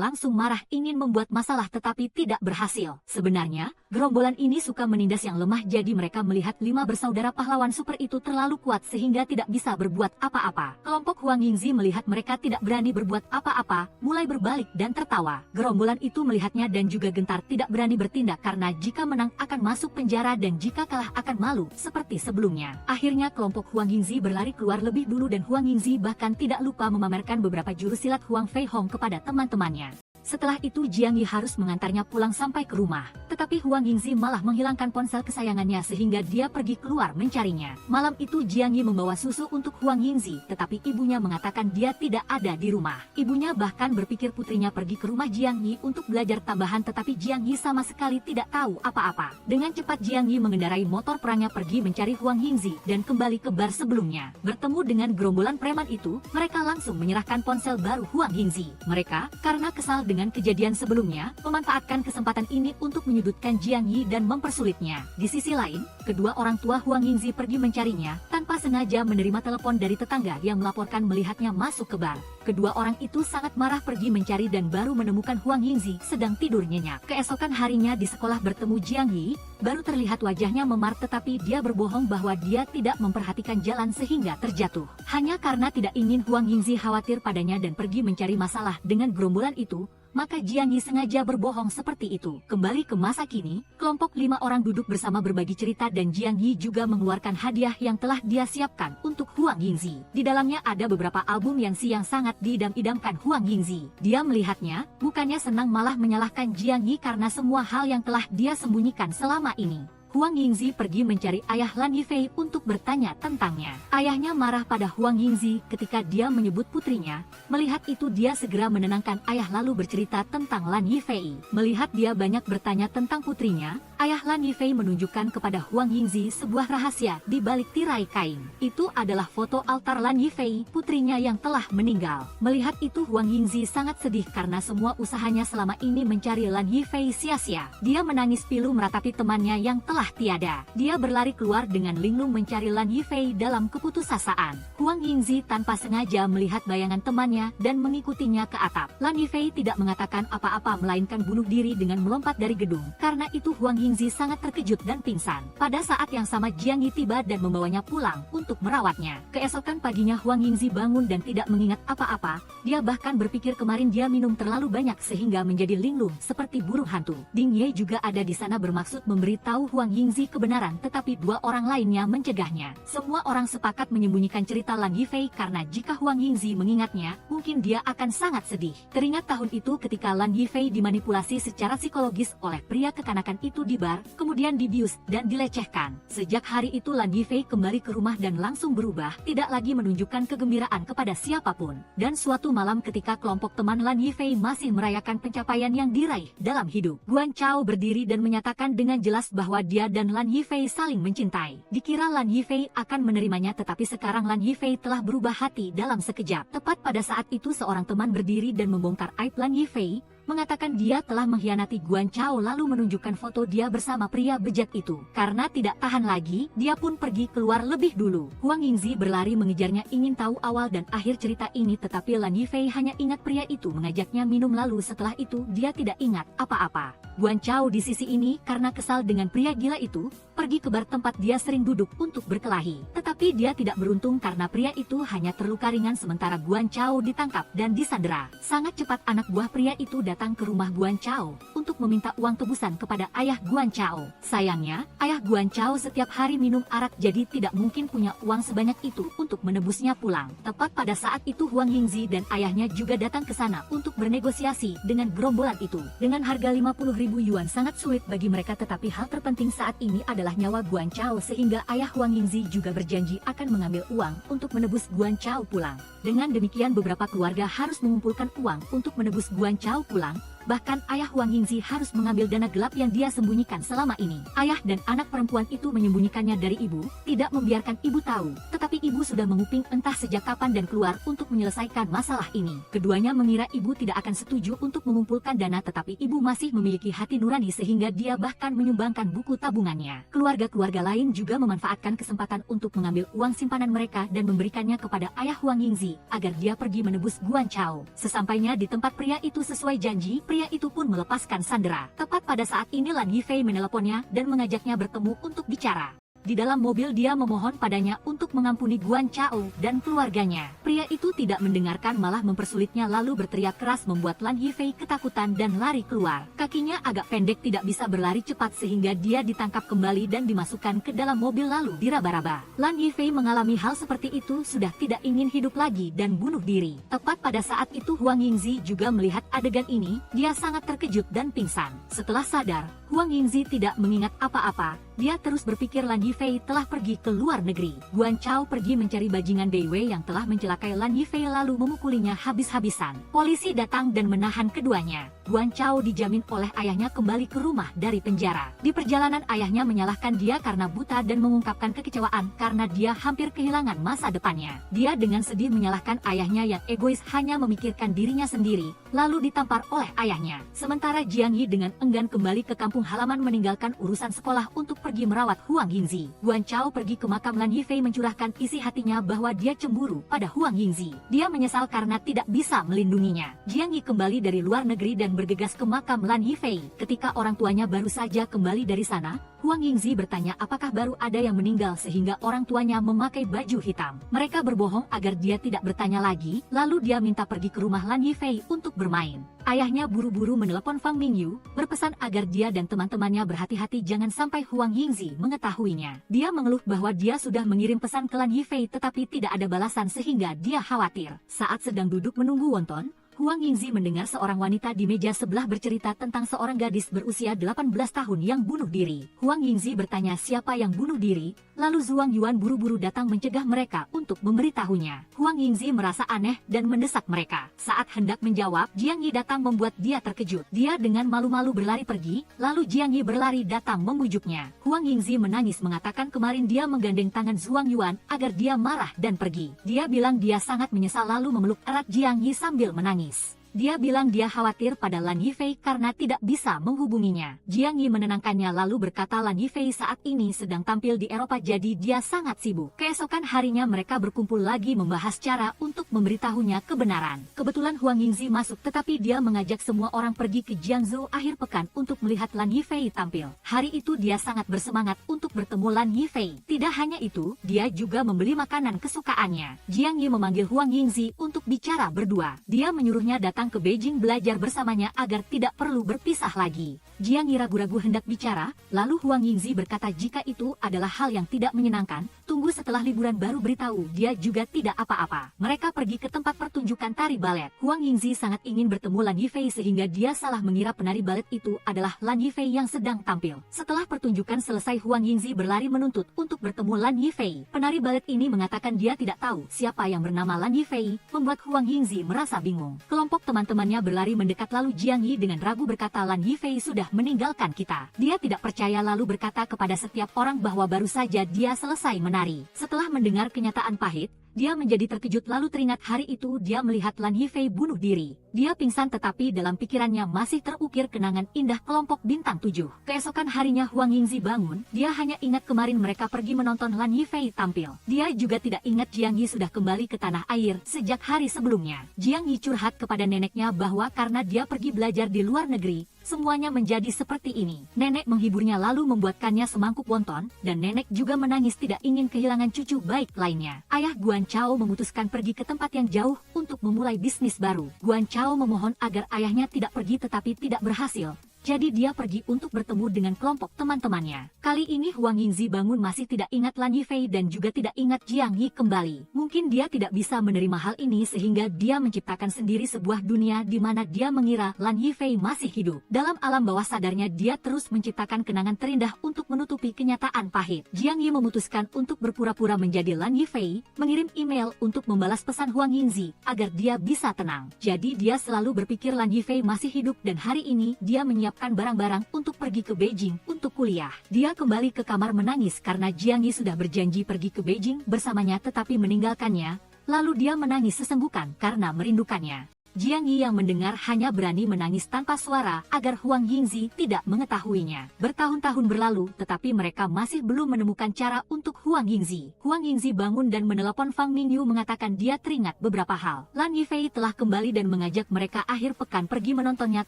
langsung marah ingin membuat masalah tetapi tidak berhasil. Sebenarnya, gerombolan ini suka menindas yang lemah jadi mereka melihat 5 bersaudara pahlawan super itu terlalu kuat sehingga tidak bisa berbuat apa-apa. Kelompok Huang Yingzi melihat mereka tidak berani berbuat apa-apa, mulai berbalik dan tertawa. Gerombolan itu melihatnya dan juga gentar tidak berani bertindak karena jika menang akan masuk penjara dan jika kalah akan malu seperti sebelumnya. Akhirnya kelompok Huang Yingzi berlari keluar lebih dulu dan Huang Yingzi bahkan tidak lupa memamerkan beberapa jurus silat Huang Fei Hong kepada teman-temannya. Setelah itu Jiang Yi harus mengantarnya pulang sampai ke rumah. Tetapi Huang Yingzi malah menghilangkan ponsel kesayangannya sehingga dia pergi keluar mencarinya. Malam itu Jiang Yi membawa susu untuk Huang Yingzi, tetapi ibunya mengatakan dia tidak ada di rumah. Ibunya bahkan berpikir putrinya pergi ke rumah Jiang Yi untuk belajar tambahan tetapi Jiang Yi sama sekali tidak tahu apa-apa. Dengan cepat Jiang Yi mengendarai motor perangnya pergi mencari Huang Yingzi dan kembali ke bar sebelumnya. Bertemu dengan gerombolan preman itu, mereka langsung menyerahkan ponsel baru Huang Yingzi. Mereka, karena kesal dengan kejadian sebelumnya, memanfaatkan kesempatan ini untuk menyudutkan Jiang Yi dan mempersulitnya. Di sisi lain, kedua orang tua Huang Yingzi pergi mencarinya, tanpa sengaja menerima telepon dari tetangga yang melaporkan melihatnya masuk ke bar. Kedua orang itu sangat marah pergi mencari dan baru menemukan Huang Yingzi sedang tidur nyenyak. Keesokan harinya di sekolah bertemu Jiang Yi, baru terlihat wajahnya memar tetapi dia berbohong bahwa dia tidak memperhatikan jalan sehingga terjatuh. Hanya karena tidak ingin Huang Yingzi khawatir padanya dan pergi mencari masalah dengan gerombolan itu, maka Jiang Yi sengaja berbohong seperti itu. Kembali ke masa kini, kelompok 5 orang duduk bersama berbagi cerita dan Jiang Yi juga mengeluarkan hadiah yang telah dia siapkan untuk Huang Yingzi. Di dalamnya ada beberapa album Yanxi yang sangat diidam-idamkan Huang Yingzi. Dia melihatnya, bukannya senang malah menyalahkan Jiang Yi karena semua hal yang telah dia sembunyikan selama ini. Huang Yingzi pergi mencari ayah Lan Yifei untuk bertanya tentangnya. Ayahnya marah pada Huang Yingzi ketika dia menyebut putrinya. Melihat itu dia segera menenangkan ayah lalu bercerita tentang Lan Yifei. Melihat dia banyak bertanya tentang putrinya, ayah Lan Yifei menunjukkan kepada Huang Yingzi sebuah rahasia di balik tirai kain. Itu adalah foto altar Lan Yifei, putrinya yang telah meninggal. Melihat itu Huang Yingzi sangat sedih karena semua usahanya selama ini mencari Lan Yifei sia-sia. Dia menangis pilu meratapi temannya yang telah tiada. Dia berlari keluar dengan linglung mencari Lan Yifei dalam keputusasaan. Huang Yingzi tanpa sengaja melihat bayangan temannya dan mengikutinya ke atap. Lan Yifei tidak mengatakan apa-apa melainkan bunuh diri dengan melompat dari gedung. Karena itu Huang Yingzi sangat terkejut dan pingsan. Pada saat yang sama Jiang Yi tiba dan membawanya pulang untuk merawatnya. Keesokan paginya Huang Yingzi bangun dan tidak mengingat apa-apa. Dia bahkan berpikir kemarin dia minum terlalu banyak sehingga menjadi linglung seperti burung hantu. Ding Ye juga ada di sana bermaksud memberitahu Huang Yingzi kebenaran, tetapi dua orang lainnya mencegahnya. Semua orang sepakat menyembunyikan cerita Lan Yifei karena jika Huang Yingzi mengingatnya, mungkin dia akan sangat sedih. Teringat tahun itu ketika Lan Yifei dimanipulasi secara psikologis oleh pria kekanakan itu di bar, kemudian dibius dan dilecehkan. Sejak hari itu Lan Yifei kembali ke rumah dan langsung berubah, tidak lagi menunjukkan kegembiraan kepada siapapun. Dan suatu malam ketika kelompok teman Lan Yifei masih merayakan pencapaian yang diraih dalam hidup, Guan Chao berdiri dan menyatakan dengan jelas bahwa dia dan Lan Yifei saling mencintai. Dikira Lan Yifei akan menerimanya, tetapi sekarang Lan Yifei telah berubah hati dalam sekejap. Tepat pada saat itu seorang teman berdiri dan membongkar aib Lan Yifei, mengatakan dia telah mengkhianati Guan Chao lalu menunjukkan foto dia bersama pria bejat itu. Karena tidak tahan lagi, dia pun pergi keluar lebih dulu. Huang Yingzi berlari mengejarnya ingin tahu awal dan akhir cerita ini, tetapi Lan Yifei hanya ingat pria itu mengajaknya minum lalu setelah itu dia tidak ingat apa-apa. Guan Chao di sisi ini karena kesal dengan pria gila itu, pergi ke bar tempat dia sering duduk untuk berkelahi. Tetapi dia tidak beruntung karena pria itu hanya terluka ringan sementara Guan Chao ditangkap dan disandera. Sangat cepat anak buah pria itu datang ke rumah Guan Chao untuk meminta uang tebusan kepada ayah Guan Chao. Sayangnya, ayah Guan Chao setiap hari minum arak jadi tidak mungkin punya uang sebanyak itu untuk menebusnya pulang. Tepat pada saat itu Huang Yingzi dan ayahnya juga datang ke sana untuk bernegosiasi dengan gerombolan itu. Dengan harga 50.000 yuan sangat sulit bagi mereka, tetapi hal terpenting saat ini adalah nyawa Guan Chao sehingga ayah Huang Yingzi juga berjanji akan mengambil uang untuk menebus Guan Chao pulang. Dengan demikian beberapa keluarga harus mengumpulkan uang untuk menebus Guan Chao pulang. Bahkan ayah Huang Yingzi harus mengambil dana gelap yang dia sembunyikan selama ini. Ayah dan anak perempuan itu menyembunyikannya dari ibu, tidak membiarkan ibu tahu. Tetapi ibu sudah menguping entah sejak kapan dan keluar untuk menyelesaikan masalah ini. Keduanya mengira ibu tidak akan setuju untuk mengumpulkan dana, tetapi ibu masih memiliki hati nurani sehingga dia bahkan menyumbangkan buku tabungannya. Keluarga-keluarga lain juga memanfaatkan kesempatan untuk mengambil uang simpanan mereka dan memberikannya kepada ayah Huang Yingzi agar dia pergi menebus Guan Chao. Sesampainya di tempat pria itu sesuai janji, pria itu pun melepaskan sandera. Tepat pada saat ini Lan Yifei meneleponnya dan mengajaknya bertemu untuk bicara. Di dalam mobil dia memohon padanya untuk mengampuni Guan Chao dan keluarganya. Pria itu tidak mendengarkan, malah mempersulitnya lalu berteriak keras membuat Lan Yifei ketakutan dan lari keluar. Kakinya agak pendek, tidak bisa berlari cepat sehingga dia ditangkap kembali dan dimasukkan ke dalam mobil lalu diraba-raba. Lan Yifei mengalami hal seperti itu sudah tidak ingin hidup lagi dan bunuh diri. Tepat pada saat itu Huang Yingzi juga melihat adegan ini, dia sangat terkejut dan pingsan. Setelah sadar, Huang Yingzi tidak mengingat apa-apa. Dia terus berpikir Lan Yifei telah pergi ke luar negeri. Guan Chao pergi mencari bajingan Dai Wei yang telah mencelakai Lan Yifei lalu memukulinya habis-habisan. Polisi datang dan menahan keduanya. Guan Chao dijamin oleh ayahnya kembali ke rumah dari penjara. Di perjalanan ayahnya menyalahkan dia karena buta dan mengungkapkan kekecewaan karena dia hampir kehilangan masa depannya. Dia dengan sedih menyalahkan ayahnya yang egois hanya memikirkan dirinya sendiri, lalu ditampar oleh ayahnya. Sementara Jiang Yi dengan enggan kembali ke kampung halaman meninggalkan urusan sekolah untuk pergi merawat Huang Yingzi. Guan Chao pergi ke makam Lan Yifei mencurahkan isi hatinya bahwa dia cemburu pada Huang Yingzi. Dia menyesal karena tidak bisa melindunginya. Jiang Yi kembali dari luar negeri dan bergegas ke makam Lan Yifei. Ketika orang tuanya baru saja kembali dari sana, Huang Yingzi bertanya apakah baru ada yang meninggal sehingga orang tuanya memakai baju hitam. Mereka berbohong agar dia tidak bertanya lagi, lalu dia minta pergi ke rumah Lan Yifei untuk bermain. Ayahnya buru-buru menelepon Fang Mingyu, berpesan agar dia dan teman-temannya berhati-hati jangan sampai Huang Yingzi mengetahuinya. Dia mengeluh bahwa dia sudah mengirim pesan ke Lan Yifei tetapi tidak ada balasan sehingga dia khawatir. Saat sedang duduk menunggu wonton, Huang Yingzi mendengar seorang wanita di meja sebelah bercerita tentang seorang gadis berusia 18 tahun yang bunuh diri. Huang Yingzi bertanya siapa yang bunuh diri, lalu Zhuang Yuan buru-buru datang mencegah mereka untuk memberitahunya. Huang Yingzi merasa aneh dan mendesak mereka. Saat hendak menjawab, Jiang Yi datang membuat dia terkejut. Dia dengan malu-malu berlari pergi, lalu Jiang Yi berlari datang membujuknya. Huang Yingzi menangis mengatakan kemarin dia menggandeng tangan Zhuang Yuan agar dia marah dan pergi. Dia bilang dia sangat menyesal lalu memeluk erat Jiang Yi sambil menangis. Dia bilang dia khawatir pada Lan Yifei karena tidak bisa menghubunginya. Jiang Yi menenangkannya lalu berkata Lan Yifei saat ini sedang tampil di Eropa jadi dia sangat sibuk. Keesokan harinya mereka berkumpul lagi membahas cara untuk memberitahunya kebenaran. Kebetulan Huang Yingzi masuk tetapi dia mengajak semua orang pergi ke Jiangzhou akhir pekan untuk melihat Lan Yifei tampil. Hari itu dia sangat bersemangat untuk bertemu Lan Yifei. Tidak hanya itu, dia juga membeli makanan kesukaannya. Jiang Yi memanggil Huang Yingzi untuk bicara berdua. Dia menyuruhnya datang ke Beijing belajar bersamanya agar tidak perlu berpisah lagi. Jiang Yi ragu-ragu hendak bicara, lalu Huang Yingzi berkata jika itu adalah hal yang tidak menyenangkan, tunggu setelah liburan baru beritahu. Dia juga tidak apa-apa. Mereka pergi ke tempat pertunjukan tari balet. Huang Yingzi sangat ingin bertemu Lan Yifei sehingga dia salah mengira penari balet itu adalah Lan Yifei yang sedang tampil. Setelah pertunjukan selesai, Huang Yingzi berlari menuntut untuk bertemu Lan Yifei. Penari balet ini mengatakan dia tidak tahu siapa yang bernama Lan Yifei, membuat Huang Yingzi merasa bingung. Kelompok teman-temannya berlari mendekat lalu Jiang Yi dengan ragu berkata Lan Yifei sudah meninggalkan kita. Dia tidak percaya lalu berkata kepada setiap orang bahwa baru saja dia selesai menari. Setelah mendengar kenyataan pahit, dia menjadi terkejut lalu teringat hari itu dia melihat Lan Yifei bunuh diri. Dia pingsan tetapi dalam pikirannya masih terukir kenangan indah kelompok bintang 7. Keesokan harinya Huang Yingzi bangun, dia hanya ingat kemarin mereka pergi menonton Lan Yifei tampil. Dia juga tidak ingat Jiang Yi sudah kembali ke tanah air sejak hari sebelumnya. Jiang Yi curhat kepada neneknya bahwa karena dia pergi belajar di luar negeri, semuanya menjadi seperti ini. Nenek menghiburnya lalu membuatkannya semangkuk wonton, dan nenek juga menangis tidak ingin kehilangan cucu baik lainnya. Ayah Guan Chao memutuskan pergi ke tempat yang jauh untuk memulai bisnis baru. Guan Chao memohon agar ayahnya tidak pergi tetapi tidak berhasil. Jadi dia pergi untuk bertemu dengan kelompok teman-temannya. Kali ini Huang Yingzi bangun masih tidak ingat Lan Yifei dan juga tidak ingat Jiang Yi kembali. Mungkin dia tidak bisa menerima hal ini sehingga dia menciptakan sendiri sebuah dunia di mana dia mengira Lan Yifei masih hidup. Dalam alam bawah sadarnya dia terus menciptakan kenangan terindah untuk menutupi kenyataan pahit. Jiang Yi memutuskan untuk berpura-pura menjadi Lan Yifei, mengirim email untuk membalas pesan Huang Yingzi agar dia bisa tenang. Jadi dia selalu berpikir Lan Yifei masih hidup dan hari ini dia menyiapkan barang-barang untuk pergi ke Beijing untuk kuliah. Dia kembali ke kamar menangis karena Jiang Yi sudah berjanji pergi ke Beijing bersamanya tetapi meninggalkannya, lalu dia menangis sesenggukan karena merindukannya. Jiang Yi yang mendengar hanya berani menangis tanpa suara agar Huang Yingzi tidak mengetahuinya. Bertahun-tahun berlalu tetapi mereka masih belum menemukan cara untuk Huang Yingzi. Huang Yingzi bangun dan menelepon Fang Mingyu mengatakan dia teringat beberapa hal. Lan Yifei telah kembali dan mengajak mereka akhir pekan pergi menontonnya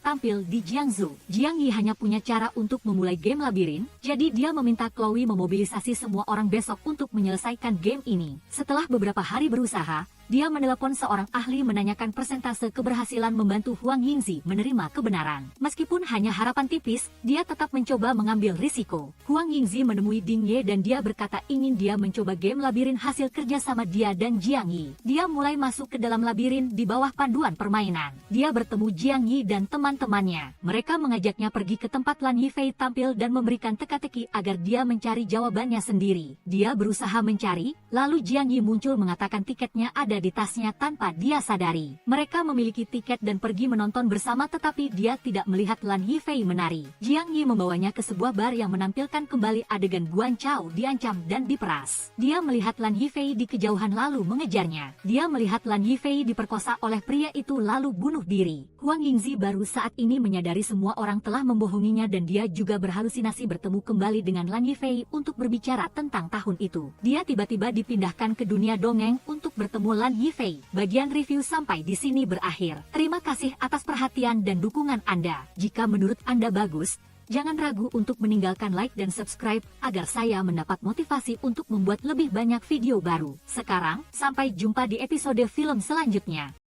tampil di Jiangzhou. Jiang Yi hanya punya cara untuk memulai game labirin, jadi dia meminta Chloe memobilisasi semua orang besok untuk menyelesaikan game ini. Setelah beberapa hari berusaha, dia menelepon seorang ahli menanyakan persentase keberhasilan membantu Huang Yingzi menerima kebenaran. Meskipun hanya harapan tipis, dia tetap mencoba mengambil risiko. Huang Yingzi menemui Ding Ye dan dia berkata ingin dia mencoba game labirin hasil kerjasama dia dan Jiang Yi. Dia mulai masuk ke dalam labirin di bawah panduan permainan. Dia bertemu Jiang Yi dan teman-temannya. Mereka mengajaknya pergi ke tempat Lan Yifei tampil dan memberikan teka-teki agar dia mencari jawabannya sendiri. Dia berusaha mencari, lalu Jiang Yi muncul mengatakan tiketnya ada di tasnya tanpa dia sadari. Mereka memiliki tiket dan pergi menonton bersama tetapi dia tidak melihat Lan Yifei menari. Jiang Yi membawanya ke sebuah bar yang menampilkan kembali adegan Guan Chao diancam dan diperas. Dia melihat Lan Yifei di kejauhan lalu mengejarnya. Dia melihat Lan Yifei diperkosa oleh pria itu lalu bunuh diri. Huang Yingzi baru saat ini menyadari semua orang telah membohonginya dan dia juga berhalusinasi bertemu kembali dengan Lan Yifei untuk berbicara tentang tahun itu. Dia tiba-tiba dipindahkan ke dunia dongeng untuk bertemu Lan Yifei. Bagian review sampai di sini berakhir. Terima kasih atas perhatian dan dukungan Anda. Jika menurut Anda bagus, jangan ragu untuk meninggalkan like dan subscribe agar saya mendapat motivasi untuk membuat lebih banyak video baru. Sekarang, sampai jumpa di episode film selanjutnya.